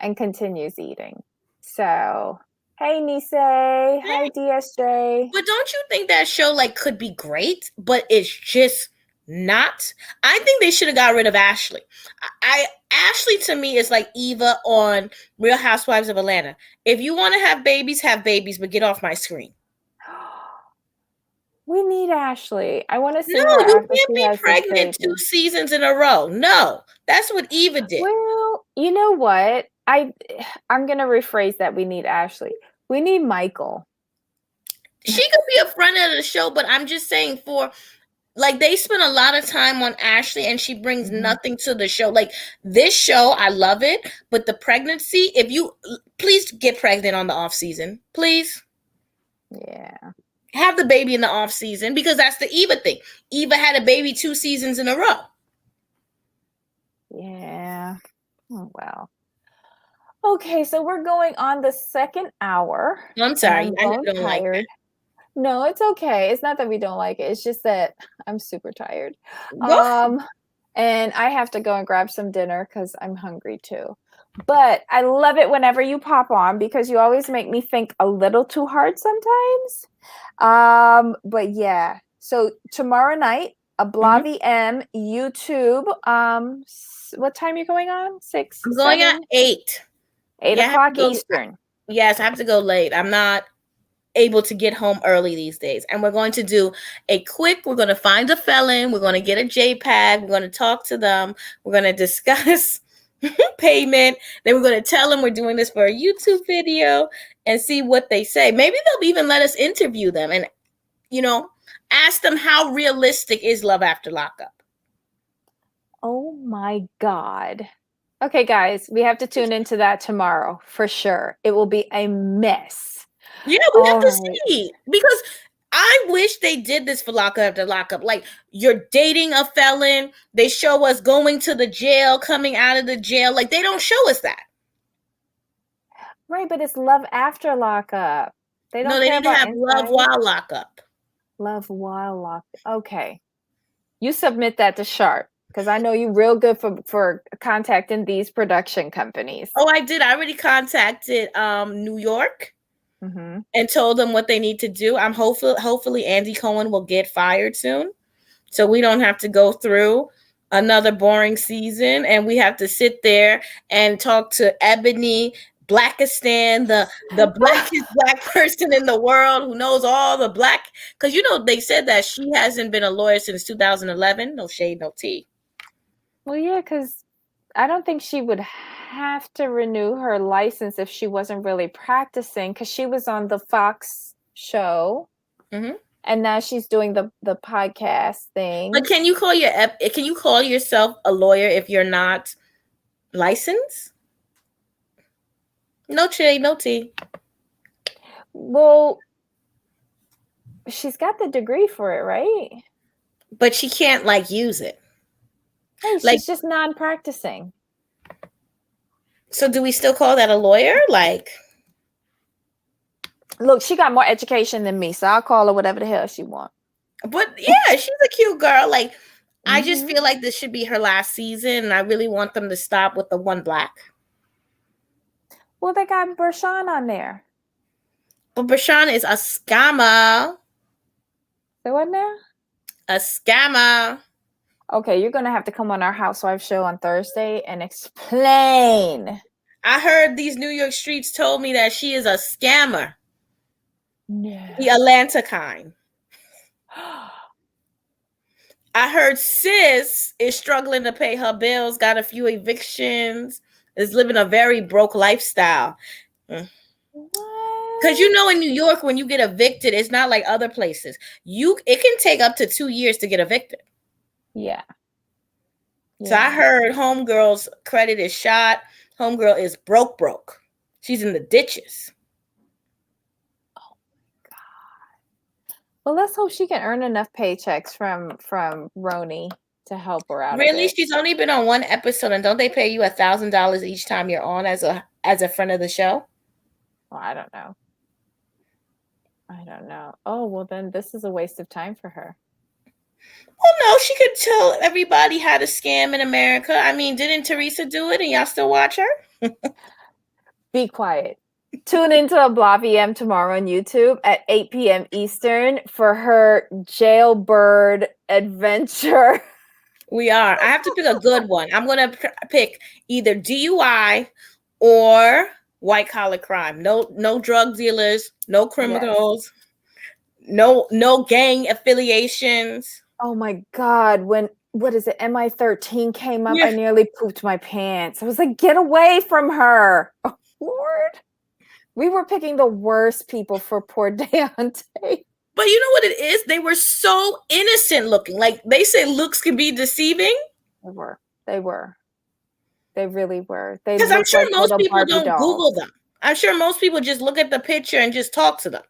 And continues eating. So, hey, Nisei. Hi, DSJ. But don't you think that show could be great, but it's just not? I think they should have got rid of Ashley. Ashley to me is like Eva on Real Housewives of Atlanta. If you want to have babies, but get off my screen. We need Ashley. I want to see her. No, you can't be pregnant 2 seasons in a row. No, that's what Eva did. Well, you know what? I'm going to rephrase that. We need Ashley. We need Michael. She could be a friend of the show, but I'm just saying they spend a lot of time on Ashley and she brings nothing to the show. Like this show, I love it, but the pregnancy, please get pregnant on the off season, please. Yeah. Have the baby in the off season because that's the Eva thing. Eva had a baby 2 seasons in a row. Yeah. Oh, well. Okay, so we're going on the second hour. I'm sorry. I don't like it. No, it's okay. It's not that we don't like it. It's just that I'm super tired. And I have to go and grab some dinner because I'm hungry too. But I love it whenever you pop on because you always make me think a little too hard sometimes. But yeah. So tomorrow night, Ablavi M YouTube. What time are you going on? 6? I'm going 7? at 8. 8 o'clock Eastern. Yes, I have to go late. I'm not. able to get home early these days. And we're going to do we're going to find a felon. We're going to get a JPEG. We're going to talk to them. We're going to discuss payment. Then we're going to tell them we're doing this for a YouTube video and see what they say. Maybe they'll even let us interview them and, ask them how realistic is Love After Lockup. Oh my God. Okay, guys, we have to tune into that tomorrow for sure. It will be a mess. Yeah, we have to see, because I wish they did this for Lockup After Lockup. Like, you're dating a felon. They show us going to the jail, coming out of the jail. Like, they don't show us that. Right, but it's Love After Lockup. They don't they care need to about have Love While Lockup. Love While Lockup. Okay. You submit that to Sharp, because I know you're real good for contacting these production companies. Oh, I did. I already contacted New York and told them what they need to do. I'm hopefully Andy Cohen will get fired soon, so we don't have to go through another boring season and we have to sit there and talk to Ebony Blackistan, the blackest black person in the world who knows all the black, because they said that she hasn't been a lawyer since 2011. No shade, no tea. Well, yeah, because I don't think she would have to renew her license if she wasn't really practicing, because she was on the Fox show, and now she's doing the podcast thing. But can you call yourself a lawyer if you're not licensed? No shade, no tea. Well, she's got the degree for it, right? But she can't use it. Hey, she's just non-practicing. So do we still call that a lawyer? Look, she got more education than me, so I'll call her whatever the hell she wants. But yeah, she's a cute girl. I just feel like this should be her last season, and I really want them to stop with the one black. Well, they got Bershawn on there. But Bershawn is a scammer. Say what now? A scammer. Okay, you're going to have to come on our Housewives show on Thursday and explain. I heard these New York streets told me that she is a scammer. No. The Atlanta kind. I heard Sis is struggling to pay her bills, got a few evictions, is living a very broke lifestyle. What? Because in New York, when you get evicted, it's not like other places. It can take up to 2 years to get evicted. Yeah. So I heard Homegirl's credit is shot. Homegirl is broke. She's in the ditches. Oh my God. Well, let's hope she can earn enough paychecks from Roni to help her out. Really? She's only been on one episode, and don't they pay you $1,000 each time you're on as a friend of the show? Well, I don't know. Oh, well, then this is a waste of time for her. Well, no, she could tell everybody how to scam in America. I mean, didn't Teresa do it and y'all still watch her? Be quiet. Tune into Ablaviem tomorrow on YouTube at 8 p.m. Eastern for her jailbird adventure. We are. I have to pick a good one. I'm going to pick either DUI or white collar crime. No drug dealers, no criminals, no gang affiliations. Oh my God. What is it? MI13 came up. I nearly pooped my pants. I was like, get away from her. Oh, Lord. We were picking the worst people for poor Deontay. But you know what it is? They were so innocent looking. Like they say looks can be deceiving. They were. They really were. Because I'm sure most people don't Google them. I'm sure most people just look at the picture and just talk to them.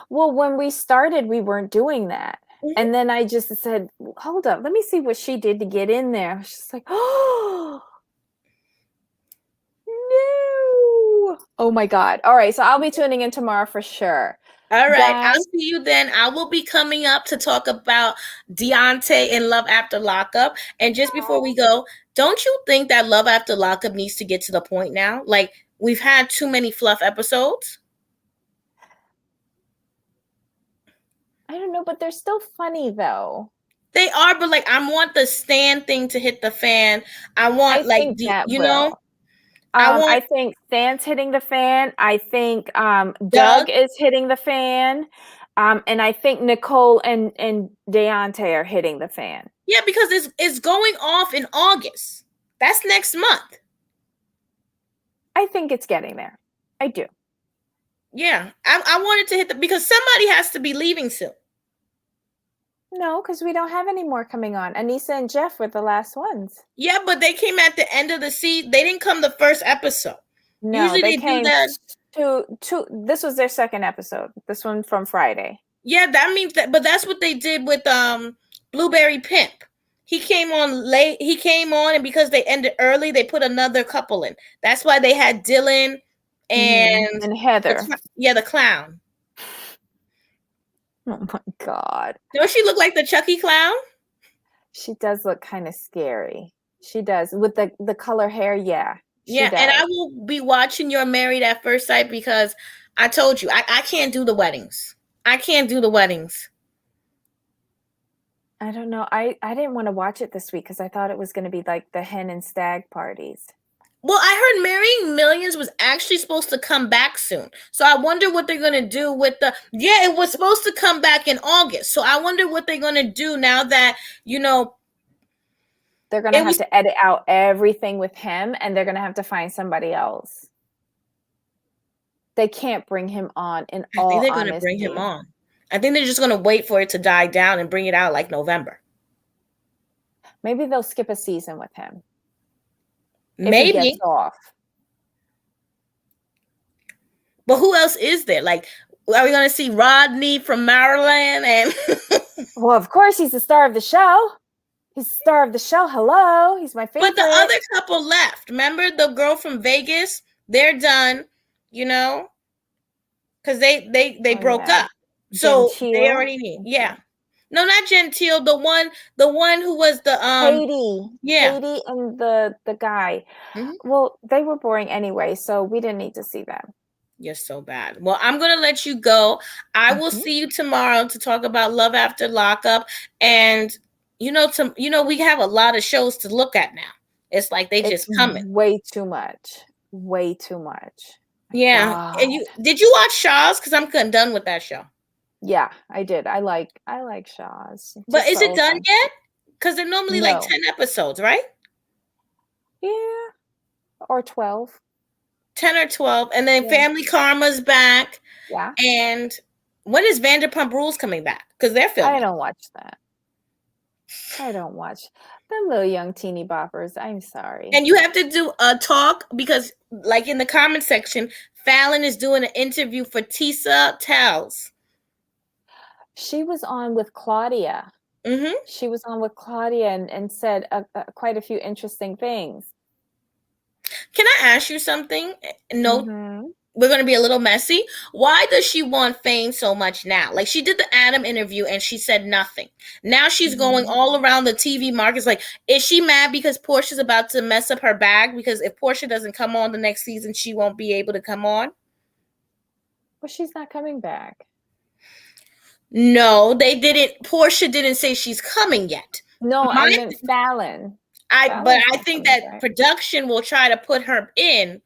Well, when we started, we weren't doing that. And then I just said, hold up, let me see what she did to get in there. I was just like, oh, no. Oh my God. All right. So I'll be tuning in tomorrow for sure. All right. I'll see you then. I will be coming up to talk about Deontay and Love After Lockup. And just before we go, don't you think that Love After Lockup needs to get to the point now? Like, we've had too many fluff episodes. I don't know, but they're still funny though. They are, but I want the Stan thing to hit the fan. I want know. I think Stan's hitting the fan. I think Doug is hitting the fan. And I think Nicole and Deontay are hitting the fan. Yeah, because it's going off in August. That's next month. I think it's getting there. I do. Yeah, I wanted to hit because somebody has to be leaving soon. No, because we don't have any more coming on. Anissa and Jeff were the last ones. Yeah, but they came at the end of the season. They didn't come the first episode. No, usually they came do that. To this was their second episode. This one from Friday. Yeah, that means that. But that's what they did with Blueberry Pimp. He came on late. He came on, and because they ended early, they put another couple in. That's why they had Dylan and Heather. The clown. Oh my God. Don't she look like the Chucky clown? She does look kind of scary. She does. With the color hair, yeah. Yeah, and I will be watching your Married at First Sight because I told you, I can't do the weddings. I can't do the weddings. I don't know. I didn't want to watch it this week because I thought it was going to be like the hen and stag parties. Well, I heard Marrying Millions was actually supposed to come back soon. So I wonder what they're going to do with it was supposed to come back in August. So I wonder what they're going to do now that, they're going to have to edit out everything with him and they're going to have to find somebody else. They can't bring him on in all honesty. I think they're going to bring him on. I think they're just going to wait for it to die down and bring it out like November. Maybe they'll skip a season with him. Maybe. If he gets off. But who else is there? Like, are we going to see Rodney from Maryland? And well, of course, he's the star of the show. He's the star of the show. Hello. He's my favorite. But the other couple left. Remember the girl from Vegas? They're done, because they broke up. So Gentile? They already need. Yeah. No, not Gentile. The one who was the Katie. Yeah. Katie and the guy. Mm-hmm. Well, they were boring anyway, so we didn't need to see them. You're so bad. Well, I'm gonna let you go. I will see you tomorrow to talk about Love After Lockup. And we have a lot of shows to look at now. It's like it's just coming. Way too much. Way too much. Yeah. God. And did you watch Shaw's? Because I'm done with that show. Yeah, I did. I like Shaw's. But is it done yet? Because they're normally like 10 episodes, right? Yeah. Or 12. 10 or 12. And then Family Karma's back. Yeah. And when is Vanderpump Rules coming back? Because they're filming. I don't watch that. I don't watch them little young teeny boppers. I'm sorry. And you have to do a talk because, like in the comment section, Fallon is doing an interview for Tisa Tells. She was on with Claudia. Mm-hmm. She was on with Claudia and said quite a few interesting things. Can I ask you something? No, we're going to be a little messy. Why does she want fame so much now? Like she did the Adam interview and she said nothing. Now she's going all around the TV markets. Like, is she mad because Portia's about to mess up her bag? Because if Portia doesn't come on the next season, she won't be able to come on. Well, she's not coming back. No, they didn't. Portia didn't say she's coming yet. No, I meant Fallon. But I think that production will try to put her in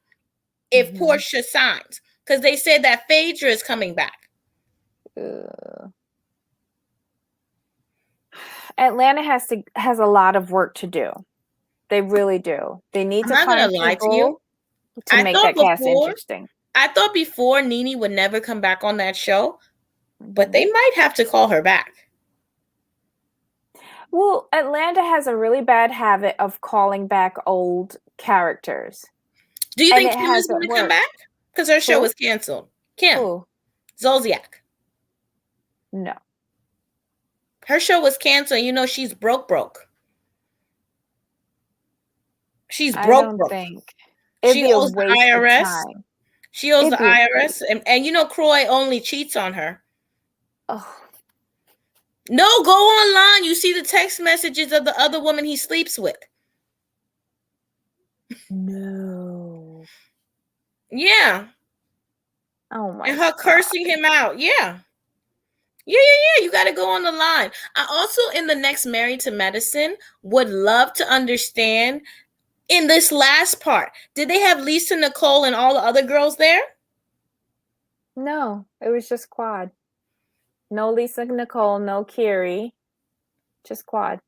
if Portia signs. Because they said that Phaedra is coming back. Atlanta has a lot of work to do. They really do. They need to find people to make that cast interesting. I thought before Nene would never come back on that show. But they might have to call her back. Well, Atlanta has a really bad habit of calling back old characters. Do you think Kim is going to come back? Because her show was canceled. Kim. Who? Zolciak. No. Her show was canceled. She's broke. She's broke. I don't think. She owes the IRS. She owes the IRS. And Croy only cheats on her. Oh. No, go online. You see the text messages of the other woman he sleeps with. No. Yeah. Oh my God. And her cursing him out. Yeah. Yeah. You got to go on the line. I also, in the next Married to Medicine, would love to understand in this last part, did they have Lisa, Nicole, and all the other girls there? No, it was just Quad. No Lisa, Nicole, no Kiri, just Quad.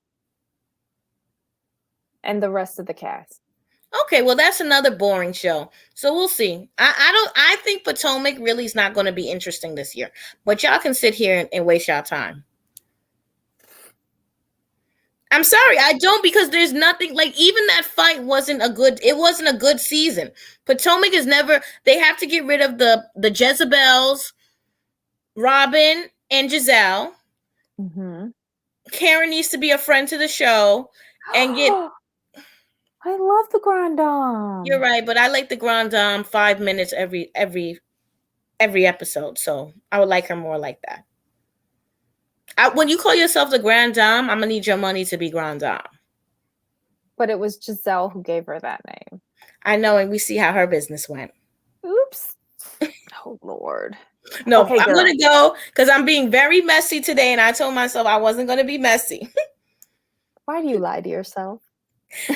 And the rest of the cast. Okay, well, that's another boring show. So we'll see. I think Potomac really is not going to be interesting this year. But y'all can sit here and waste y'all time. I'm sorry, I don't, because there's nothing, like, even that fight wasn't a good season. Potomac is never, they have to get rid of the Jezebels, Robin and Giselle. Mm-hmm. Karen needs to be a friend to the show and get. I love the Grand Dame. You're right, but I like the Grand Dame 5 minutes every episode, so I would like her more like that. When you call yourself the Grand Dame, I'm gonna need your money to be Grand Dame. But it was Giselle who gave her that name. I know, and we see how her business went. Oops. Oh, Lord. No, okay, I'm going to go because I'm being very messy today, and I told myself I wasn't going to be messy. Why do you lie to yourself?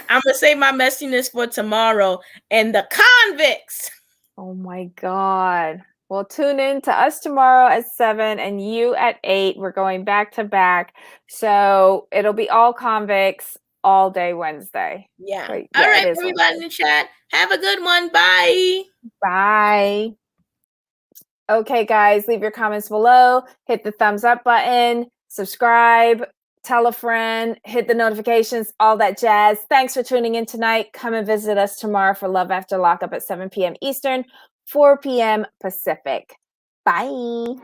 I'm going to save my messiness for tomorrow and the convicts. Oh, my God. Well, tune in to us tomorrow at 7 and you at 8. We're going back to back. So it'll be all convicts all day Wednesday. Yeah. Wait, all right, it is everybody in the chat. Have a good one. Bye. Bye. Okay, guys, leave your comments below. Hit the thumbs up button. Subscribe. Tell a friend. Hit the notifications. All that jazz. Thanks for tuning in tonight. Come and visit us tomorrow for Love After Lockup at 7 p.m. Eastern, 4 p.m. Pacific. Bye.